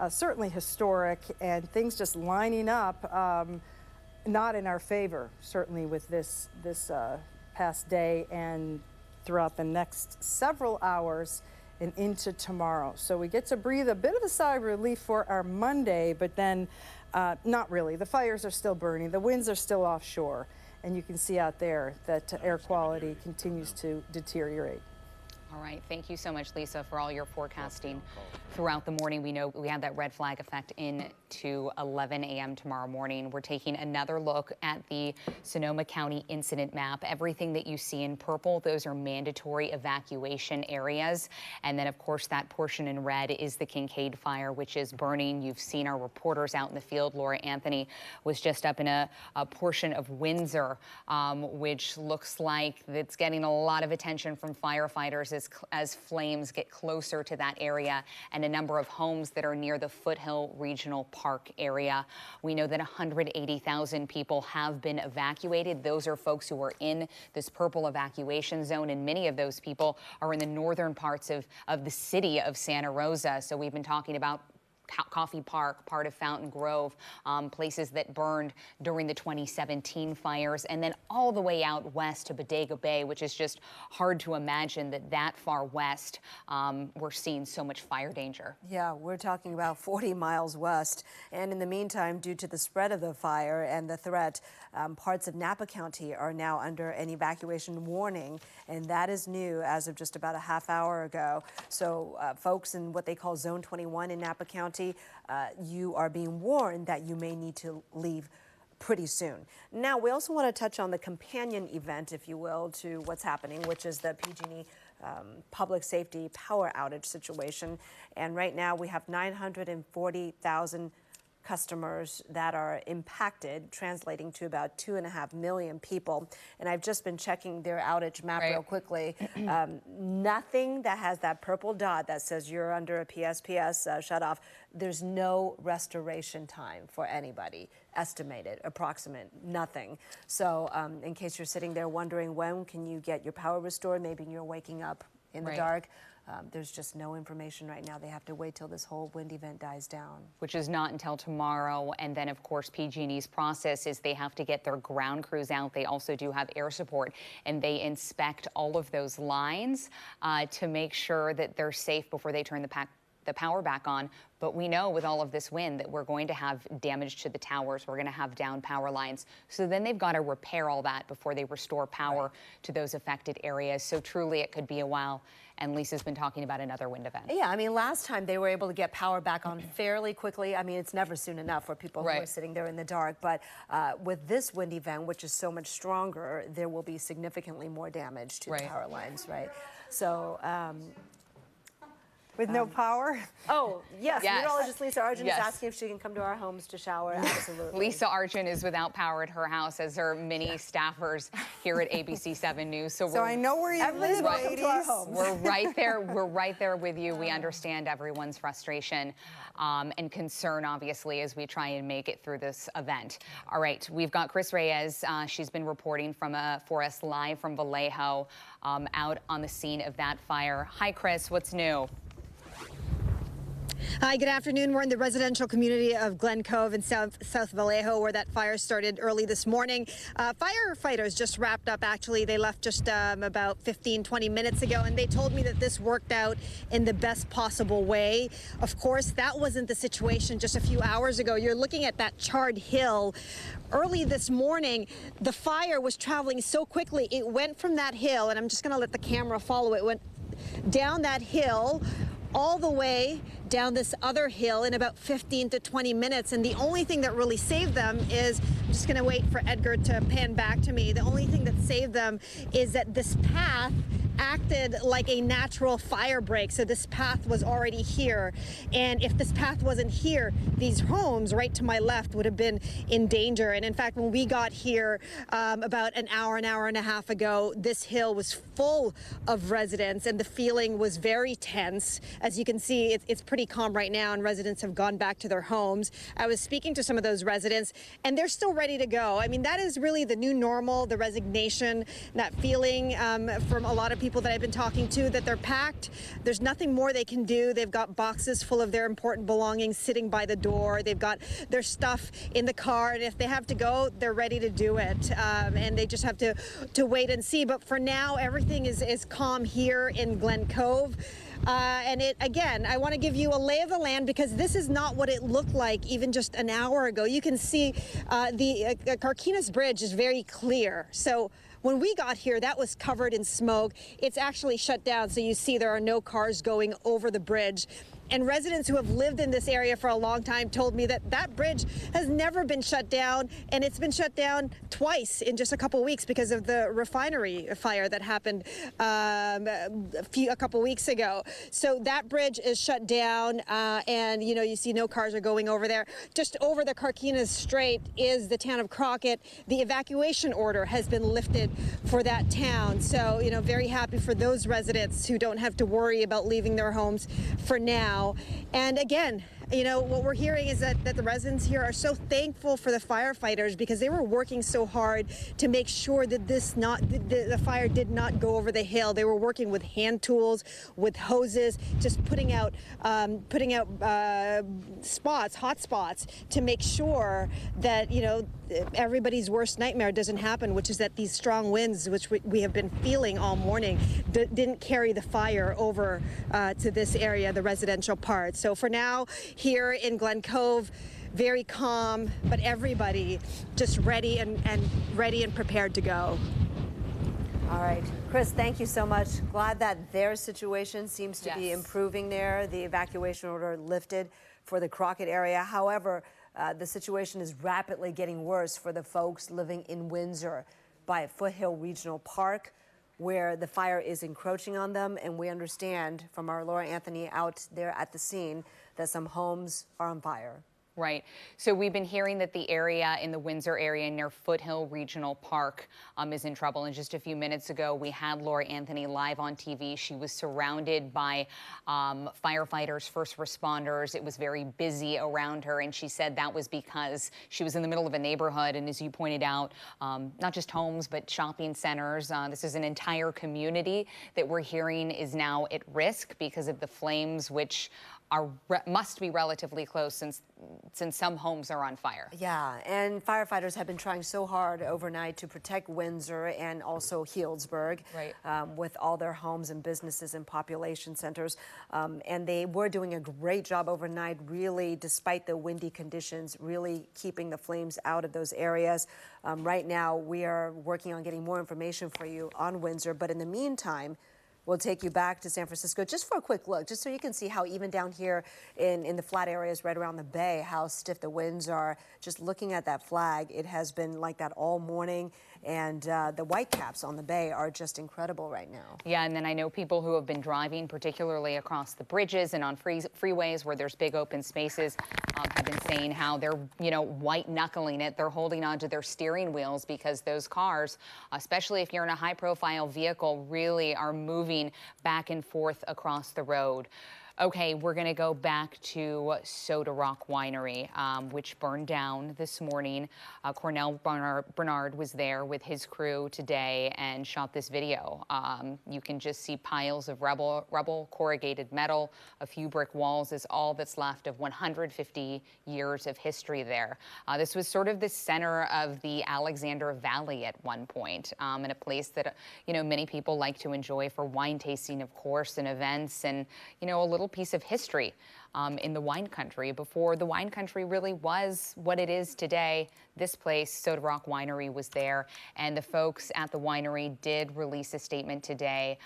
certainly historic, and things just lining up not in our favor, certainly with this past day and throughout the next several hours and into tomorrow. So we get to breathe a bit of a sigh of relief for our Monday, but then not really. The fires are still burning, the winds are still offshore, and you can see out there that air quality continues to deteriorate. All right. Thank you so much, Lisa, for all your forecasting throughout the morning. We know we have that red flag effect into 11 a.m. tomorrow morning. We're taking another look at the Sonoma County incident map. Everything that you see in purple, those are mandatory evacuation areas. And then, of course, that portion in red is the Kincaid Fire, which is burning. You've seen our reporters out in the field. Laura Anthony was just up in a portion of Windsor, which looks like it's getting a lot of attention from firefighters as flames get closer to that area, and a number of homes that are near the Foothill Regional Park area. We know that 180,000 people have been evacuated. Those are folks who are in this purple evacuation zone, and many of those people are in the northern parts of the city of Santa Rosa. So we've been talking about Coffee Park, part of Fountain Grove, places that burned during the 2017 fires, and then all the way out west to Bodega Bay, which is just hard to imagine that far west we're seeing so much fire danger. Yeah, we're talking about 40 miles west. And in the meantime, due to the spread of the fire and the threat, parts of Napa County are now under an evacuation warning, and that is new as of just about a half hour ago. So folks in what they call Zone 21 in Napa County, you are being warned that you may need to leave pretty soon. Now, we also want to touch on the companion event, if you will, to what's happening, which is the PG&E public safety power outage situation. And right now we have 940,000 customers that are impacted, translating to about 2.5 million people. And I've just been checking their outage map real quickly. Nothing that has that purple dot that says you're under a PSPS shutoff. There's no restoration time for anybody, estimated, approximate, nothing. So in case you're sitting there wondering when can you get your power restored, maybe you're waking up in the dark, there's just no information right now. They have to wait till this whole wind event dies down. Which is not until tomorrow. And then, of course, PG&E's process is they have to get their ground crews out. They also do have air support, and they inspect all of those lines to make sure that they're safe before they turn the power back on. But we know with all of this wind that we're going to have damage to the towers. We're going to have down power lines. So then they've got to repair all that before they restore power to those affected areas. So truly it could be a while. And Lisa's been talking about another wind event. Yeah, I mean, last time they were able to get power back on fairly quickly. I mean, it's never soon enough for people who are sitting there in the dark. But with this wind event, which is so much stronger, there will be significantly more damage to the power lines, right? So... with no power? Oh, yes. Meteorologist Lisa Arjun is asking if she can come to our homes to shower. Absolutely. Lisa Arjun is without power at her house, as are many staffers here at ABC7 News. So I know where you live, welcome to our homes. We're right there. We're right there with you. We understand everyone's frustration and concern, obviously, as we try and make it through this event. All right, we've got Chris Reyes. She's been reporting for us live from Vallejo, out on the scene of that fire. Hi, Chris. What's new? Hi, good afternoon. We're in the residential community of Glen Cove in South Vallejo, where that fire started early this morning. Firefighters just wrapped up, actually. They left just about 15, 20 minutes ago, and they told me that this worked out in the best possible way. Of course, that wasn't the situation just a few hours ago. You're looking at that charred hill. Early this morning, the fire was traveling so quickly. It went from that hill, and I'm just going to let the camera follow it, went down that hill all the way down this other hill in about 15 to 20 minutes. And the only thing that really saved them is, I'm just going to wait for Edgar to pan back to me. The only thing that saved them is that this path acted like a natural fire break. So this path was already here. And if this path wasn't here, these homes right to my left would have been in danger. And in fact, when we got here about an hour and a half ago, this hill was full of residents and the feeling was very tense. As you can see, it's pretty calm right now and residents have gone back to their homes. I was speaking to some of those residents and they're still ready to go. I mean, that is really the new normal, the resignation, that feeling from a lot of people that I've been talking to, that they're packed. There's nothing more they can do. They've got boxes full of their important belongings sitting by the door. They've got their stuff in the car, and if they have to go, they're ready to do it. And they just have to wait and see. But for now, everything is calm here in Glen Cove. And again, I want to give you a lay of the land because this is not what it looked like even just an hour ago. You can see the Carquinez Bridge is very clear. So when we got here, that was covered in smoke. It's actually shut down, so you see there are no cars going over the bridge. And residents who have lived in this area for a long time told me that that bridge has never been shut down, and it's been shut down twice in just a couple weeks because of the refinery fire that happened a couple weeks ago. So that bridge is shut down, and you see no cars are going over there. Just over the Carquinez Strait is the town of Crockett. The evacuation order has been lifted for that town. So, very happy for those residents who don't have to worry about leaving their homes for now. And again, what we're hearing is that the residents here are so thankful for the firefighters because they were working so hard to make sure that the fire did not go over the hill. They were working with hand tools, with hoses, just putting out spots, hot spots, to make sure that everybody's worst nightmare doesn't happen, which is that these strong winds, which we have been feeling all morning, didn't carry the fire over to this area, the residential part. So for now, here in Glen Cove, very calm, but everybody just ready and prepared to go. All right, Chris, thank you so much. Glad that their situation seems to be improving there. The evacuation order lifted for the Crockett area. However, the situation is rapidly getting worse for the folks living in Windsor by Foothill Regional Park, where the fire is encroaching on them. And we understand from our Laura Anthony out there at the scene that some homes are on fire. Right. So we've been hearing that the area in the Windsor area near Foothill Regional Park is in trouble. And just a few minutes ago, we had Laura Anthony live on TV. She was surrounded by firefighters, first responders. It was very busy around her. And she said that was because she was in the middle of a neighborhood. And as you pointed out, not just homes, but shopping centers. This is an entire community that we're hearing is now at risk because of the flames, which must be relatively close since some homes are on fire. Yeah, and firefighters have been trying so hard overnight to protect Windsor and also Healdsburg, with all their homes and businesses and population centers. And they were doing a great job overnight, really, despite the windy conditions, really keeping the flames out of those areas. Right now, we are working on getting more information for you on Windsor, but in the meantime, we'll take you back to San Francisco just for a quick look, just so you can see how even down here in the flat areas right around the bay, how stiff the winds are. Just looking at that flag, it has been like that all morning. And the whitecaps on the bay are just incredible right now. Yeah, and then I know people who have been driving, particularly across the bridges and on freeways where there's big open spaces, have been saying how they're, white knuckling it. They're holding onto their steering wheels because those cars, especially if you're in a high profile vehicle, really are moving back and forth across the road. Okay, we're going to go back to Soda Rock Winery, which burned down this morning. Cornell Bernard was there with his crew today and shot this video. You can just see piles of rubble, corrugated metal, a few brick walls is all that's left of 150 years of history there. This was sort of the center of the Alexander Valley at one point, and a place that, many people like to enjoy for wine tasting, of course, and events, and, a little piece of history in the wine country before the wine country really was what it is today. This place, Soda Rock Winery, was there, and the folks at the winery did release a statement today.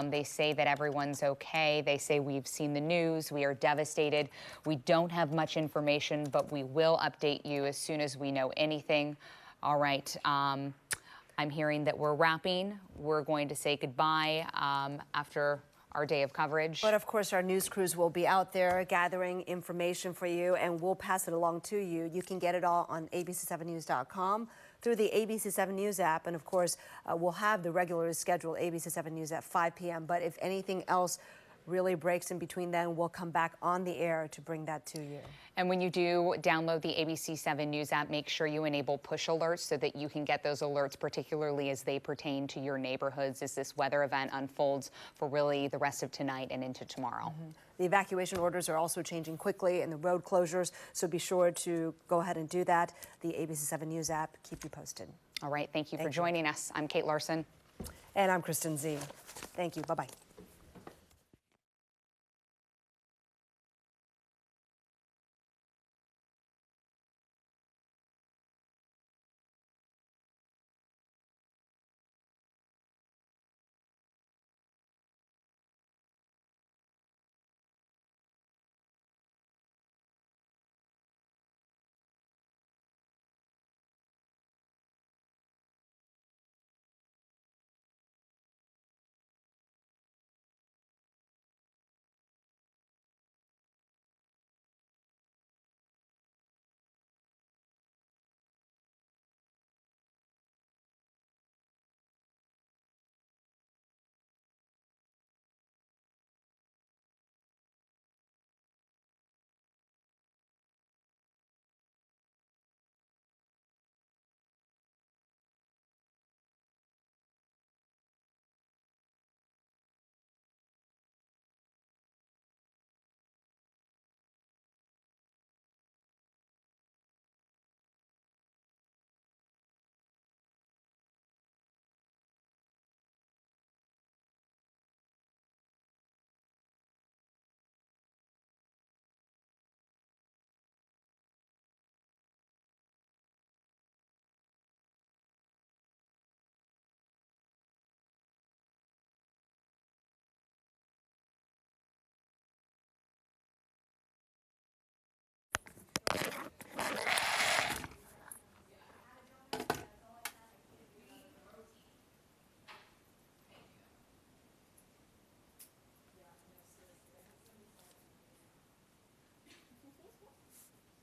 They say that everyone's okay. They say, we've seen the news. We are devastated. We don't have much information, but we will update you as soon as we know anything. All right. I'm hearing that we're wrapping. We're going to say goodbye after our day of coverage. But of course, our news crews will be out there gathering information for you, and we'll pass it along to you. You can get it all on ABC7news.com through the ABC7 News app. And of course, we'll have the regularly scheduled ABC7 News at 5 p.m. But if anything else really breaks in between then, we'll come back on the air to bring that to you. And when you do download the ABC7 News app, make sure you enable push alerts so that you can get those alerts, particularly as they pertain to your neighborhoods as this weather event unfolds for really the rest of tonight and into tomorrow. The evacuation orders are also changing quickly, and the road closures, so be sure to go ahead and do that. The ABC7 News app, keep you posted. All right, thank you for joining us. I'm Kate Larson. And I'm Kristen Z. Thank you. Bye-bye.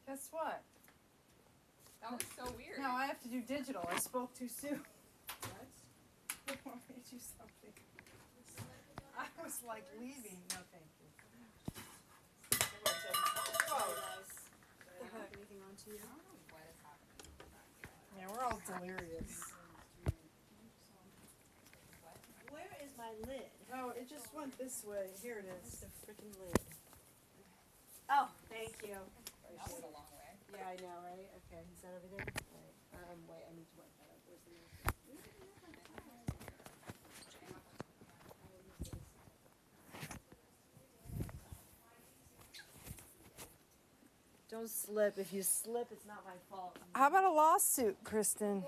Guess what? That was so weird. Now I have to do digital. I spoke too soon. What? I want me to do something. I was like leaving. No, thank you. Anything on to you? Yeah, we're all delirious. Where is my lid? Oh, it just went this way. Here it is. The freaking lid. Oh, thank you. That was a long way. Yeah, I know, right? Okay, is that everything? All right. Wait, I need to wipe that up. Where's the Don't slip. If you slip, it's not my fault. How about a lawsuit, Kristen?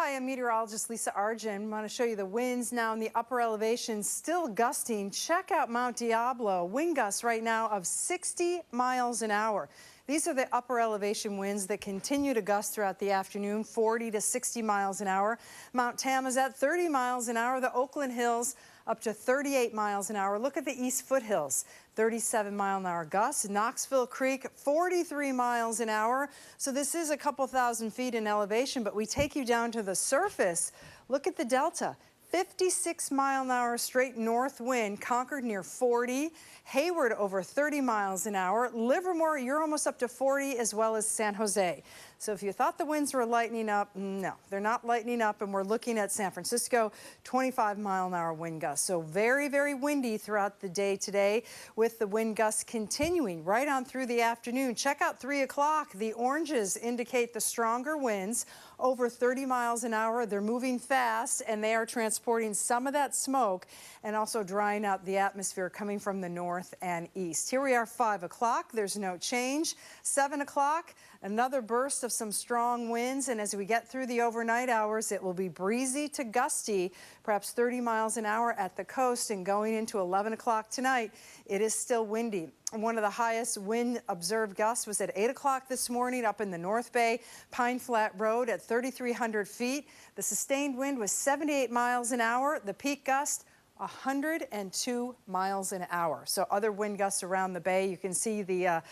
Hi, I'm meteorologist Lisa Argin. I want to show you the winds now in the upper elevations, still gusting. Check out Mount Diablo. Wind gusts right now of 60 miles an hour. These are the upper elevation winds that continue to gust throughout the afternoon, 40 to 60 miles an hour. Mount Tam is at 30 miles an hour. The Oakland Hills up to 38 miles an hour. Look at the East Foothills, 37-mile-an-hour gusts. Knoxville Creek, 43 miles an hour. So this is a couple thousand feet in elevation, but we take you down to the surface. Look at the Delta. 56-mile-an-hour straight north wind, Concord near 40, Hayward over 30 miles an hour, Livermore, you're almost up to 40, as well as San Jose. So if you thought the winds were lightening up, no, they're not lightening up, and we're looking at San Francisco, 25-mile-an-hour wind gusts. So very, very windy throughout the day today, with the wind gusts continuing right on through the afternoon. Check out 3 o'clock. The oranges indicate the stronger winds, over 30 miles an hour. They're moving fast, and they are transporting some of that smoke and also drying out the atmosphere coming from the north and east. Here we are, 5 o'clock. There's no change. 7 o'clock, another burst of some strong winds, and as we get through the overnight hours, it will be breezy to gusty, perhaps 30 miles an hour at the coast, and going into 11 o'clock tonight, it is still windy. One of the highest wind observed gusts was at 8 o'clock this morning up in the North Bay, Pine Flat Road at 3,300 feet. The sustained wind was 78 miles an hour. The peak gust, 102 miles an hour. So other wind gusts around the bay. You can see the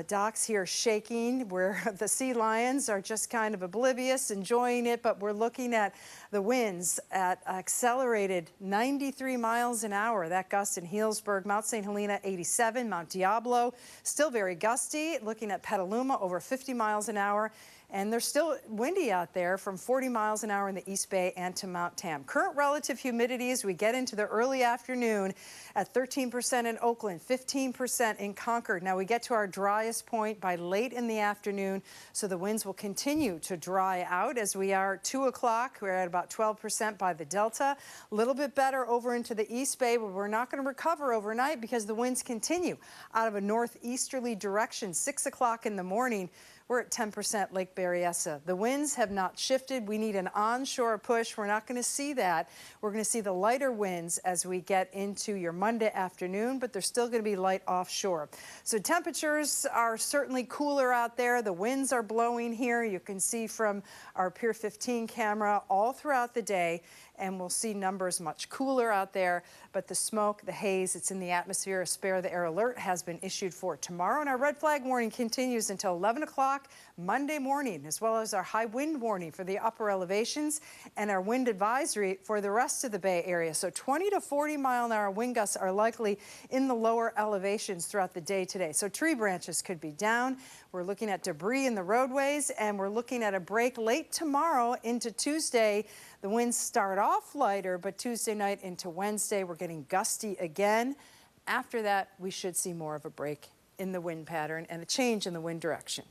docks here shaking, where the sea lions are just kind of oblivious, enjoying it, but we're looking at the winds at accelerated 93 miles an hour. That gust in Healdsburg, Mount St. Helena 87, Mount Diablo still very gusty, looking at Petaluma over 50 miles an hour. And they're still windy out there from 40 miles an hour in the East Bay and to Mount Tam. Current relative humidity as we get into the early afternoon at 13% in Oakland, 15% in Concord. Now we get to our driest point by late in the afternoon, so the winds will continue to dry out as we are 2 o'clock. We're at about 12% by the Delta. A little bit better over into the East Bay, but we're not going to recover overnight because the winds continue out of a northeasterly direction. 6 o'clock in the morning, we're at 10% Lake Berryessa. The winds have not shifted. We need an onshore push. We're not going to see that. We're going to see the lighter winds as we get into your Monday afternoon, but they're still going to be light offshore. So temperatures are certainly cooler out there. The winds are blowing here. You can see from our Pier 15 camera all throughout the day, and we'll see numbers much cooler out there. But the smoke, the haze, it's in the atmosphere. A spare the air alert has been issued for tomorrow, and our red flag warning continues until 11 o'clock Monday morning, as well as our high wind warning for the upper elevations and our wind advisory for the rest of the Bay Area. So 20 to 40 mile an hour wind gusts are likely in the lower elevations throughout the day today. So tree branches could be down. We're looking at debris in the roadways, and we're looking at a break late tomorrow into Tuesday. The winds start off lighter, but Tuesday night into Wednesday, we're getting gusty again. After that, we should see more of a break in the wind pattern and a change in the wind direction.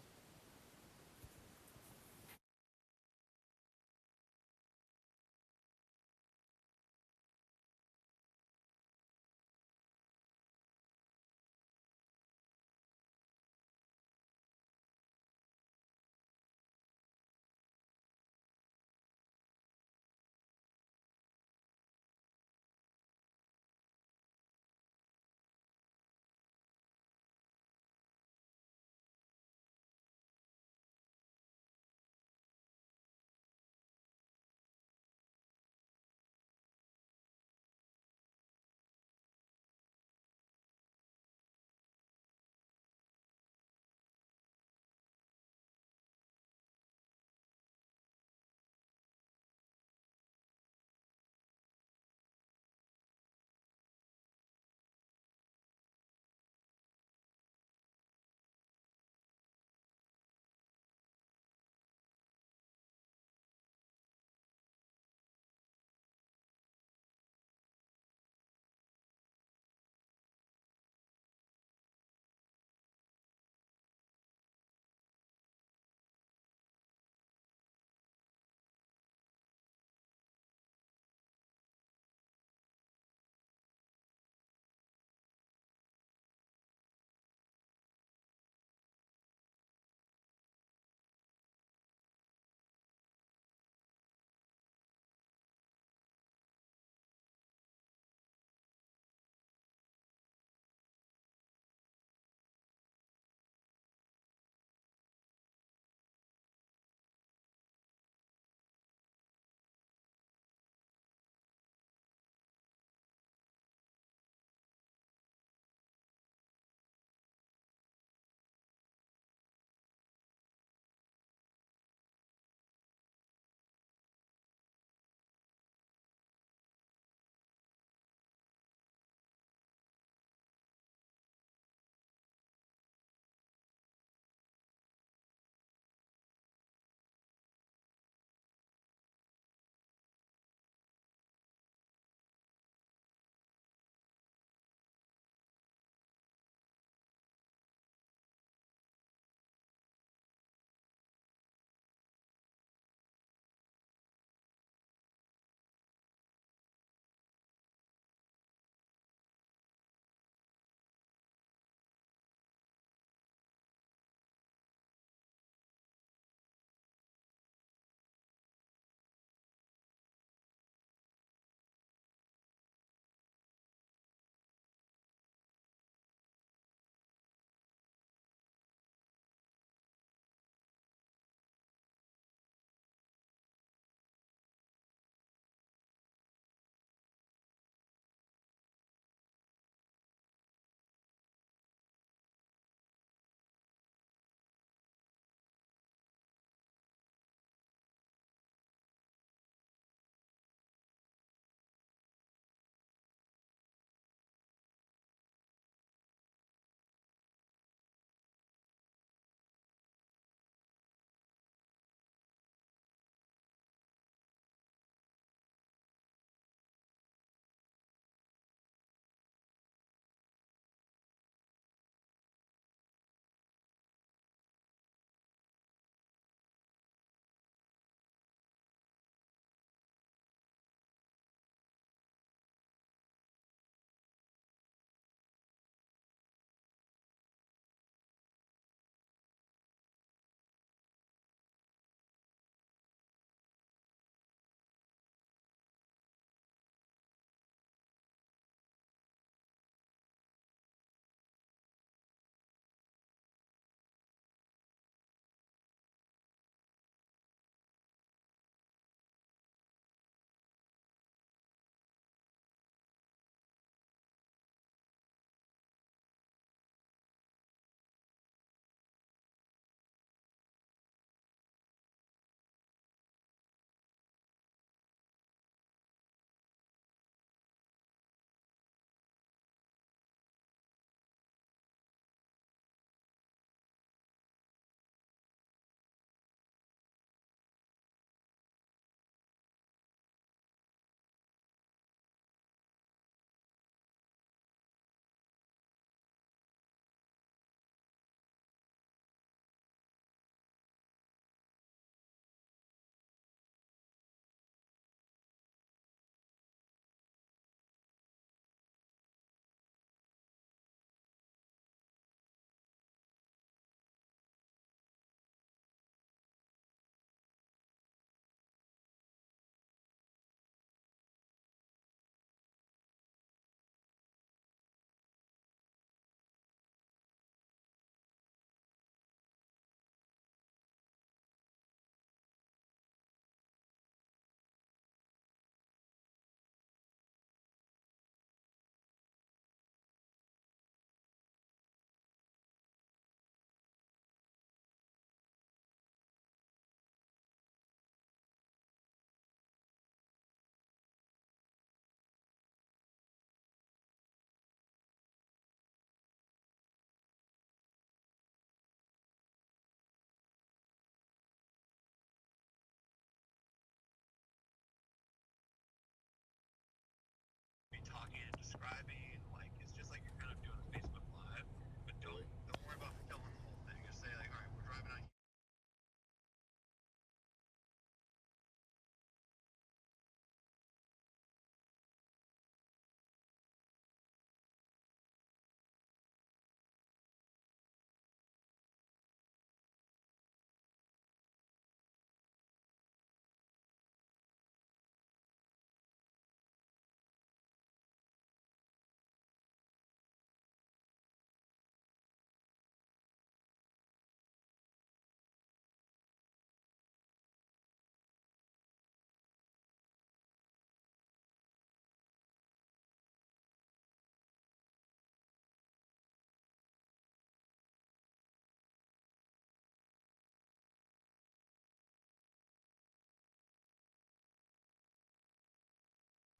describing, like, it's just like you're kind of doing a Facebook Live, but don't worry about filming the whole thing. Just say, like, all right, we're driving out.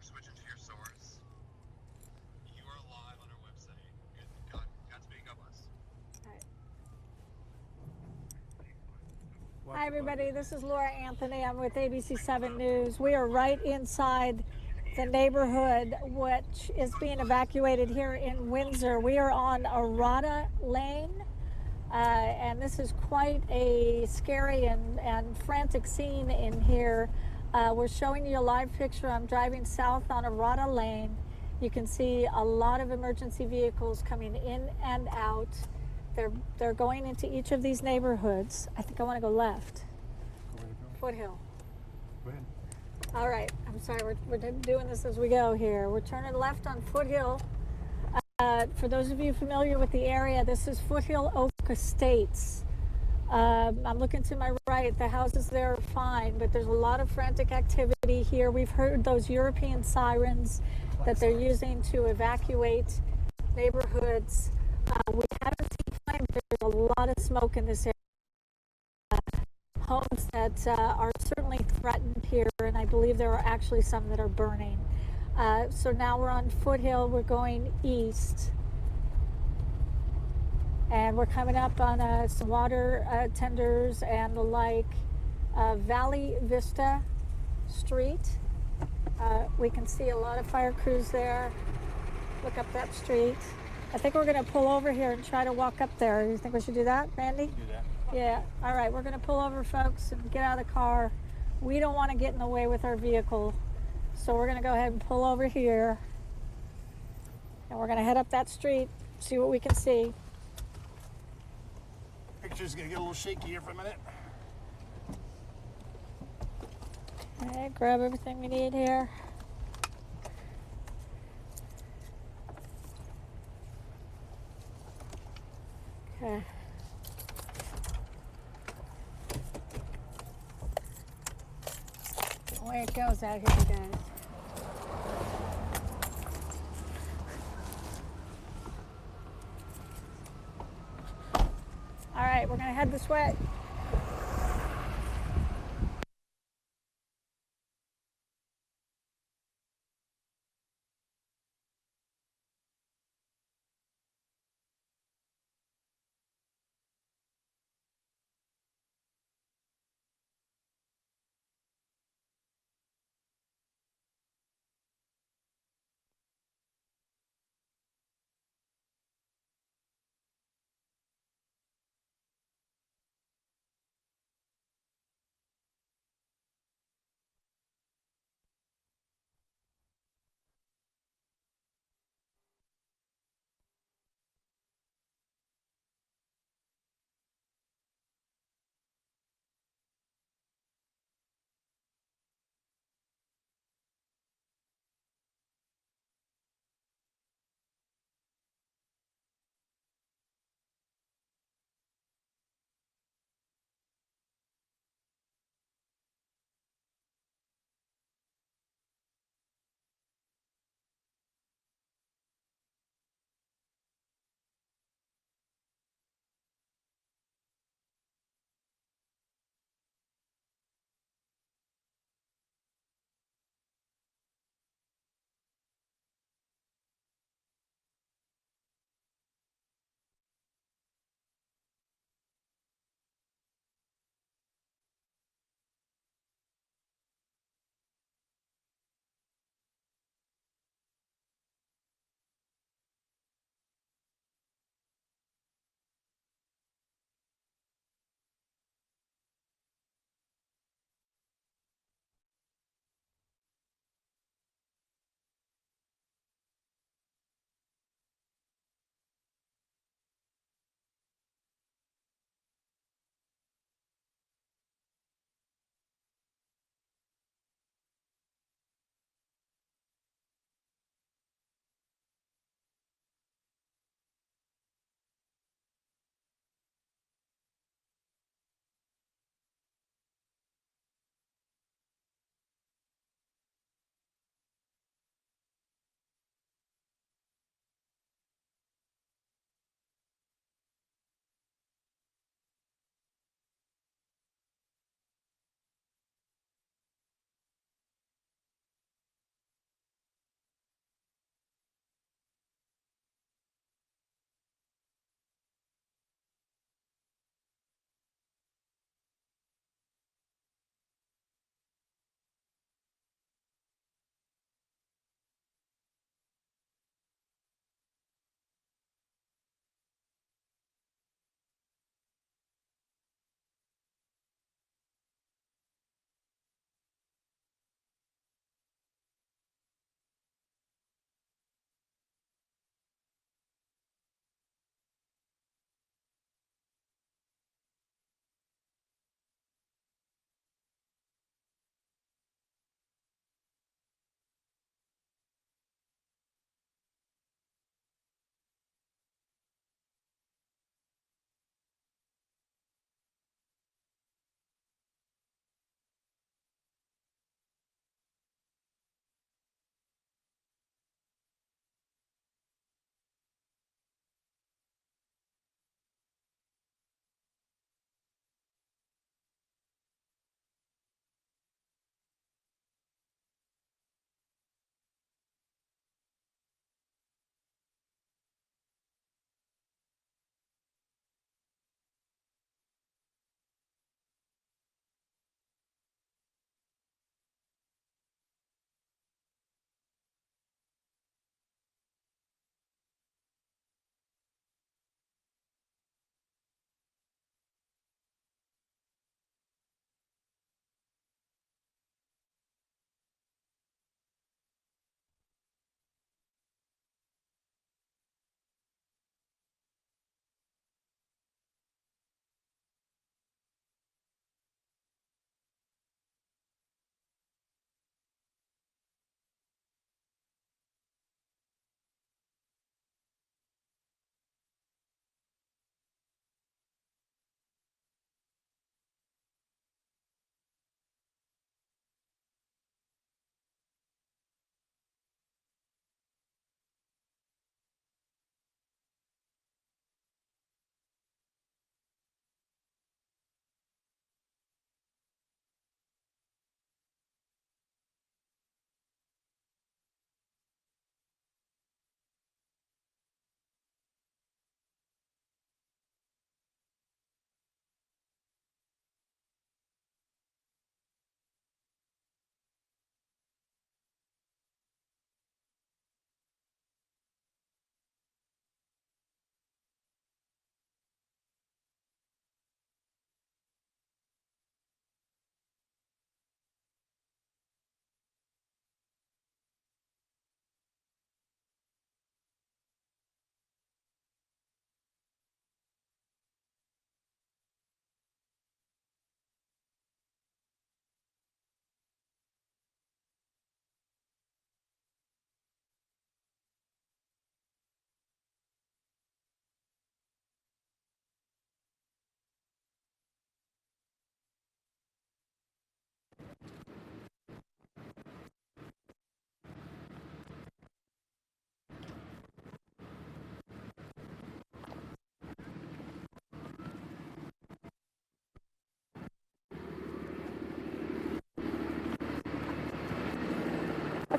Switching to your source. You are live on our website. Godspeed, God bless. Hi, everybody. This is Laura Anthony. I'm with ABC7 News. We are right inside the neighborhood, which is being evacuated here in Windsor. We are on Arata Lane, and this is quite a scary and frantic scene in here. We're showing you a live picture. I'm driving south on Arata Lane. You can see a lot of emergency vehicles coming in and out. They're going into each of these neighborhoods. I think I want to go left. Foothill. Go ahead. All right. I'm sorry. We're doing this as we go here. We're turning left on Foothill. For those of you familiar with the area, this is Foothill Oak Estates. I'm looking to my right. The houses there are fine, but there's a lot of frantic activity here. We've heard those European sirens that they're using to evacuate neighborhoods. We haven't seen flames. There's a lot of smoke in this area. Homes that are certainly threatened here, and I believe there are actually some that are burning. So now we're on Foothill. We're going east. And we're coming up on some water tenders and the like. Valley Vista Street. We can see a lot of fire crews there. Look up that street. I think we're going to pull over here and try to walk up there. You think we should do that, Randy? Do that. Yeah. All right. We're going to pull over, folks, and get out of the car. We don't want to get in the way with our vehicle. So we're going to go ahead and pull over here. And we're going to head up that street, see what we can see. Picture's gonna get a little shaky here for a minute. Okay, grab everything we need here. Okay. The way it goes out here, guys. All right, we're gonna head this way.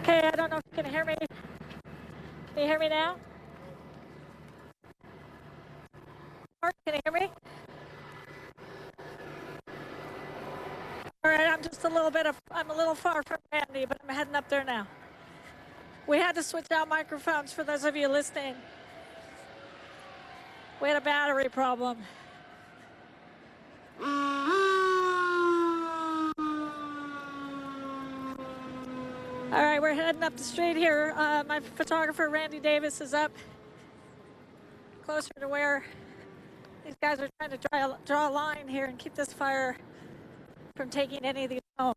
Okay, I don't know if you can hear me. Can you hear me now? Mark, can you hear me? All right, I'm a little far from Randy, but I'm heading up there now. We had to switch out microphones for those of you listening. We had a battery problem. All right, we're heading up the street here. My photographer, Randy Davis, is up closer to where these guys are trying to draw a line here and keep this fire from taking any of these homes.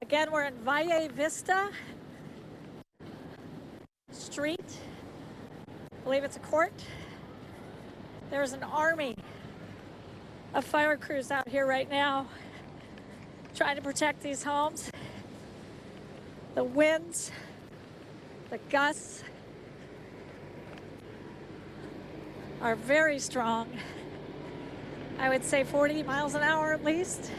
Again, we're in Valle Vista Street. I believe it's a court. There's an army of fire crews out here right now trying to protect these homes. The winds, the gusts are very strong. I would say 40 miles an hour at least.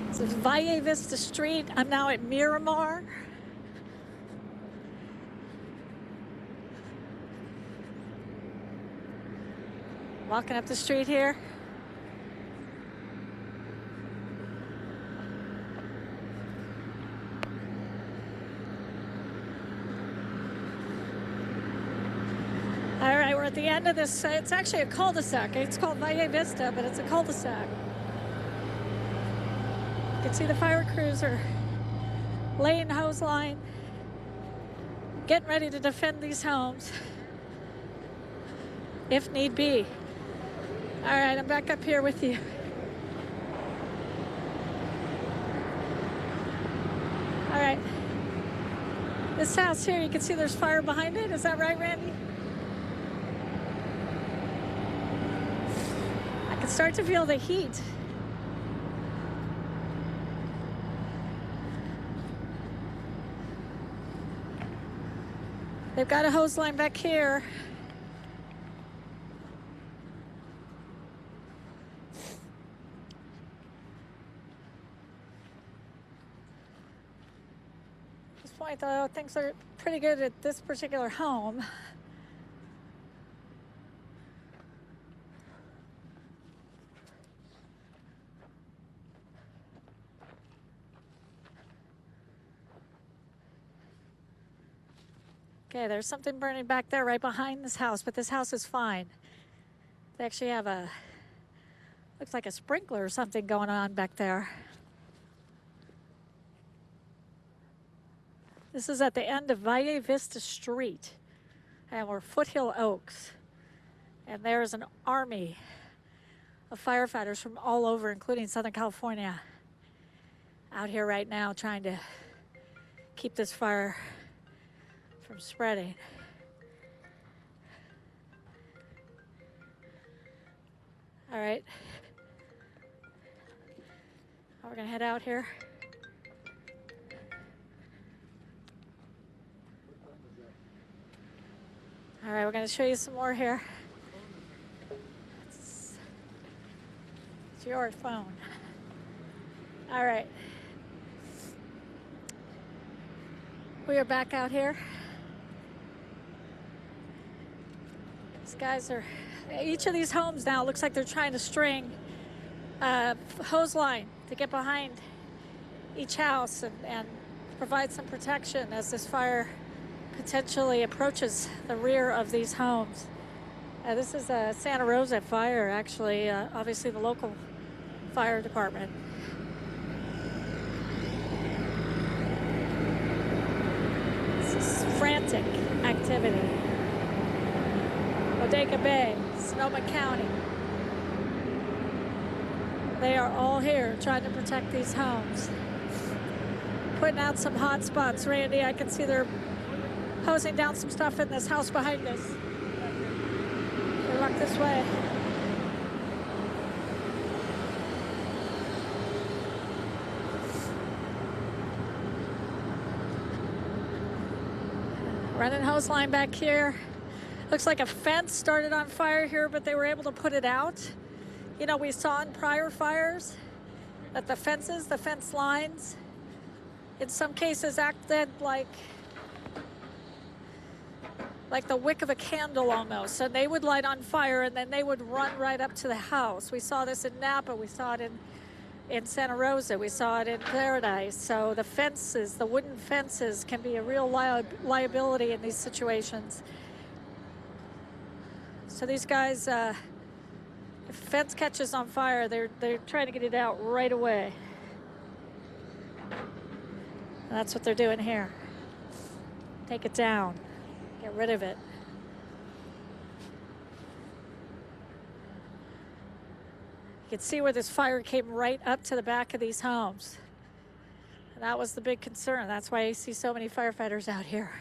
This is Valle Vista Street. I'm now at Miramar. Walking up the street here. All right, we're at the end of this. It's actually a cul-de-sac. It's called Valle Vista, but it's a cul-de-sac. You can see the fire crews are laying hose line, getting ready to defend these homes if need be. All right, I'm back up here with you. All right. This house here, you can see there's fire behind it. Is that right, Randy? I can start to feel the heat. They've got a hose line back here. At this point, though, things are pretty good at this particular home. Okay, there's something burning back there right behind this house, but this house is fine. They actually have looks like a sprinkler or something going on back there. This is at the end of Valle Vista Street, and we're Foothill Oaks. And there's an army of firefighters from all over, including Southern California, out here right now trying to keep this fire from spreading. All right. Now we're gonna head out here. All right, we're gonna show you some more here. It's your phone. All right. We are back out here. These guys are, each of these homes now looks like they're trying to string hose line to get behind each house and provide some protection as this fire potentially approaches the rear of these homes. This is a Santa Rosa fire, actually, obviously the local fire department. This is frantic activity. Bodega Bay, Sonoma County. They are all here trying to protect these homes. Putting out some hot spots. Randy, I can see they're hosing down some stuff in this house behind us. We walk this way. Running hose line back here. Looks like a fence started on fire here, but they were able to put it out. You know, we saw in prior fires that the fence lines, in some cases acted like the wick of a candle almost. And they would light on fire and then they would run right up to the house. We saw this in Napa, we saw it in Santa Rosa, we saw it in Paradise. So the fences, the wooden fences, can be a real liability in these situations. So these guys, if a fence catches on fire, they're trying to get it out right away. And that's what they're doing here. Take it down, get rid of it. You can see where this fire came right up to the back of these homes. And that was the big concern. That's why you see so many firefighters out here.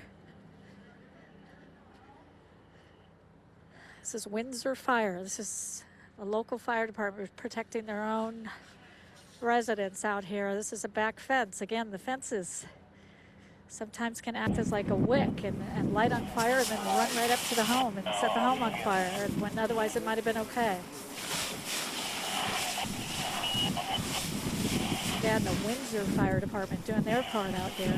This is Windsor Fire. This is a local fire department protecting their own residents out here. This is a back fence. Again, the fences sometimes can act as like a wick and light on fire and then run right up to the home and set the home on fire, when otherwise it might have been okay. Again, the Windsor Fire Department doing their part out here.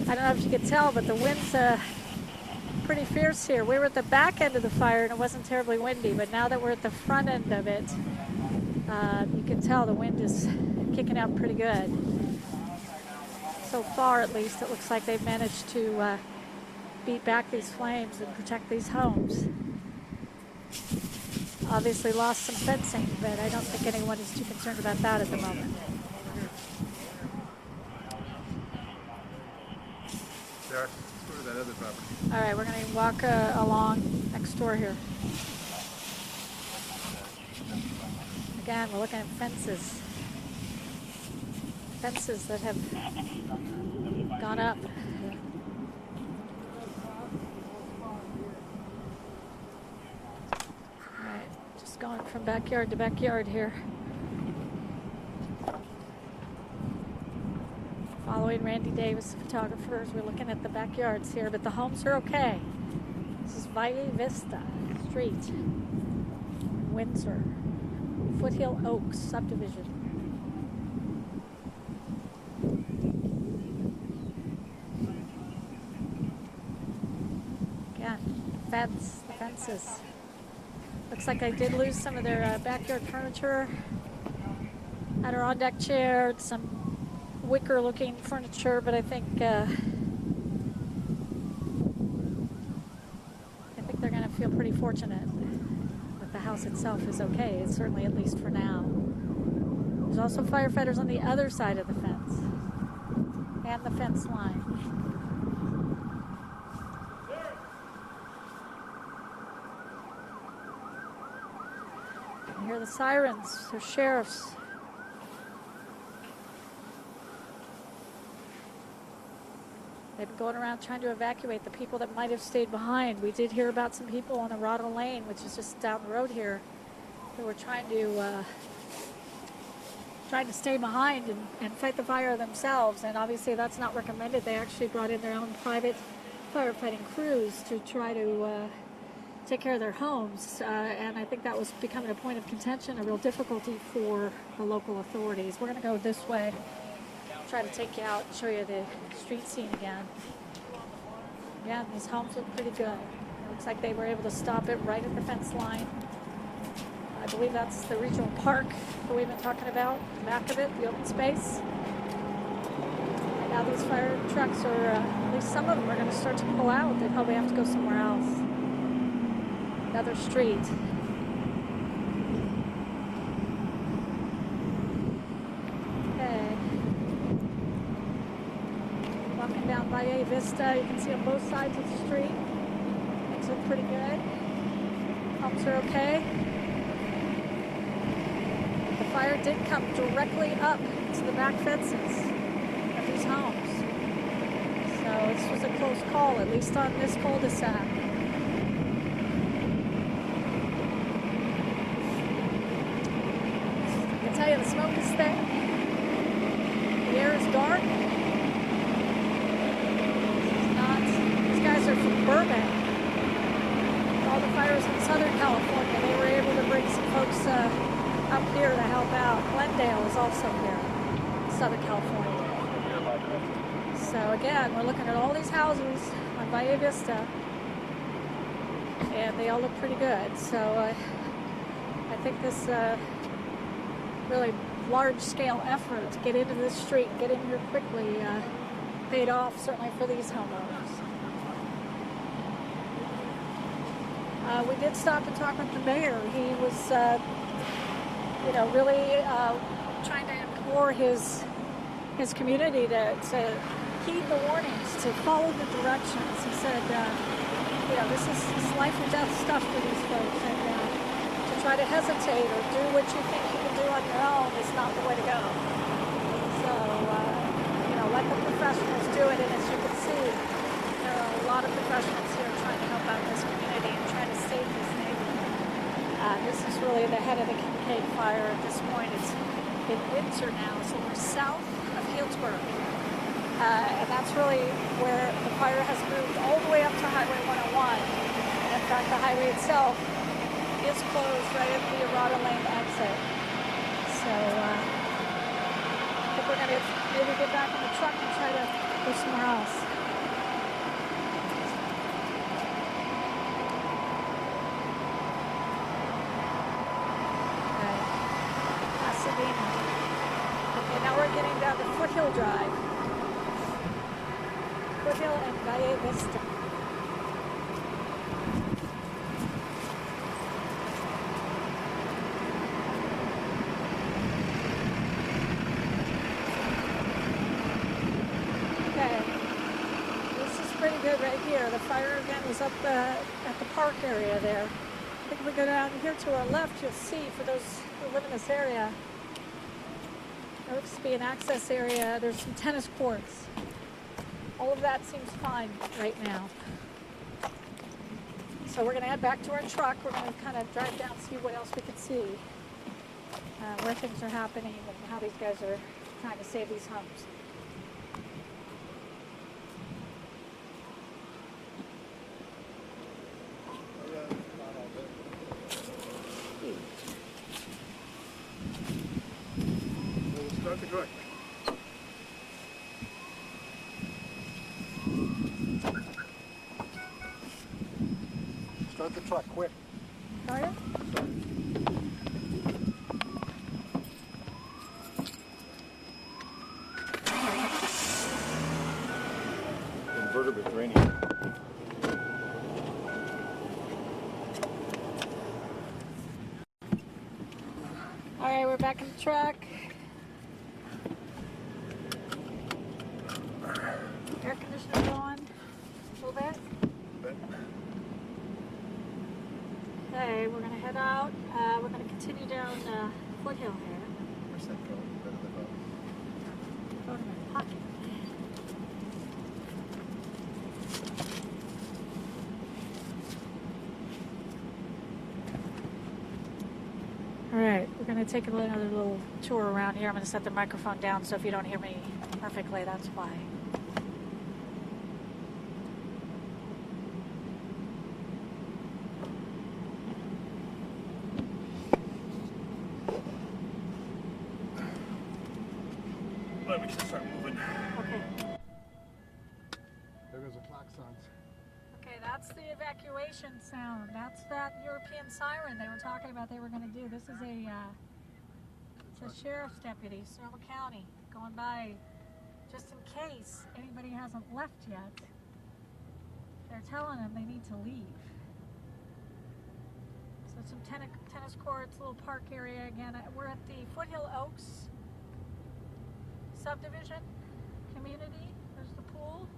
I don't know if you could tell, but the wind's pretty fierce here. We were at the back end of the fire and it wasn't terribly windy, but now that we're at the front end of it, you can tell the wind is kicking out pretty good. So far, at least, it looks like they've managed to beat back these flames and protect these homes. Obviously lost some fencing, but I don't think anyone is too concerned about that at the moment. Derek, let's go to that other property. All right, we're going to walk along next door here. Again, we're looking at fences. Fences that have gone up. All right, just going from backyard to backyard here. Following Randy Davis, the photographers, we're looking at the backyards here, but the homes are okay. This is Vallejo Vista Street, Windsor, Foothill Oaks subdivision. Again, the fences. Looks like they did lose some of their backyard furniture, Adirondack chair, some wicker looking furniture, but I think they're going to feel pretty fortunate that the house itself is okay. It's certainly, at least for now. There's also firefighters on the other side of the fence and the fence line. You hear the sirens, the sheriffs. They've been going around trying to evacuate the people that might have stayed behind. We did hear about some people on the Rotto Lane, which is just down the road here, who were trying to stay behind and fight the fire themselves. And obviously that's not recommended. They actually brought in their own private firefighting crews to try to take care of their homes. And I think that was becoming a point of contention, a real difficulty for the local authorities. We're going to go this way. Try to take you out and show you the street scene again. Yeah, these homes look pretty good. It looks like they were able to stop it right at the fence line. I believe that's the regional park that we've been talking about, the back of it, the open space. And now these fire trucks are, at least some of them are going to start to pull out. They probably have to go somewhere else. Another street. Down Vallejo Vista, you can see on both sides of the street. Things look pretty good. Homes are okay. The fire did come directly up to the back fences of these homes. So this was a close call, at least on this cul-de-sac. I can tell you the smoke is thick. The air is dark. These guys are from Burbank. all the fires in Southern California. They were able to bring some folks up here to help out. Glendale is also here, Southern California. So again, we're looking at all these houses on Valle Vista, and they all look pretty good. So I think this really large-scale effort to get into this street, get in here quickly, paid off, certainly for these homeowners. We did stop and talk with the mayor. He was, really trying to implore his community to heed the warnings, to follow the directions. He said, this is life or death stuff for these folks, and to try to hesitate or do what you think you can do on your own is not the way to go. So, let the professionals do it, and as you can see, there are a lot of professionals here trying to help out this community and trying to save this neighborhood. This is really the head of the Kincaid Fire at this point. It's in Windsor now, so we're south of Healdsburg. And that's really where the fire has moved all the way up to Highway 101. And in fact, the highway itself is closed right at the Arata Lane exit. So I think we're going to maybe get back in the truck and try to go somewhere else. Okay. Pasadena. Okay, now we're getting down to Foothill Drive. Foothill and Valle Vista. Okay, this is pretty good right here. The fire again was up at the park area there. I think if we go down here to our left, you'll see, for those who live in this area, there looks to be an access area. There's some tennis courts. All of that seems fine right now. So we're going to head back to our truck. We're going to kind of drive down, see what else we can see, where things are happening, and how these guys are trying to save these homes. We'll start the truck. Start the truck, quick. Start it? Invertebrate raining. All right, we're back in the truck. Air conditioner on a little bit. Okay, we're going to head out. We're going to continue down Foothill here. Where's that going? Better than Go to my pocket. All right, we're going to take another little tour around here. I'm going to set the microphone down, so if you don't hear me perfectly, that's why. Let me just start moving. Okay. There goes the klaxons. Okay, that's the evacuation sound. That's that European siren they were talking about they were going to do. This is it's a sheriff's deputy, Sonoma County, going by just in case anybody hasn't left yet. They're telling them they need to leave. So some tennis courts, little park area again. We're at the Foothill Oaks subdivision community. There's the pool.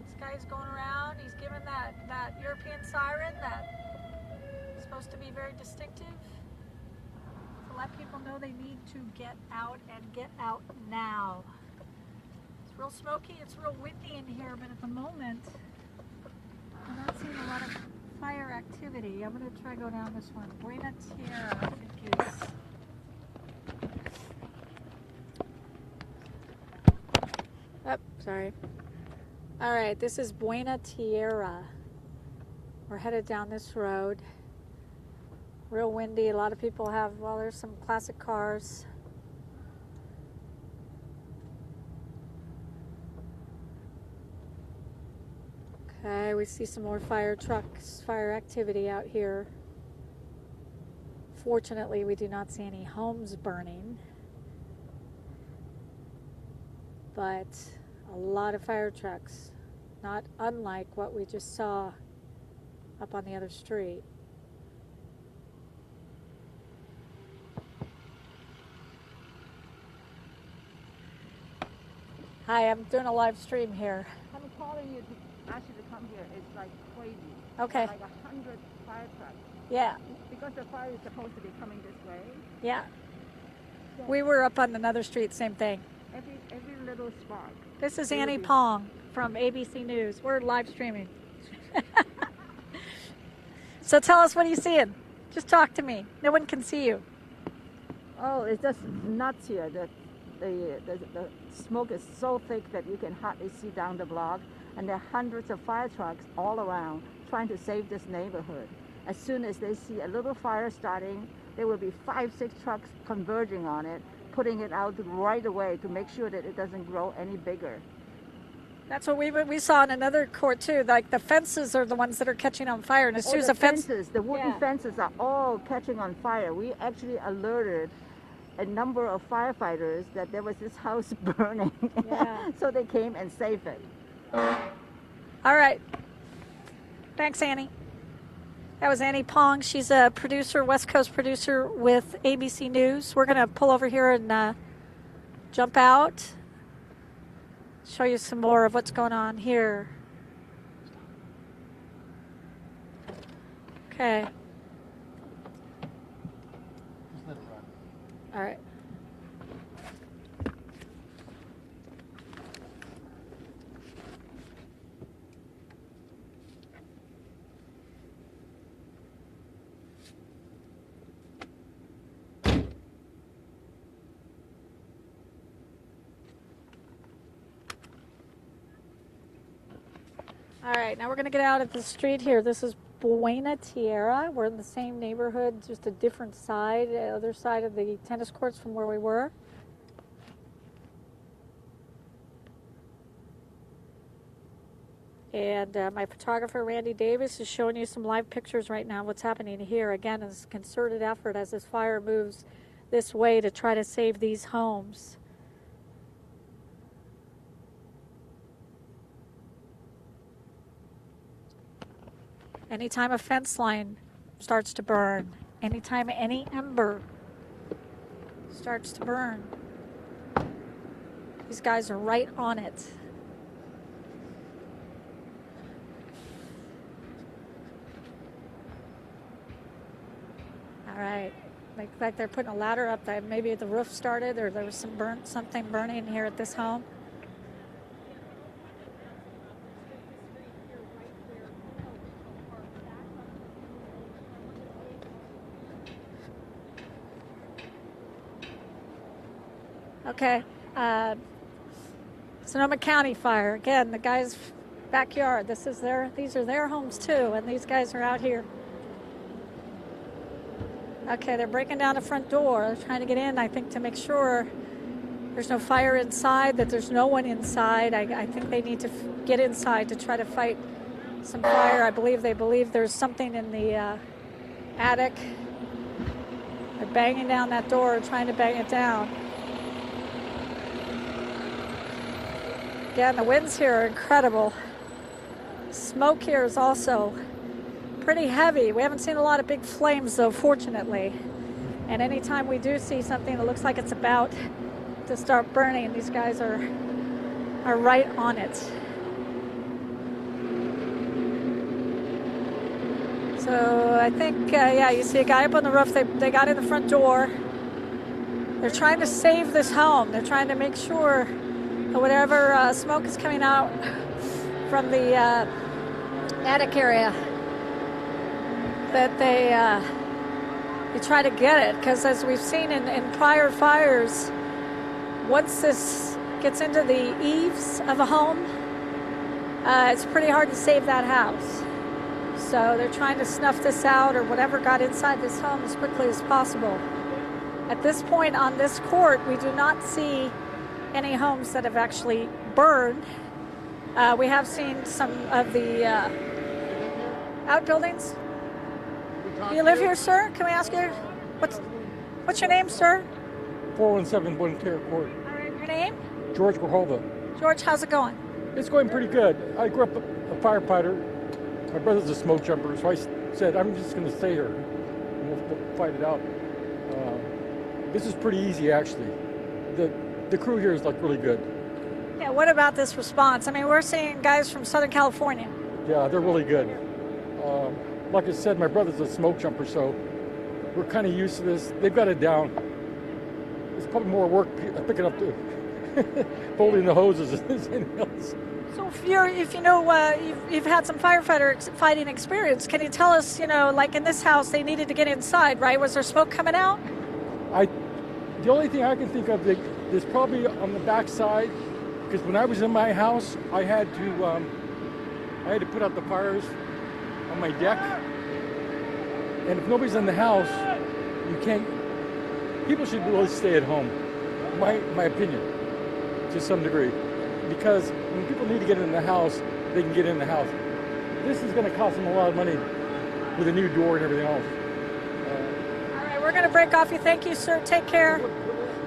This guy's going around. He's giving that European siren that's supposed to be very distinctive to let people know they need to get out and get out now. It's real smoky. It's real windy in here, but at the moment I'm not seeing a lot of fire activity. I'm going to try go down this one. Buena Tierra in case. Oh, sorry. All right, this is Buena Tierra. We're headed down this road. Real windy. A lot of people have, well, there's some classic cars. Okay, we see some more fire trucks, fire activity out here. Fortunately, we do not see any homes burning, but a lot of fire trucks, not unlike what we just saw up on the other street. Hi, I'm doing a live stream here. I'm calling you to ask you to come here. It's like crazy. Okay. Like 100 fire trucks. Yeah. Because the fire is supposed to be coming this way. Yeah. We were up on another street, same thing. Every little spark. This is Annie Pong from ABC News. We're live streaming. So tell us, what are you seeing? Just talk to me. No one can see you. Oh, it's just nuts here. The smoke is so thick that you can hardly see down the block, and there are hundreds of fire trucks all around trying to save this neighborhood. As soon as they see a little fire starting, there will be 5-6 trucks converging on it, putting it out right away to make sure that it doesn't grow any bigger. That's what we saw in another court too. Like the fences are the ones that are catching on fire, and as soon as the a fence, fences, the wooden fences are all catching on fire. We actually alerted a number of firefighters that there was this house burning. Yeah. So they came and saved it. All right. Thanks, Annie. That was Annie Pong. She's a producer, West Coast producer with ABC News. We're going to pull over here and jump out, show you some more of what's going on here. Okay. All right. All right, now we're going to get out of the street here. This is Buena Tierra. We're in the same neighborhood, just a different side, other side of the tennis courts from where we were. And my photographer, Randy Davis, is showing you some live pictures right now. What's happening here, again, is a concerted effort as this fire moves this way to try to save these homes. Anytime a fence line starts to burn, anytime any ember starts to burn, these guys are right on it. All right, like they're putting a ladder up. Maybe the roof started, or there was something burning here at this home. Okay, Sonoma County Fire. Again, the guy's backyard. These are their homes too, and these guys are out here. Okay, they're breaking down the front door. They're trying to get in, I think, to make sure there's no fire inside, that there's no one inside. I think they need to get inside to try to fight some fire. They believe there's something in the attic. They're banging down that door, trying to bang it down. Again, the winds here are incredible. Smoke here is also pretty heavy. We haven't seen a lot of big flames, though, fortunately. And anytime we do see something that looks like it's about to start burning, these guys are right on it. So I think, you see a guy up on the roof. They got in the front door. They're trying to save this home. They're trying to make sure that whatever smoke is coming out from the attic area, that they try to get it. Because as we've seen in prior fires, once this gets into the eaves of a home, it's pretty hard to save that house. So they're trying to snuff this out or whatever got inside this home as quickly as possible. At this point on this court, we do not see any homes that have actually burned. We have seen some of the outbuildings. Do you live here, sir? Can we ask you? What's your name, sir? 417 Bonterra Court. All right, your name? George Grahova. George, how's it going? It's going pretty good. I grew up a firefighter. My brother's a smoke jumper, so I said, I'm just going to stay here and we'll fight it out. This is pretty easy, actually. The crew here is like really good. Yeah, what about this response? I mean, we're seeing guys from Southern California. Yeah, they're really good. Like I said, my brother's a smoke jumper, so we're kind of used to this. They've got it down. It's probably more work picking up the folding the hoses than anything else. So if you know, you've had some fighting experience, can you tell us, you know, like in this house, they needed to get inside, right? Was there smoke coming out? The only thing I can think of is probably on the back side, because when I was in my house, I had to put out the fires on my deck, and if nobody's in the house, you can't. People should really stay at home, my opinion, to some degree, because when people need to get in the house, they can get in the house. This is going to cost them a lot of money with a new door and everything else. All right, we're going to break off you. Thank you, sir. Take care.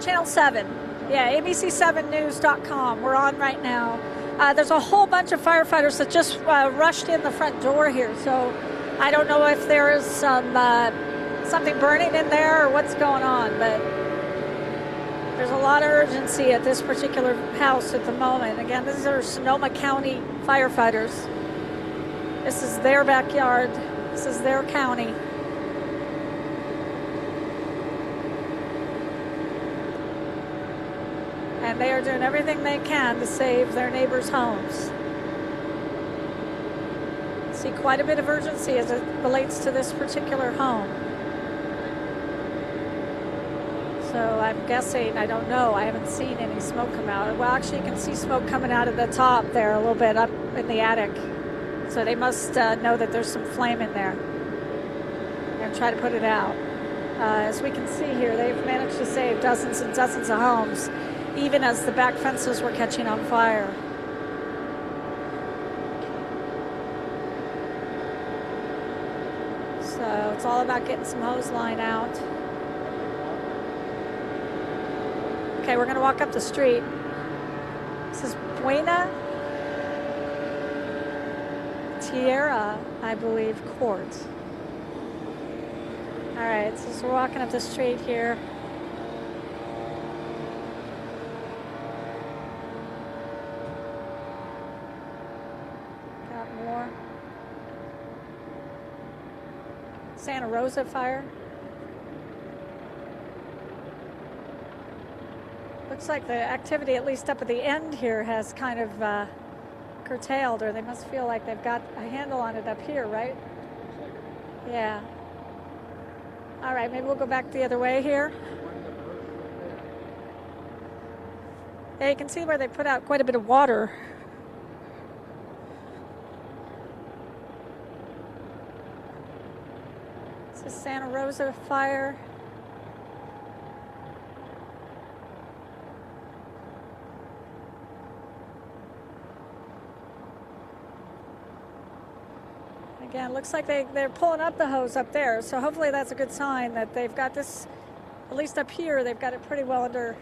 Channel 7. Yeah, ABC7news.com. We're on right now. There's a whole bunch of firefighters that just rushed in the front door here, so I don't know if there is something burning in there or what's going on, but there's a lot of urgency at this particular house at the moment. Again, these are Sonoma County firefighters. This is their backyard. This is their county. And they are doing everything they can to save their neighbors' homes. See quite a bit of urgency as it relates to this particular home. So I'm guessing, I don't know, I haven't seen any smoke come out. Well, actually you can see smoke coming out of the top there a little bit up in the attic. So they must know that there's some flame in there and try to put it out. As we can see here, they've managed to save dozens and dozens of homes, even as the back fences were catching on fire. So it's all about getting some hose line out. Okay, we're going to walk up the street. This is Buena Tierra, I believe, Court. All right, so we're walking up the street here. Got more. Santa Rosa Fire. Looks like the activity, at least up at the end here, has kind of curtailed, or they must feel like they've got a handle on it up here, right? Yeah. All right, maybe we'll go back the other way here. Yeah, you can see where they put out quite a bit of water. This is Santa Rosa Fire. Again, looks like they're pulling up the hose up there, so hopefully that's a good sign that they've got this, at least up here, they've got it pretty well under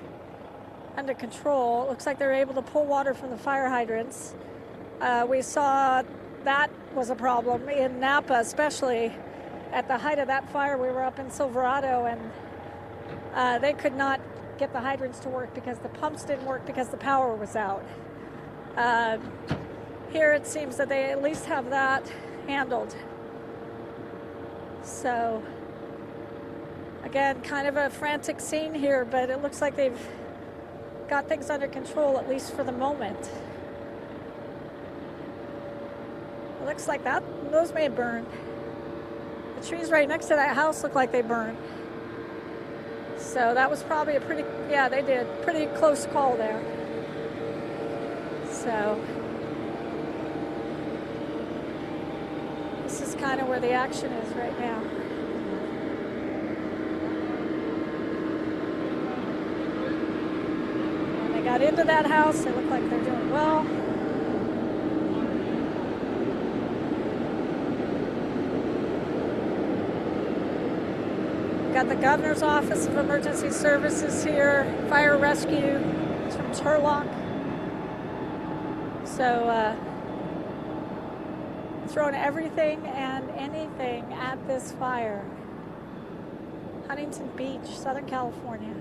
control. It looks like they're able to pull water from the fire hydrants. We saw that was a problem in Napa, especially at the height of that fire. We were up in Silverado, and they could not get the hydrants to work because the pumps didn't work because the power was out. Here it seems that they at least have that handled. So again, kind of a frantic scene here, but it looks like they've got things under control, at least for the moment. It looks like those may have burned. The trees right next to that house look like they burned. So that was probably a pretty close call there. So this is kind of where the action is right now. And they got into that house. They look like they're doing well. Got the Governor's Office of Emergency Services here, fire rescue. It's from Turlock. So throwing everything and anything at this fire. Huntington Beach, Southern California.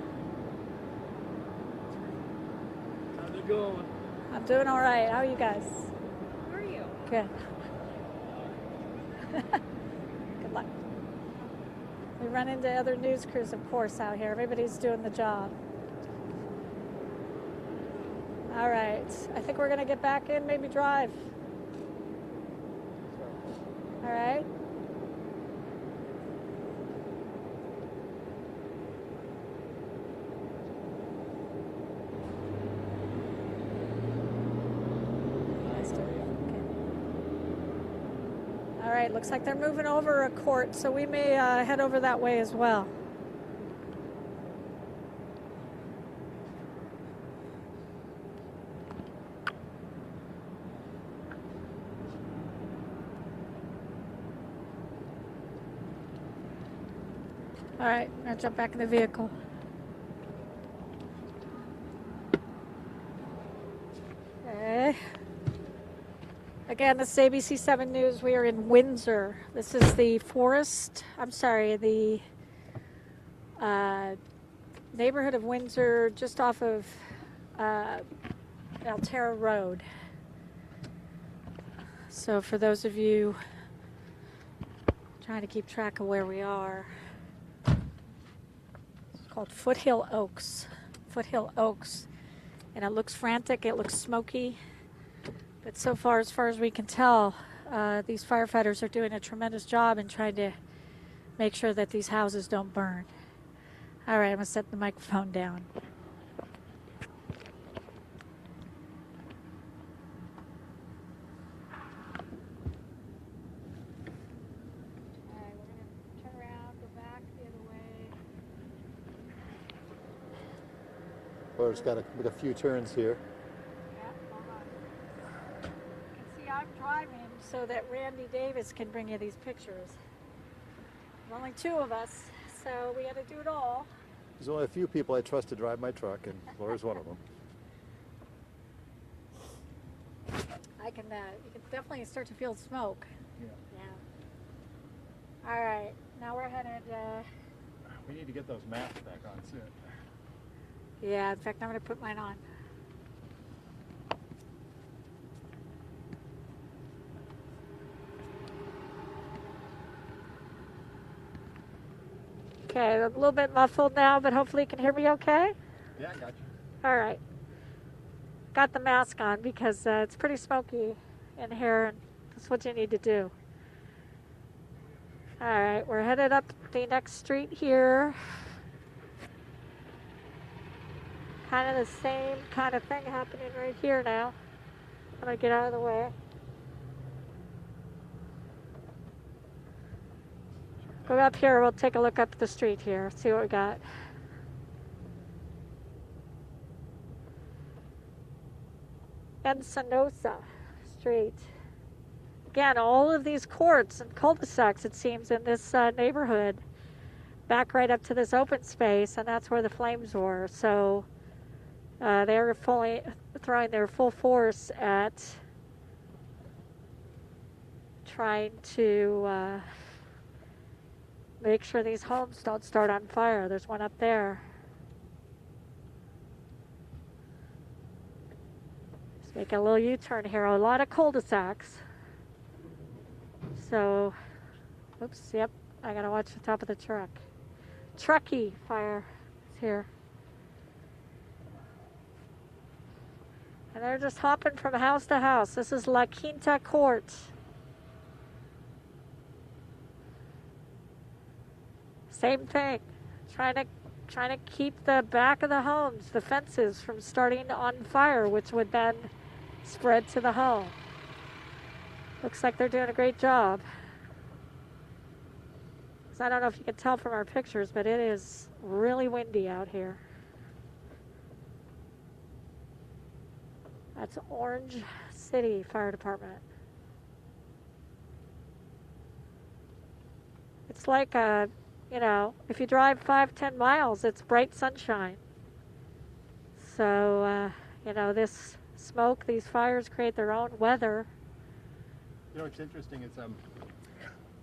How's it going? I'm doing all right. How are you guys? How are you? Good. Good luck. We run into other news crews, of course, out here. Everybody's doing the job. All right. I think we're going to get back in, maybe drive. All right. All right, looks like they're moving over a court, so we may head over that way as well. All right, I'm gonna jump back in the vehicle. Okay. Again, this is ABC7 News. We are in Windsor. This is the neighborhood of Windsor, just off of Altera Road. So for those of you trying to keep track of where we are, it's called Foothill Oaks. Foothill Oaks. And it looks frantic, it looks smoky. But so far as we can tell, these firefighters are doing a tremendous job in trying to make sure that these houses don't burn. All right, I'm gonna set the microphone down. All right, we're gonna turn around, go back the other way. Well, it's got a few turns here. I'm driving so that Randy Davis can bring you these pictures. There's only two of us, so we had to do it all. There's only a few people I trust to drive my truck, and Laura's one of them. You can definitely start to feel smoke. Yeah. All right, now we're headed. We need to get those masks back on soon. Yeah, in fact, I'm going to put mine on. Okay, I'm a little bit muffled now, but hopefully you can hear me okay. Yeah, I got you. All right. Got the mask on because it's pretty smoky in here, and that's what you need to do. All right, we're headed up the next street here. Kind of the same kind of thing happening right here now. I'm gonna get out of the way. Go up here, we'll take a look up the street here, see what we got. Encinosa Street. Again, all of these courts and cul-de-sacs, it seems, in this neighborhood back right up to this open space, and that's where the flames were. So they're fully throwing their full force at trying to make sure these homes don't start on fire. There's one up there. Just make a little U-turn here. A lot of cul-de-sacs. So, oops, yep, I gotta watch the top of the truck. Truckee Fire is here. And they're just hopping from house to house. This is La Quinta Court. Same thing, trying to keep the back of the homes, the fences, from starting on fire, which would then spread to the home. Looks like they're doing a great job. because I don't know if you can tell from our pictures, but it is really windy out here. That's Orange City Fire Department. It's like a, you know, if you drive 5-10 miles, it's bright sunshine. So, you know, this smoke, these fires create their own weather. You know, what's interesting is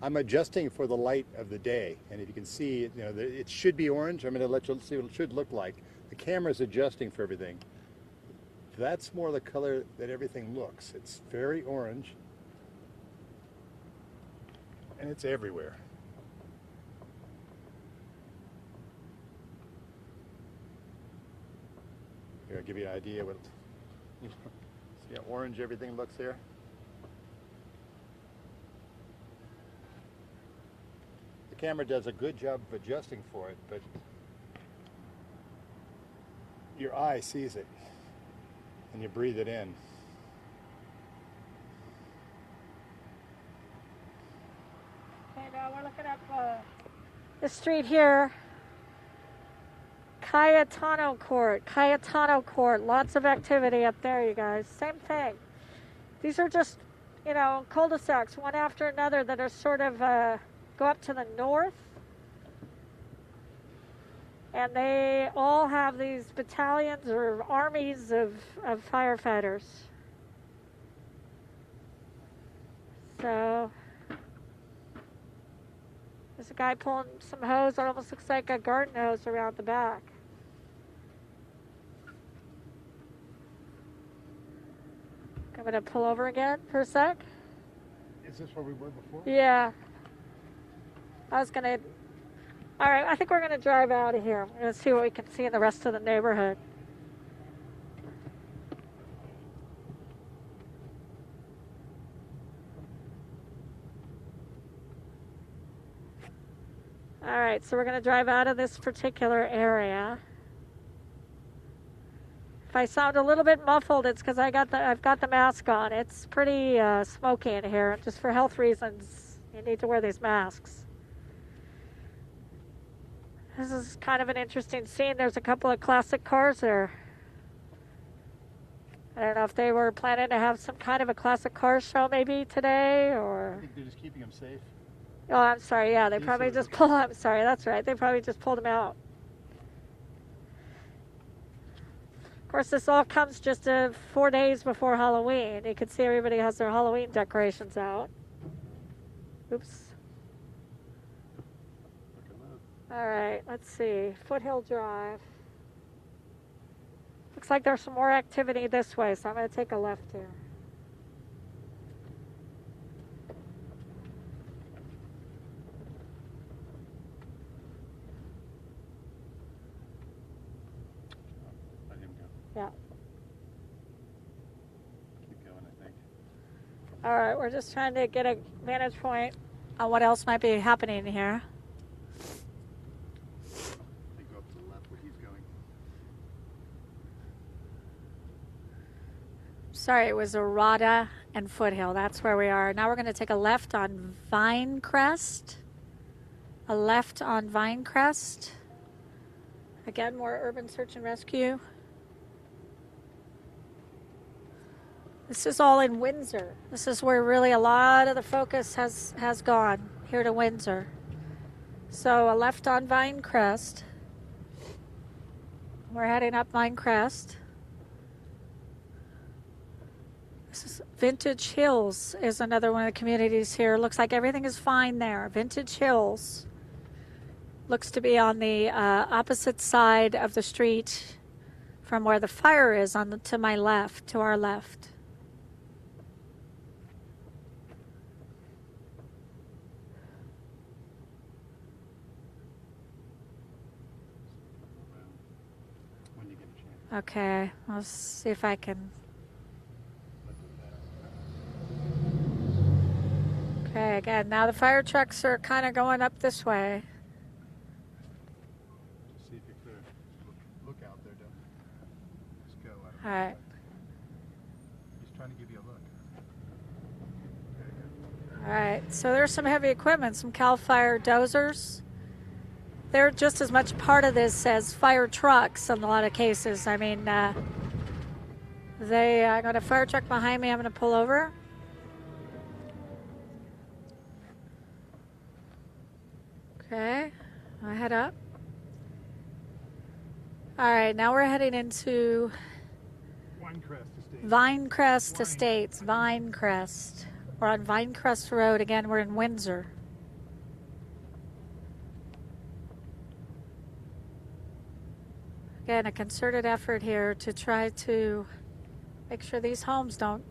I'm adjusting for the light of the day, and if you can see, you know, it should be orange. I'm going to let you see what it should look like. The camera's adjusting for everything. That's more the color that everything looks. It's very orange, and it's everywhere. Here, I'll give you an idea what, see how orange everything looks here? The camera does a good job of adjusting for it, but your eye sees it and you breathe it in. Okay, now we're looking up the street here. Cayetano Court, lots of activity up there, you guys. Same thing. These are just, you know, cul-de-sacs, one after another, that are sort of go up to the north. And they all have these battalions or armies of firefighters. So there's a guy pulling some hose. It almost looks like a garden hose around the back. I'm going to pull over again for a sec. Is this where we were before? Yeah. I was going to... All right, I think we're going to drive out of here. We're going to see what we can see in the rest of the neighborhood. All right, so we're going to drive out of this particular area. If I sound a little bit muffled, it's because I've got the mask on. It's pretty smoky in here. Just for health reasons, you need to wear these masks. This is kind of an interesting scene. There's a couple of classic cars there. I don't know if they were planning to have some kind of a classic car show maybe today, or... I think they're just keeping them safe. Oh, I'm sorry. Yeah, they probably just pulled... I'm sorry, that's right. They probably just pulled them out. Of course, this all comes just 4 days before Halloween. You can see everybody has their Halloween decorations out. Oops. All right, let's see. Foothill Drive. Looks like there's some more activity this way, so I'm going to take a left here. Let him go. Yeah. Keep going, I think. All right, we're just trying to get a vantage point on what else might be happening here. Go up to the left where he's going. Sorry, it was Arata and Foothill. That's where we are. Now we're going to take a left on Vinecrest. A left on Vinecrest. Again, more urban search and rescue. This is all in Windsor. This is where really a lot of the focus has gone, here to Windsor. So a left on Vinecrest. We're heading up Vinecrest. This is Vintage Hills is another one of the communities here. Looks like everything is fine there. Vintage Hills looks to be on the opposite side of the street from where the fire is, to my left, to our left. When you get a chance. Okay, let's see if I can. Okay, again, now the fire trucks are kind of going up this way. Just see if you're clear. Look out there, don't just go. All right. He's trying to give you a look. All right, so there's some heavy equipment, some Cal Fire dozers. They're just as much part of this as fire trucks in a lot of cases. I mean, I got a fire truck behind me. I'm going to pull over. Okay, I head up. All right, now we're heading into Vinecrest Estates. Vinecrest. We're on Vinecrest Road. Again, we're in Windsor. Again, a concerted effort here to try to make sure these homes don't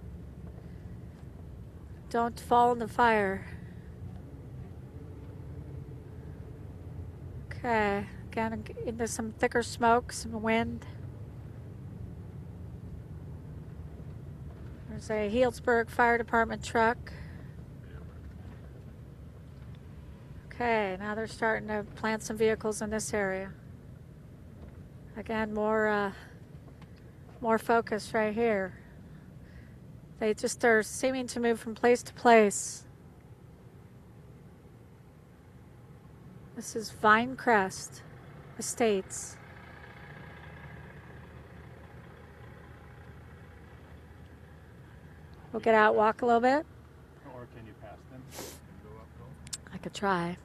fall in the fire. Okay, again, into some thicker smoke, some wind. There's a Healdsburg Fire Department truck. Okay, now they're starting to plant some vehicles in this area. Again, more focus right here. They just are seeming to move from place to place. This is Vinecrest Estates. We'll get out, walk a little bit. Or can you pass them and go up? I could try.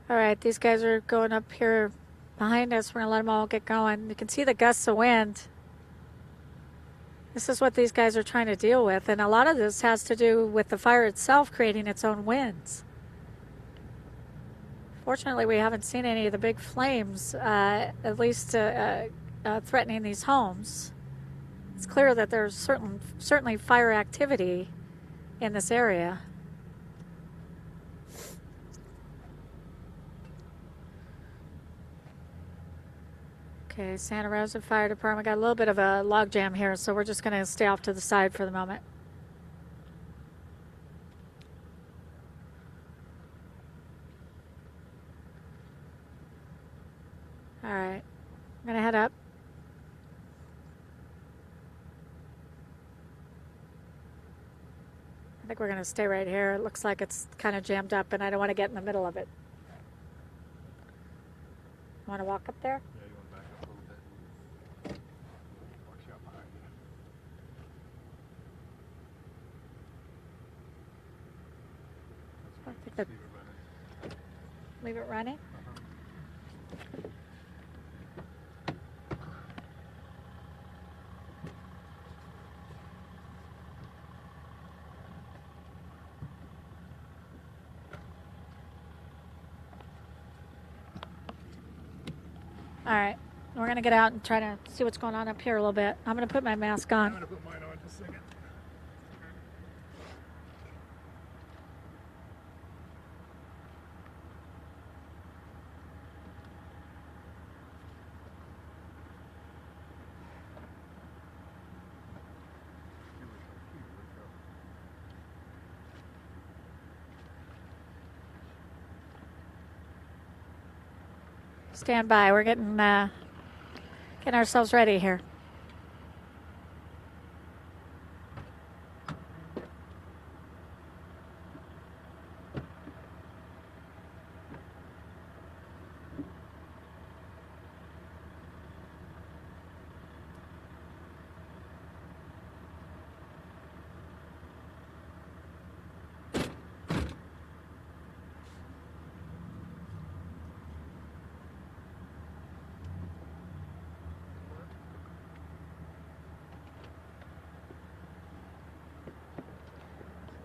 All right, these guys are going up here behind us. We're going to let them all get going. You can see the gusts of wind. This is what these guys are trying to deal with, and a lot of this has to do with the fire itself creating its own winds. Fortunately, we haven't seen any of the big flames, at least threatening these homes. It's clear that there's certainly fire activity in this area. Okay, Santa Rosa Fire Department got a little bit of a log jam here, so we're just going to stay off to the side for the moment. All right, I'm going to head up. I think we're going to stay right here. It looks like it's kind of jammed up, and I don't want to get in the middle of it. Want to walk up there? Leave it running? All right, we're going to get out and try to see what's going on up here a little bit. I'm going to put my mask on. I'm going to put mine on just a second. Stand by. We're getting ourselves ready here.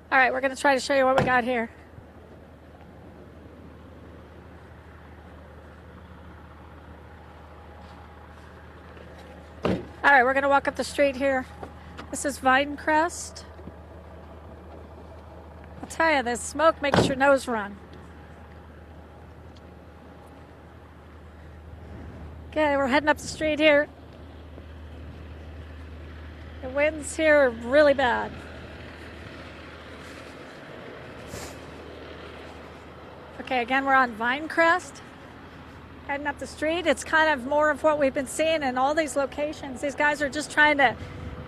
All right, we're going to try to show you what we got here. All right, we're going to walk up the street here. This is Vinecrest. I'll tell you, this smoke makes your nose run. Okay, we're heading up the street here. The winds here are really bad. Okay, again, we're on Vinecrest, heading up the street. It's kind of more of what we've been seeing in all these locations. These guys are just trying to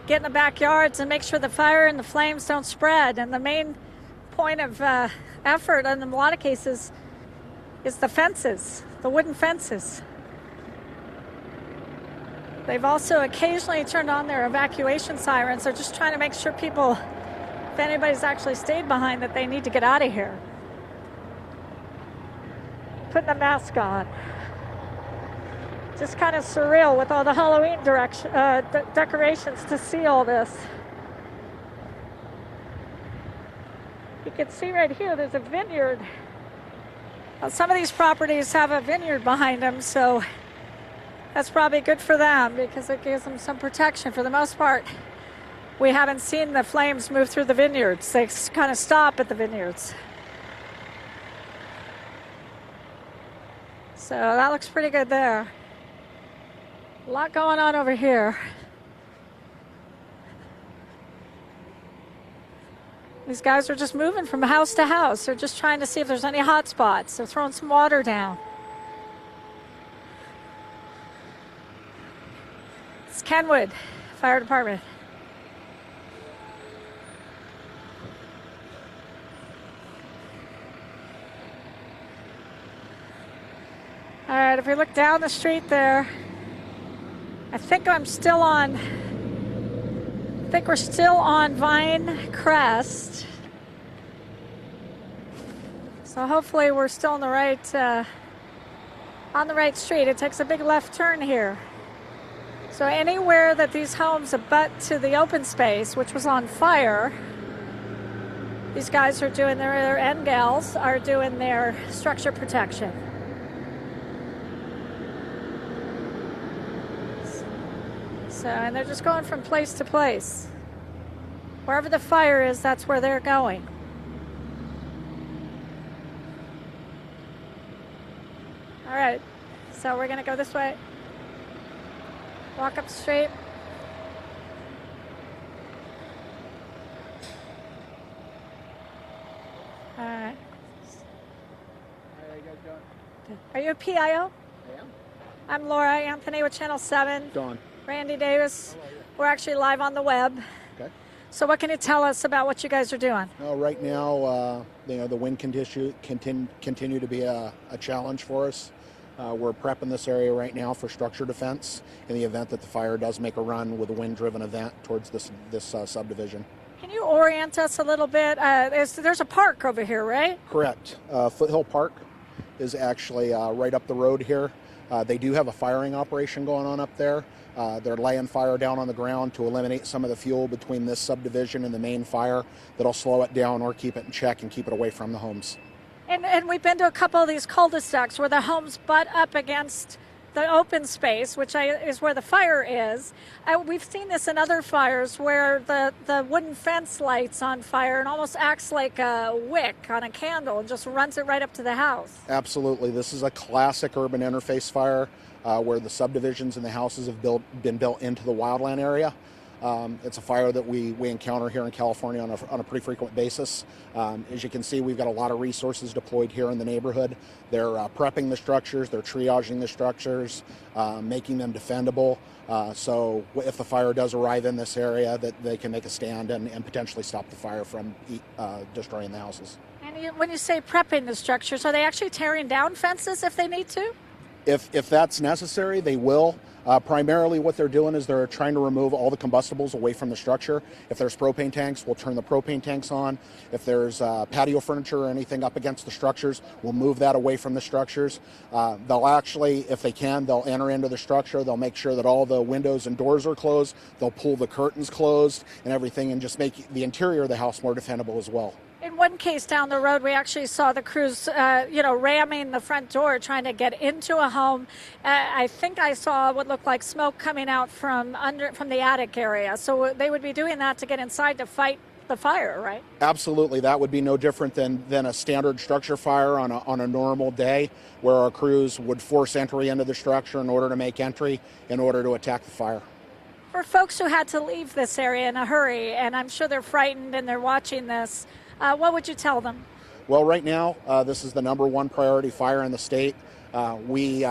get in the backyards and make sure the fire and the flames don't spread. And the main point of effort in a lot of cases is the fences, the wooden fences. They've also occasionally turned on their evacuation sirens. They're just trying to make sure people, if anybody's actually stayed behind, that they need to get out of here. Putting the mask on. Just kind of surreal with all the Halloween decorations to see all this. You can see right here, there's a vineyard. Well, some of these properties have a vineyard behind them, so that's probably good for them because it gives them some protection. For the most part, we haven't seen the flames move through the vineyards. They kind of stop at the vineyards. So that looks pretty good there. A lot going on over here. These guys are just moving from house to house. They're just trying to see if there's any hot spots. They're throwing some water down. It's Kenwood Fire Department. All right, if we look down the street there, I think we're still on Vinecrest. So hopefully we're still on the right street. It takes a big left turn here. So anywhere that these homes abut to the open space, which was on fire, these guys are doing and gals are doing their structure protection. So, and they're just going from place to place. Wherever the fire is, that's where they're going. All right, so we're gonna go this way. Walk up the street. All right. How you guys doing? Are you a PIO? I am. I'm Laura Anthony with Channel 7. Dawn. Randy Davis. We're actually live on the web. Okay. So what can you tell us about what you guys are doing? Right now, the wind continue to be a challenge for us. We're prepping this area right now for structure defense in the event that the fire does make a run with a wind-driven event towards this subdivision. Can you orient us a little bit? There's a park over here, right? Correct. Foothill Park is actually right up the road here. They do have a firing operation going on up there. They're laying fire down on the ground to eliminate some of the fuel between this subdivision and the main fire that'll slow it down or keep it in check and keep it away from the homes. And we've been to a couple of these cul-de-sacs where the homes butt up against the open space, which is where the fire is. We've seen this in other fires where the wooden fence lights on fire and almost acts like a wick on a candle and just runs it right up to the house. Absolutely. This is a classic urban interface fire where the subdivisions and the houses have been built into the wildland area. It's a fire that we encounter here in California on a pretty frequent basis. As you can see, we've got a lot of resources deployed here in the neighborhood. They're prepping the structures, they're triaging the structures, making them defendable. So if the fire does arrive in this area, that they can make a stand and potentially stop the fire from destroying the houses. And when you say prepping the structures, are they actually tearing down fences if they need to? If that's necessary, they will. Primarily what they're doing is they're trying to remove all the combustibles away from the structure. If there's propane tanks, we'll turn the propane tanks on. If there's patio furniture or anything up against the structures, we'll move that away from the structures. They'll actually, if they can, they'll enter into the structure. They'll make sure that all the windows and doors are closed. They'll pull the curtains closed and everything and just make the interior of the house more defendable as well. In one case down the road, we actually saw the crews, ramming the front door, trying to get into a home. I think I saw what looked like smoke coming out from the attic area. So they would be doing that to get inside to fight the fire, right? Absolutely. That would be no different than a standard structure fire on a normal day, where our crews would force entry into the structure in order to make entry, in order to attack the fire. For folks who had to leave this area in a hurry, and I'm sure they're frightened and they're watching this, what would you tell them? Well, right now, this is the #1 priority fire in the state. We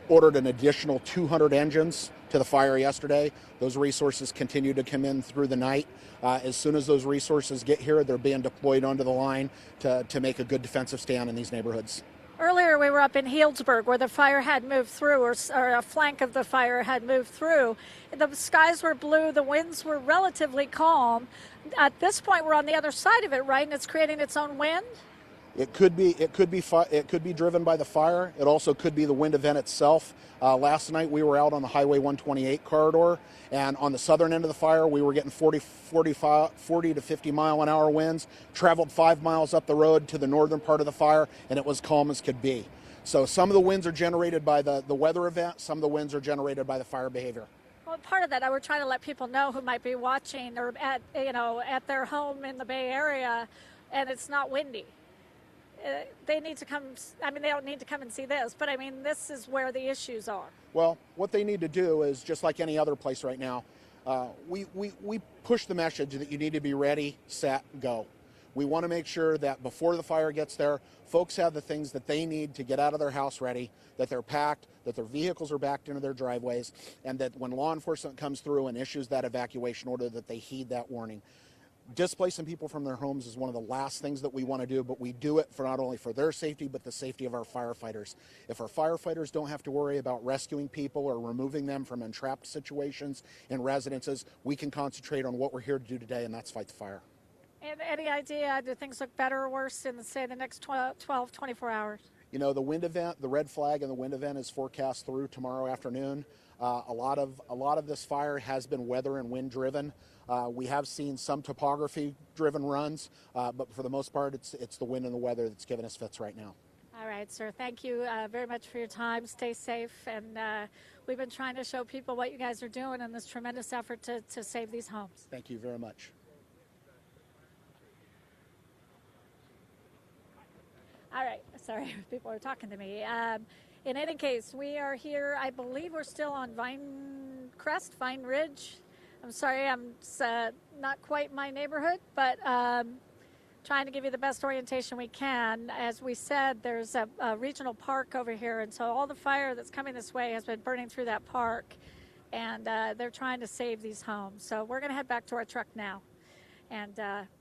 ordered an additional 200 engines to the fire yesterday. Those resources continue to come in through the night. As soon as those resources get here, they're being deployed onto the line to make a good defensive stand in these neighborhoods. Earlier, we were up in Healdsburg where the fire had moved through, or a flank of the fire had moved through. The skies were blue, the winds were relatively calm. At this point, we're on the other side of it, right? And it's creating its own wind? It could be driven by the fire. It also could be the wind event itself. Last night we were out on the Highway 128 corridor, and on the southern end of the fire we were getting 40 to 50 mile an hour winds. Traveled 5 miles up the road to the northern part of the fire, and it was calm as could be. So some of the winds are generated by the weather event. Some of the winds are generated by the fire behavior. Well, part of that, I would try to let people know who might be watching or at their home in the Bay Area, and it's not windy. They need to come, they don't need to come and see this, but this is where the issues are. Well, what they need to do is, just like any other place right now, we push the message that you need to be ready, set, go. We want to make sure that before the fire gets there, folks have the things that they need to get out of their house ready, that they're packed, that their vehicles are backed into their driveways, and that when law enforcement comes through and issues that evacuation order, that they heed that warning. Displacing people from their homes is one of the last things that we want to do, but we do it for not only for their safety, but the safety of our firefighters. If our firefighters don't have to worry about rescuing people or removing them from entrapped situations in residences, we can concentrate on what we're here to do today, and that's fight the fire. And any idea, do things look better or worse in, say, the next 12, 24 hours? You know, the wind event, the red flag and the wind event is forecast through tomorrow afternoon. A lot of this fire has been weather and wind driven. We have seen some topography driven runs, but for the most part, it's the wind and the weather that's giving us fits right now. All right, sir. Thank you very much for your time. Stay safe. And we've been trying to show people what you guys are doing in this tremendous effort to save these homes. Thank you very much. All right. Sorry, people are talking to me. In any case, we are here. I believe we're still on Vine Ridge. I'm sorry, it's not quite my neighborhood, but trying to give you the best orientation we can. As we said, there's a regional park over here, and so all the fire that's coming this way has been burning through that park, and they're trying to save these homes. So we're going to head back to our truck now, and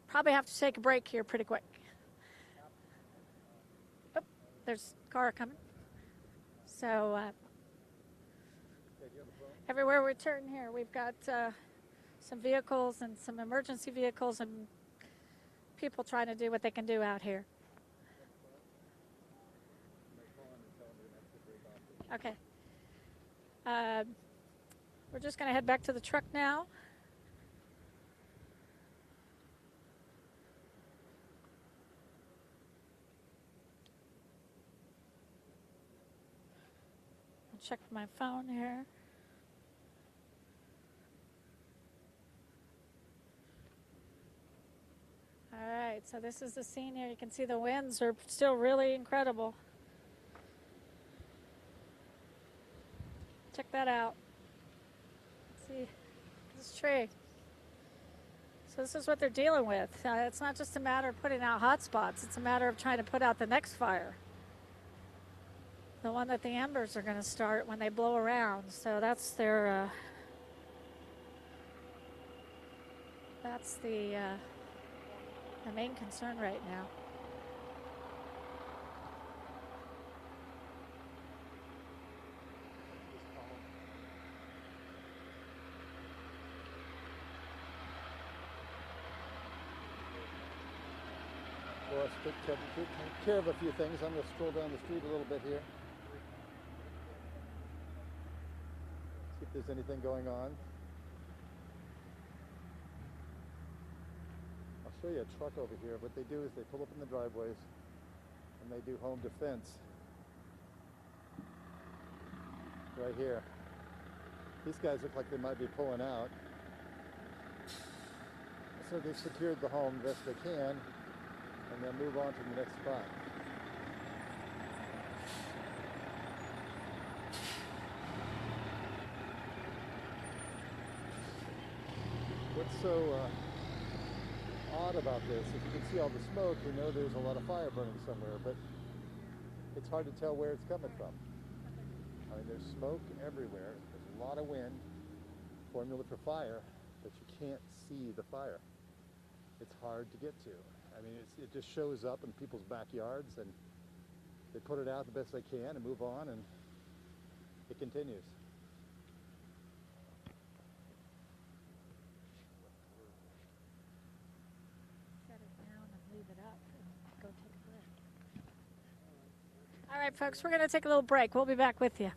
probably have to take a break here pretty quick. Oh, there's a car coming. So everywhere we turn here, we've got some vehicles and some emergency vehicles and people trying to do what they can do out here. Okay. We're just going to head back to the truck now. I'll check my phone here. All right, so this is the scene here. You can see the winds are still really incredible. Check that out. See this tree. So this is what they're dealing with. It's not just a matter of putting out hot spots. It's a matter of trying to put out the next fire. The one that the embers are going to start when they blow around. So that's their, that's the main concern right now. For us to take care of a few things, I'm going to stroll down the street a little bit here. See if there's anything going on. I'll show you a truck over here. What they do is they pull up in the driveways and they do home defense. Right here. These guys look like they might be pulling out. So they've secured the home best they can and then move on to the next spot. What's so odd about this. If you can see all the smoke, you know there's a lot of fire burning somewhere, but it's hard to tell where it's coming from. I mean, there's smoke everywhere. There's a lot of wind, formula for fire, but you can't see the fire. It's hard to get to. I mean, it just shows up in people's backyards, and they put it out the best they can and move on, and it continues. Shut it down and leave it up and go take a break. All right, folks, we're going to take a little break. We'll be back with you.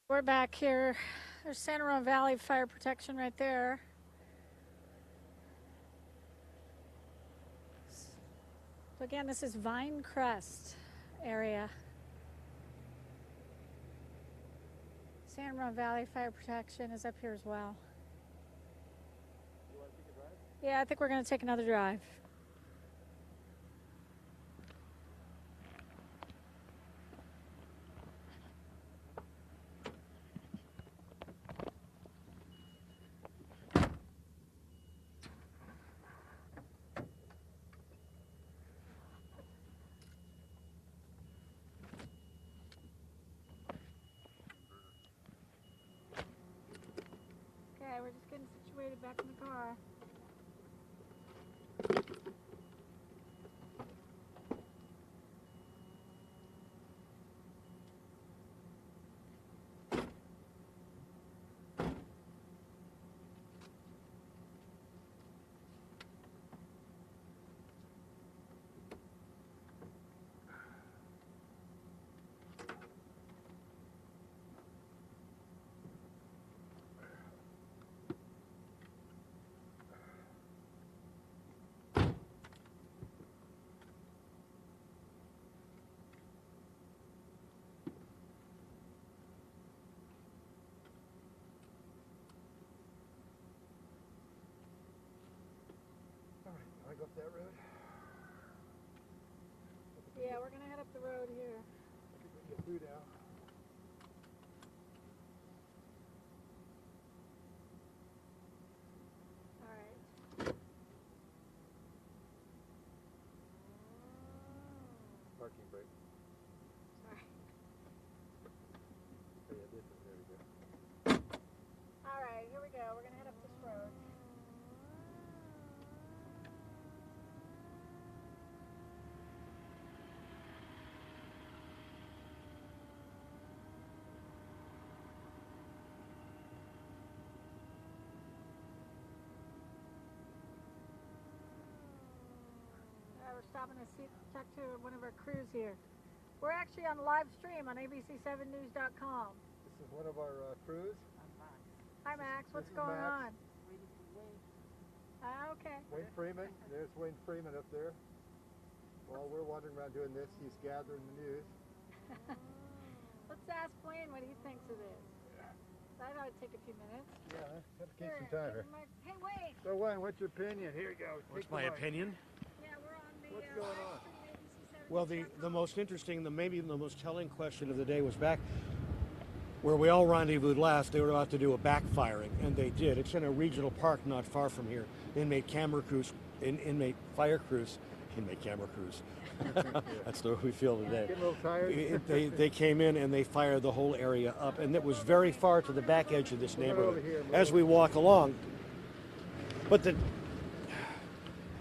We're back here. There's San Ramon Valley Fire Protection right there. So again, this is Vine Crest area. San Ramon Valley Fire Protection is up here as well. You want to take a drive? Yeah, I think we're going to take another drive. Okay, we're just getting situated back in the car. Want to go up that road? Yeah, we're going to head up the road here. I think we can get through now. All right. Parking brake. Sorry. Oh, yeah, this is, there we go. All right, here we go. We're going to head up this road. We're stopping to talk to one of our crews here. We're actually on live stream on ABC7news.com. This is one of our crews. Hi, Max. What's This is going Max. on? Okay. Wayne Freeman. There's Wayne Freeman up there. While we're wandering around doing this, he's gathering the news. Let's ask Wayne what he thinks of this. I thought it'd take a few minutes. Yeah, that'll keep some time here. Hey, Wayne. So, Wayne, what's your opinion? Here you go. What's Take the my mic. opinion? Yeah, we're on the What's going on? Well, the most interesting, maybe the most telling question of the day was back where we all rendezvoused last. They were about to do a backfiring, and they did. It's in a regional park not far from here. Inmate camera crews, inmate fire crews, inmate camera crews. That's the way we feel today. Getting a little tired? They came in and they fired the whole area up, and it was very far to the back edge of this neighborhood as we walk along. But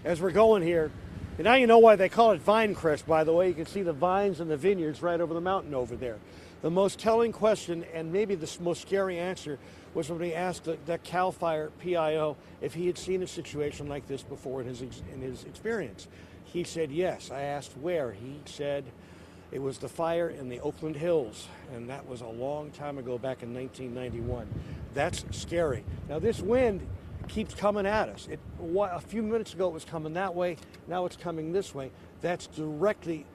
as we're going here, and now you know why they call it Vine Crest, by the way. You can see the vines and the vineyards right over the mountain over there. The most telling question, and maybe the most scary answer, was when we asked the CAL FIRE PIO if he had seen a situation like this before in his experience. He said yes. I asked where. He said it was the fire in the Oakland Hills, and that was a long time ago, back in 1991. That's scary. Now this wind keeps coming at us. A few minutes ago it was coming that way, now it's coming this way. That's directly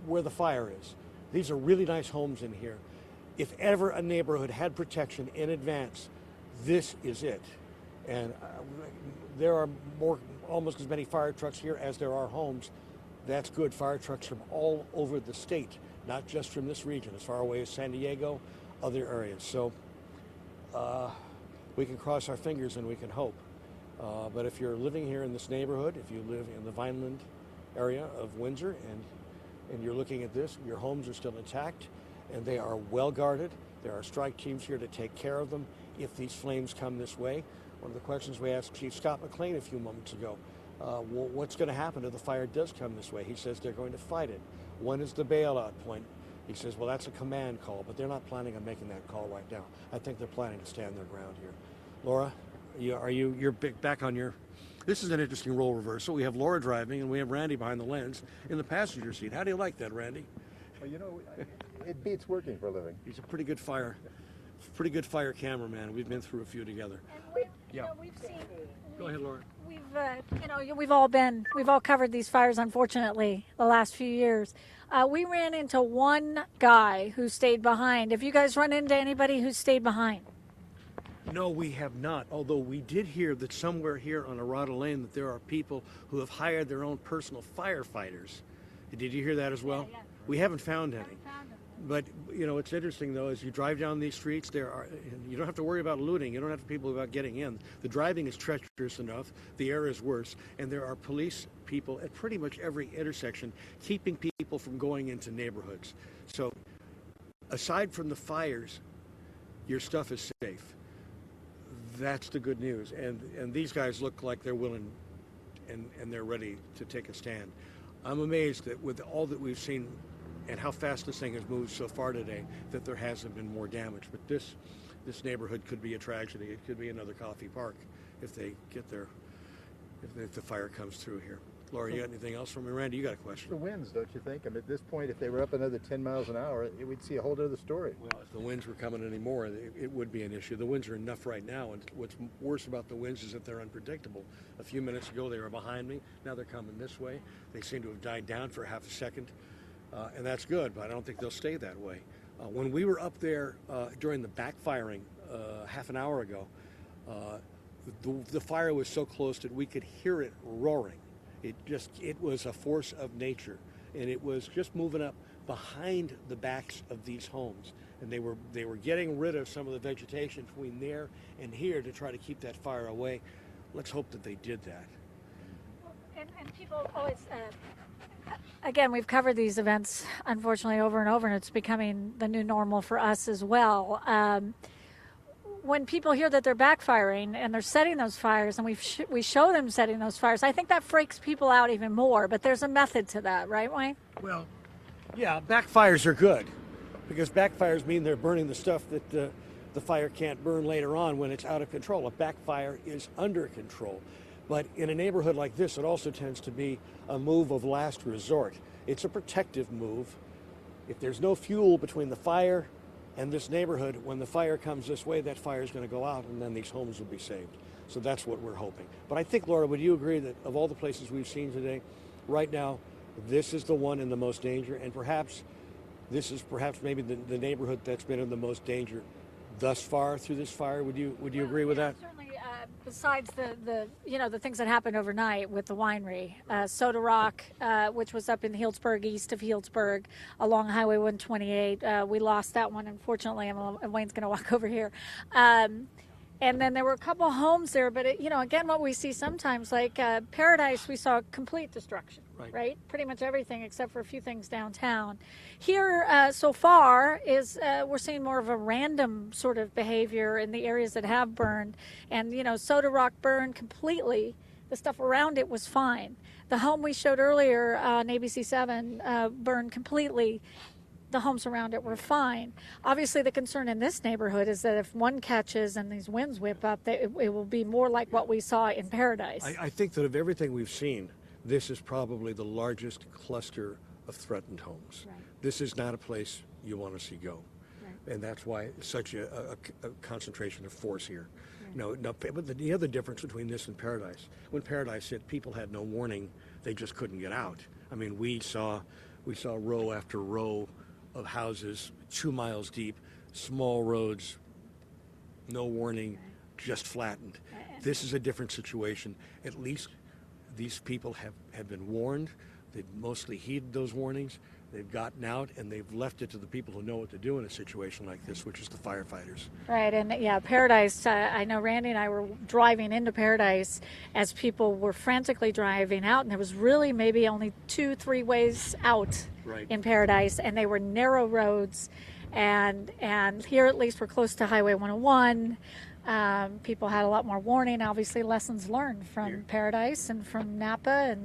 where the fire is. These are really nice homes in here. If ever a neighborhood had protection in advance, this is it. And there are almost as many fire trucks here as there are homes. That's good. Fire trucks from all over the state, not just from this region, as far away as San Diego, other areas. So we can cross our fingers and we can hope. But if you're living here in this neighborhood, if you live in the Vineland area of Windsor and you're looking at this, your homes are still intact and they are well guarded. There are strike teams here to take care of them if these flames come this way. One of the questions we asked Chief Scott McLean a few moments ago, what's going to happen if the fire does come this way? He says they're going to fight it. When is the bailout point? He says, well, that's a command call, but they're not planning on making that call right now. I think they're planning to stand their ground here. Laura, you're back on your... This is an interesting role reversal. We have Laura driving, and we have Randy behind the lens in the passenger seat. How do you like that, Randy? Well, you know, it beats working for a living. He's a pretty good fire pretty good fire cameraman. We've been through a few together. And we've seen. Go ahead, Laura. We've all covered these fires, unfortunately, the last few years. We ran into one guy who stayed behind. Have you guys run into anybody who stayed behind? No, we have not, although we did hear that somewhere here on Arada Lane that there are people who have hired their own personal firefighters. Did you hear that as well? Yeah. We haven't found any. But, it's interesting, though, as you drive down these streets, you don't have to worry about looting. You don't have to people about getting in. The driving is treacherous enough. The air is worse. And there are police people at pretty much every intersection keeping people from going into neighborhoods. So aside from the fires, your stuff is safe. That's the good news. And these guys look like they're willing and they're ready to take a stand. I'm amazed that with all that we've seen and how fast this thing has moved so far today, that there hasn't been more damage. But this neighborhood could be a tragedy. It could be another coffee park if they get there, if the fire comes through here. Laura, you got anything else for me? Randy, you got a question? The winds, don't you think? I mean, at this point, if they were up another 10 miles an hour, we'd see a whole other story. Well, if the winds were coming anymore, it would be an issue. The winds are enough right now, and what's worse about the winds is that they're unpredictable. A few minutes ago, they were behind me. Now they're coming this way. They seem to have died down for half a second, and that's good, but I don't think they'll stay that way. When we were up there during the backfiring half an hour ago, the fire was so close that we could hear it roaring. It was a force of nature, and it was just moving up behind the backs of these homes, and they were getting rid of some of the vegetation between there and here to try to keep that fire away. Let's hope that they did that. And people always, again, we've covered these events, unfortunately, over and over, and it's becoming the new normal for us as well. When people hear that they're backfiring and they're setting those fires, and we show them setting those fires, I think that freaks people out even more. But there's a method to that, right, Wayne? Well, yeah, backfires are good, because backfires mean they're burning the stuff that the fire can't burn later on when it's out of control. A backfire is under control. But in a neighborhood like this, it also tends to be a move of last resort. It's a protective move. If there's no fuel between the fire and this neighborhood, when the fire comes this way, that fire is going to go out, and then these homes will be saved. So that's what we're hoping. But I think, Laura, would you agree that of all the places we've seen today, right now, this is the one in the most danger, and this is maybe the neighborhood that's been in the most danger thus far through this fire? Would you agree with that? Certainly. Besides the things that happened overnight with the winery, Soda Rock, which was up in Healdsburg, east of Healdsburg, along Highway 128. We lost that one, unfortunately, and Wayne's going to walk over here. And then there were a couple homes there, but again, what we see sometimes, like Paradise, we saw complete destruction, right? Pretty much everything except for a few things downtown. Here, so far, is we're seeing more of a random sort of behavior in the areas that have burned. And, Soda Rock burned completely. The stuff around it was fine. The home we showed earlier on ABC7 burned completely. The homes around it were fine. Obviously, the concern in this neighborhood is that if one catches and these winds whip up, it will be more like what we saw in Paradise. I think that of everything we've seen, this is probably the largest cluster of threatened homes. Right. This is not a place you want to see go. Right. And that's why it's such a concentration of force here. Right. But the other difference between this and Paradise, when Paradise hit, people had no warning. They just couldn't get out. I mean, we saw row after row of houses 2 miles deep, small roads, no warning, just flattened. This is a different situation. At least these people have been warned. They've mostly heeded those warnings. They've gotten out, and they've left it to the people who know what to do in a situation like this, which is the firefighters. Right, and yeah, Paradise, I know Randy and I were driving into Paradise as people were frantically driving out, and there was really maybe only 2-3 ways out in Paradise, and they were narrow roads, and here at least we're close to Highway 101. People had a lot more warning, obviously lessons learned from Paradise and from Napa,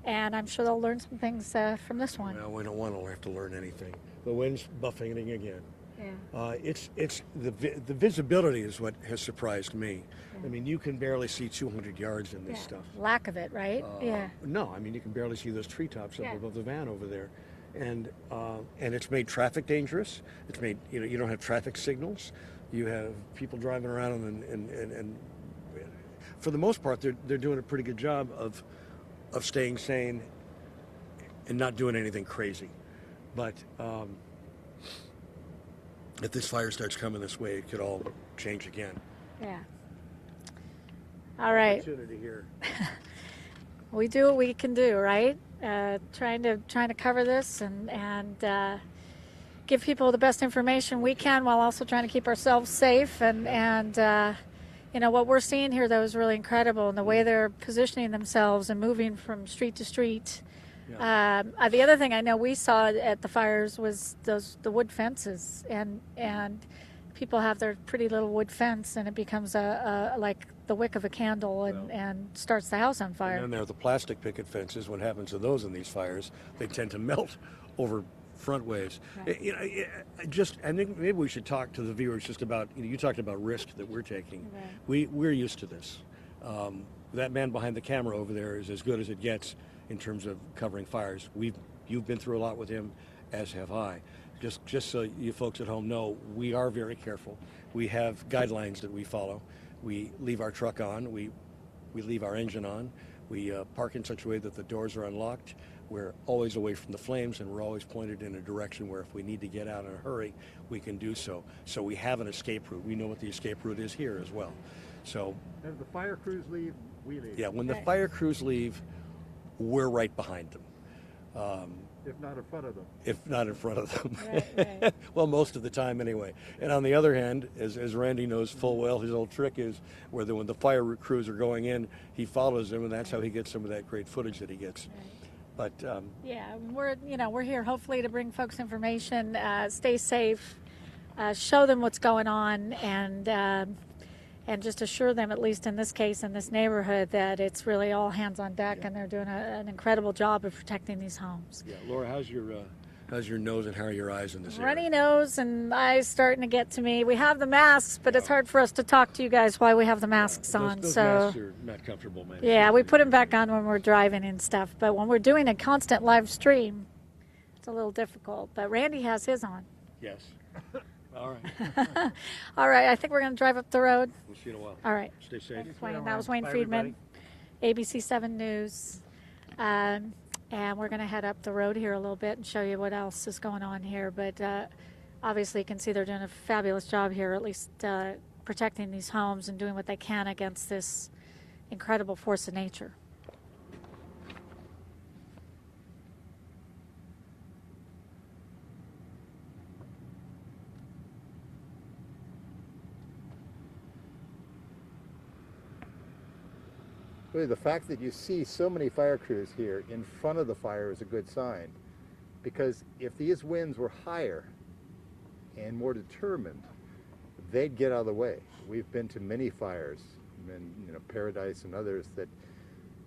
and I'm sure they'll learn some things from this one. Well, we don't want to have to learn anything. The wind's buffeting again. Yeah. It's the visibility is what has surprised me. Yeah. I mean, you can barely see 200 yards in this stuff. Lack of it, right? No, I mean, you can barely see those treetops up above the van over there. And it's made traffic dangerous. It's made, you don't have traffic signals. You have people driving around and for the most part, they're doing a pretty good job of staying sane and not doing anything crazy. But if this fire starts coming this way, it could all change again. Yeah. All right. Opportunity here. We do what we can do, right? Trying to cover this and give people the best information we can while also trying to keep ourselves safe. And you know, what we're seeing here, though, is really incredible, and the way they're positioning themselves and moving from street to street. Yeah. The other thing I know we saw at the fires was the wood fences, and people have their pretty little wood fence, and it becomes like the wick of a candle and starts the house on fire. And then there are the plastic picket fences. What happens to those in these fires? They tend to melt over front ways. Right. You know, I think maybe we should talk to the viewers just about, you talked about risk that we're taking. Right. We're used to this. That man behind the camera over there is as good as it gets in terms of covering fires. You've been through a lot with him, as have I. Just so you folks at home know, we are very careful. We have guidelines that we follow. We leave our truck on. We leave our engine on. We park in such a way that the doors are unlocked. We're always away from the flames, and we're always pointed in a direction where if we need to get out in a hurry, we can do so. So we have an escape route. We know what the escape route is here as well. So as the fire crews leave, we leave. Yeah, when the fire crews leave, we're right behind them. If not in front of them. If not in front of them. Right. Well, most of the time anyway. And on the other hand, as Randy knows full well, his old trick is when the fire crews are going in, he follows them, and that's how he gets some of that great footage that he gets. Right. But yeah, we're here hopefully to bring folks information, stay safe, show them what's going on, and just assure them, at least in this case, in this neighborhood, that it's really all hands on deck, and they're doing an incredible job of protecting these homes. Yeah, Laura, how's your nose and how are your eyes in this area? Runny nose and eyes starting to get to me. We have the masks, but it's hard for us to talk to you guys while we have the masks on. Those so masks are not comfortable, man. Yeah, we put them back on when we're driving and stuff, but when we're doing a constant live stream, it's a little difficult. But Randy has his on. Yes. All right. All right, I think we're going to drive up the road. We'll see you in a while. All right. Stay safe. Thanks, Wayne. That was Wayne Friedman, ABC7 News. And we're going to head up the road here a little bit and show you what else is going on here. But obviously you can see they're doing a fabulous job here, at least protecting these homes and doing what they can against this incredible force of nature. Really, the fact that you see so many fire crews here in front of the fire is a good sign, because if these winds were higher and more determined, they'd get out of the way. We've been to many fires, and Paradise and others, that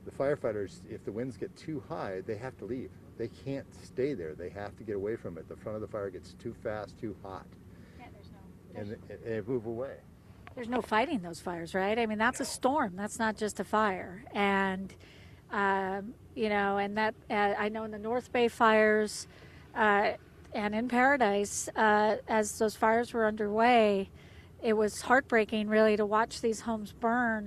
the firefighters, if the winds get too high, they have to leave. They can't stay there. They have to get away from it. The front of the fire gets too fast, too hot, and they move away. There's no fighting those fires, right? I mean, that's a storm. That's not just a fire. And, and that, I know in the North Bay fires and in Paradise, as those fires were underway, it was heartbreaking really to watch these homes burn.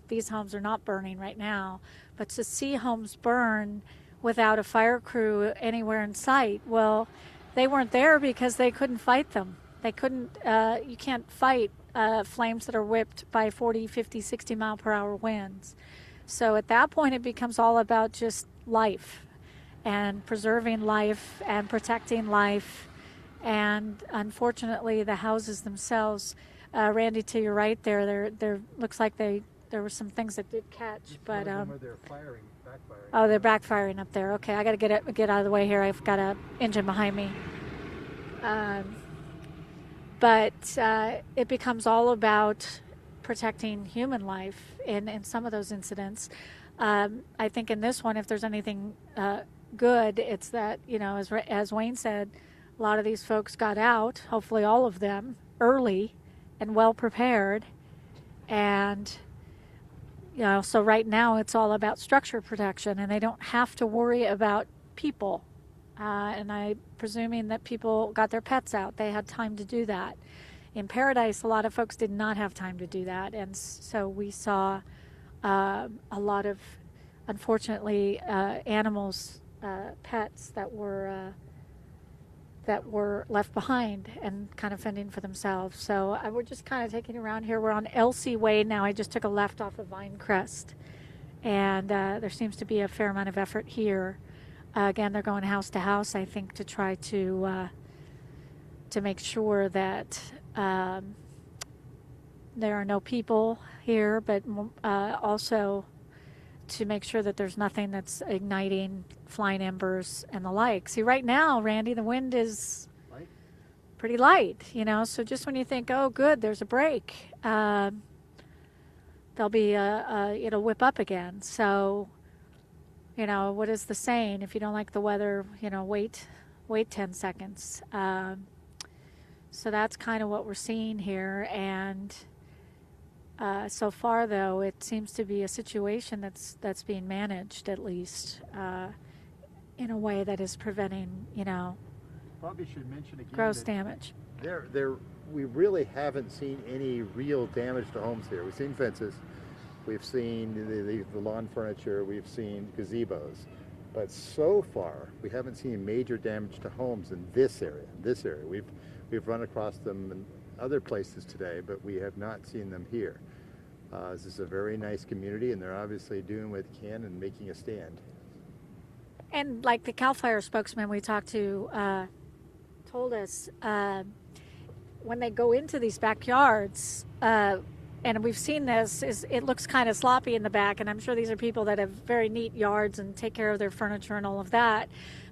These homes are not burning right now, but to see homes burn without a fire crew anywhere in sight. Well, they weren't there because they couldn't fight them. They couldn't, you can't fight flames that are whipped by 40, 50, 60 mile per hour winds. So at that point, it becomes all about just life and preserving life and protecting life. And unfortunately, the houses themselves, Randy, to your right there looks like there were some things that did catch, but they're backfiring. Oh, they're backfiring up there. Okay, I got to get out of the way here. I've got an engine behind me. But it becomes all about protecting human life in some of those incidents. I think in this one, if there's anything good, it's that, as Wayne said, a lot of these folks got out, hopefully all of them, early and well prepared. And, so right now it's all about structure protection, and they don't have to worry about people. And I'm presuming that people got their pets out. They had time to do that. in Paradise, a lot of folks did not have time to do that. And so we saw a lot of, unfortunately, animals, pets that were left behind and kind of fending for themselves. So we're just kind of taking around here. We're on Elsie Way now. I just took a left off of Vinecrest. And there seems to be a fair amount of effort here. Again, they're going house to house, I think, to try to make sure that there are no people here, but also to make sure that there's nothing that's igniting flying embers and the like. See, right now, Randy, the wind is pretty light, you know, so just when you think, oh, good, there's a break, there'll be it'll whip up again. So, you know, what is the saying? If you don't like the weather, you know, wait 10 seconds. So that's kind of what we're seeing here. And so far, though, it seems to be a situation that's being managed, at least, in a way that is preventing, you know, probably should mention again gross damage. We really haven't seen any real damage to homes here. We've seen fences, we've seen the lawn furniture, we've seen gazebos, but so far we haven't seen major damage to homes in this area. We've run across them in other places today, but we have not seen them here. This is a very nice community, and they're obviously doing what they can and making a stand. And like the CAL FIRE spokesman we talked to told us, when they go into these backyards, and we've seen this, it looks kind of sloppy in the back, and I'm sure these are people that have very neat yards and take care of their furniture and all of that.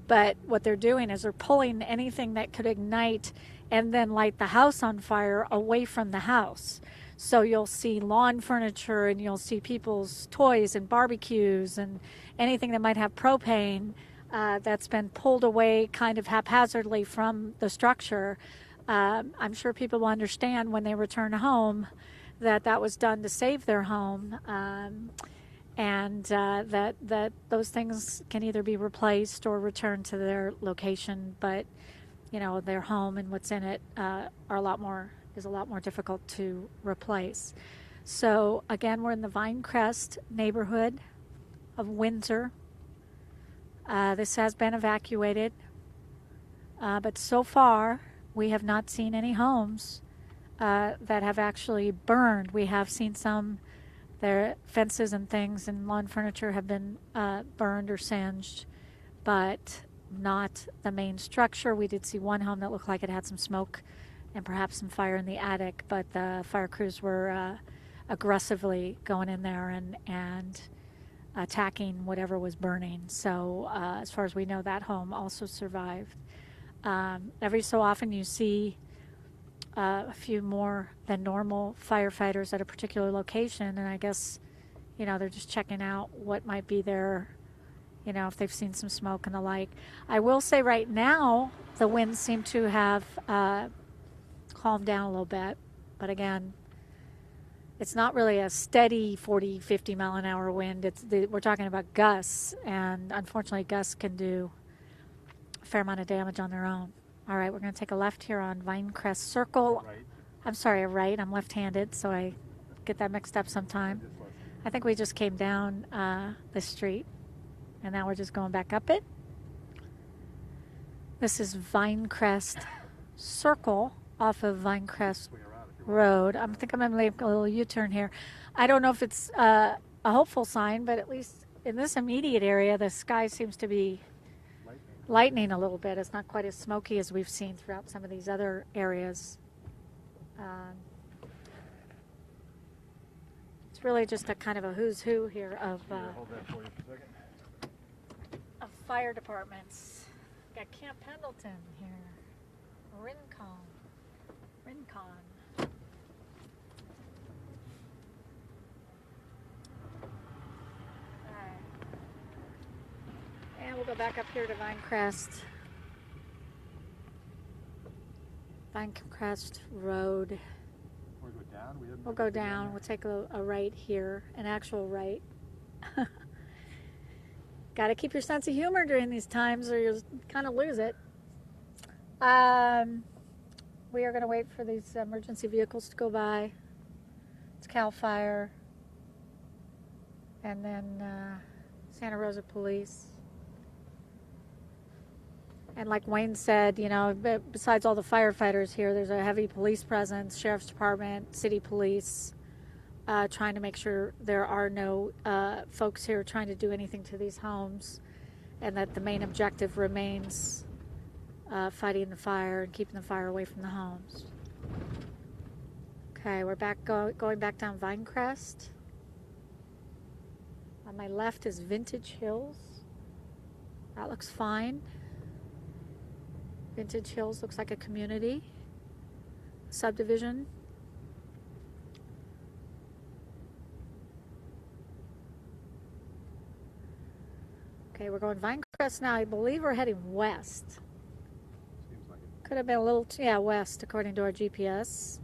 But what they're doing is they're pulling anything that could ignite and then light the house on fire away from the house. So you'll see lawn furniture, and you'll see people's toys and barbecues and anything that might have propane that's been pulled away kind of haphazardly from the structure. I'm sure people will understand when they return home that was done to save their home, and that those things can either be replaced or returned to their location. But you know, their home and what's in it is a lot more difficult to replace. So again, we're in the Vinecrest neighborhood of Windsor. This has been evacuated, but so far we have not seen any homes that have actually burned. We have seen some, their fences and things and lawn furniture have been burned or singed, but not the main structure. We did see one home that looked like it had some smoke and perhaps some fire in the attic, but the fire crews were aggressively going in there and attacking whatever was burning. So as far as we know, that home also survived. Every so often you see a few more than normal firefighters at a particular location, and I guess, you know, they're just checking out what might be there, you know, if they've seen some smoke and the like. I will say right now the winds seem to have calmed down a little bit, but again, it's not really a steady 40, 50 mile an hour wind. We're talking about gusts, and unfortunately gusts can do a fair amount of damage on their own. All right, we're going to take a left here on Vinecrest Circle. Right. I'm sorry, a right. I'm left-handed, so I get that mixed up sometime. I think we just came down the street, and now we're just going back up it. This is Vinecrest Circle off of Vinecrest Road. I think I'm going to make a little U-turn here. I don't know if it's a hopeful sign, but at least in this immediate area, the sky seems to be lightening a little bit. It's not quite as smoky as we've seen throughout some of these other areas. It's really just a kind of a who's who here of fire departments. Got Camp Pendleton here, Rincon. And we'll go back up here to Vinecrest Road. We'll go down. We'll take a right here, an actual right. Got to keep your sense of humor during these times or you'll kind of lose it. we are going to wait for these emergency vehicles to go by. It's Cal Fire, and then Santa Rosa Police. And like Wayne said, you know, besides all the firefighters here, there's a heavy police presence, Sheriff's Department, City Police, trying to make sure there are no folks here trying to do anything to these homes, and that the main objective remains fighting the fire and keeping the fire away from the homes. Okay, we're back going back down Vinecrest. On my left is Vintage Hills. That looks fine. Vintage Hills looks like a community subdivision. Okay, we're going Vinecrest now. I believe we're heading west. Seems like it. Could have been a little, yeah, west according to our GPS.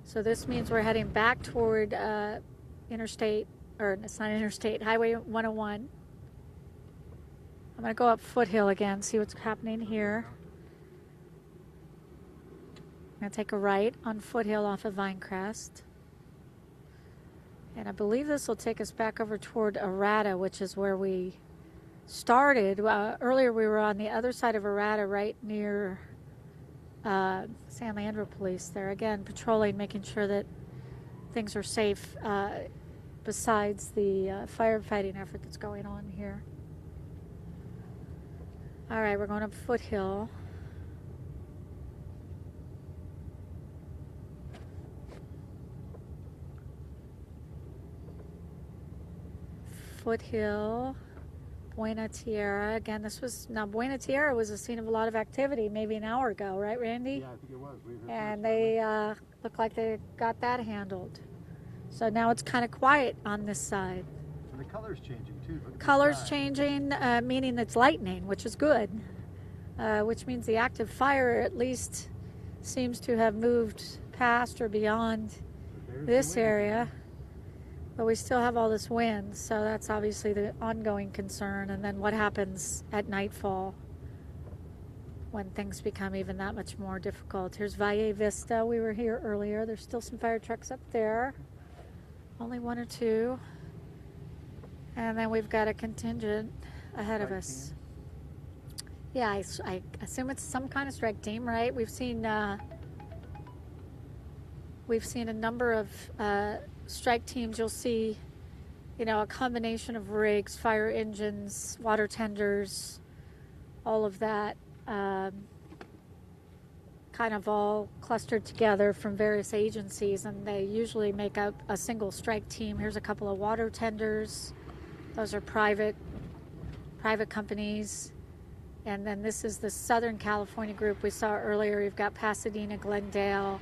So this means we're heading back toward Interstate, or it's not Interstate, Highway 101. I'm going to go up Foothill again, see what's happening here. I'm going to take a right on Foothill off of Vinecrest. And I believe this will take us back over toward Arata, which is where we started. Earlier we were on the other side of Arata, right near San Leandro Police there. Again, patrolling, making sure that things are safe besides the firefighting effort that's going on here. All right, we're going up Foothill. Foothill, Buena Tierra. Again, Buena Tierra was the scene of a lot of activity maybe an hour ago, right, Randy? Yeah, I think it was. And they look like they got that handled. So now it's kind of quiet on this side. And the color's changing too. Look at the Colors sky. changing, meaning it's lightning, which is good. Which means the active fire at least seems to have moved past or beyond this area. But we still have all this wind, so that's obviously the ongoing concern. And then what happens at nightfall when things become even that much more difficult? Here's Valle Vista. We were here earlier. There's still some fire trucks up there. Only one or two. And then we've got a contingent ahead of us. Yeah, I assume it's some kind of strike team, right? We've seen a number of strike teams. You'll see, you know, a combination of rigs, fire engines, water tenders, all of that, kind of all clustered together from various agencies, and they usually make up a single strike team. Here's a couple of water tenders. Those are private companies. And then this is the Southern California group we saw earlier. You've got Pasadena, Glendale,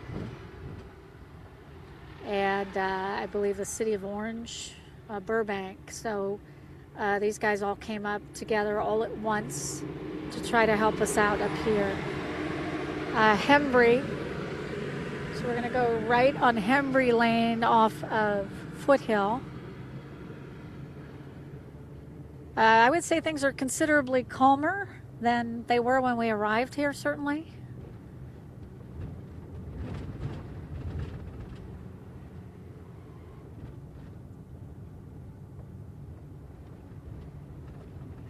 and I believe the city of Orange, Burbank. So these guys all came up together all at once to try to help us out up here. Hembry. So we're going to go right on Hembry Lane off of Foothill. I would say things are considerably calmer than they were when we arrived here, certainly.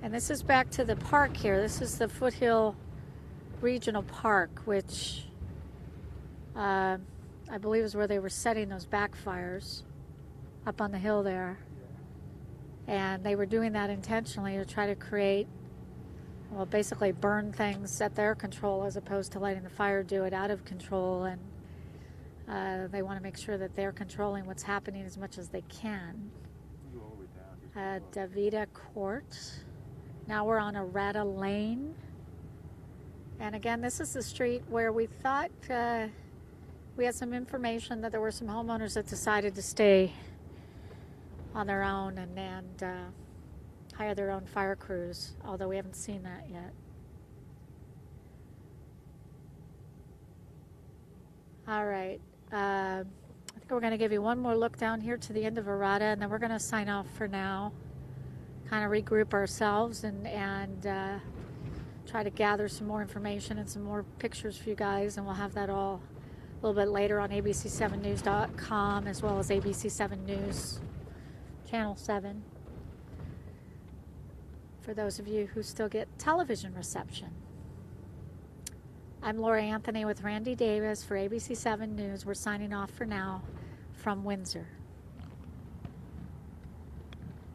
And this is back to the park here. This is the Foothill Regional Park, which I believe is where they were setting those backfires up on the hill there. And they were doing that intentionally to try to create, well, basically burn things at their control as opposed to letting the fire do it out of control. And they want to make sure that they're controlling what's happening as much as they can. Davida Court. Now we're on Arata Lane. And again, this is the street where we thought we had some information that there were some homeowners that decided to stay on their own and hire their own fire crews, although we haven't seen that yet. All right. I think we're going to give you one more look down here to the end of Arata, and then we're going to sign off for now, kind of regroup ourselves and try to gather some more information and some more pictures for you guys, and we'll have that all a little bit later on ABC7news.com, as well as ABC7 News, Channel 7, for those of you who still get television reception. I'm Laura Anthony with Randy Davis for ABC7 News. We're signing off for now from Windsor.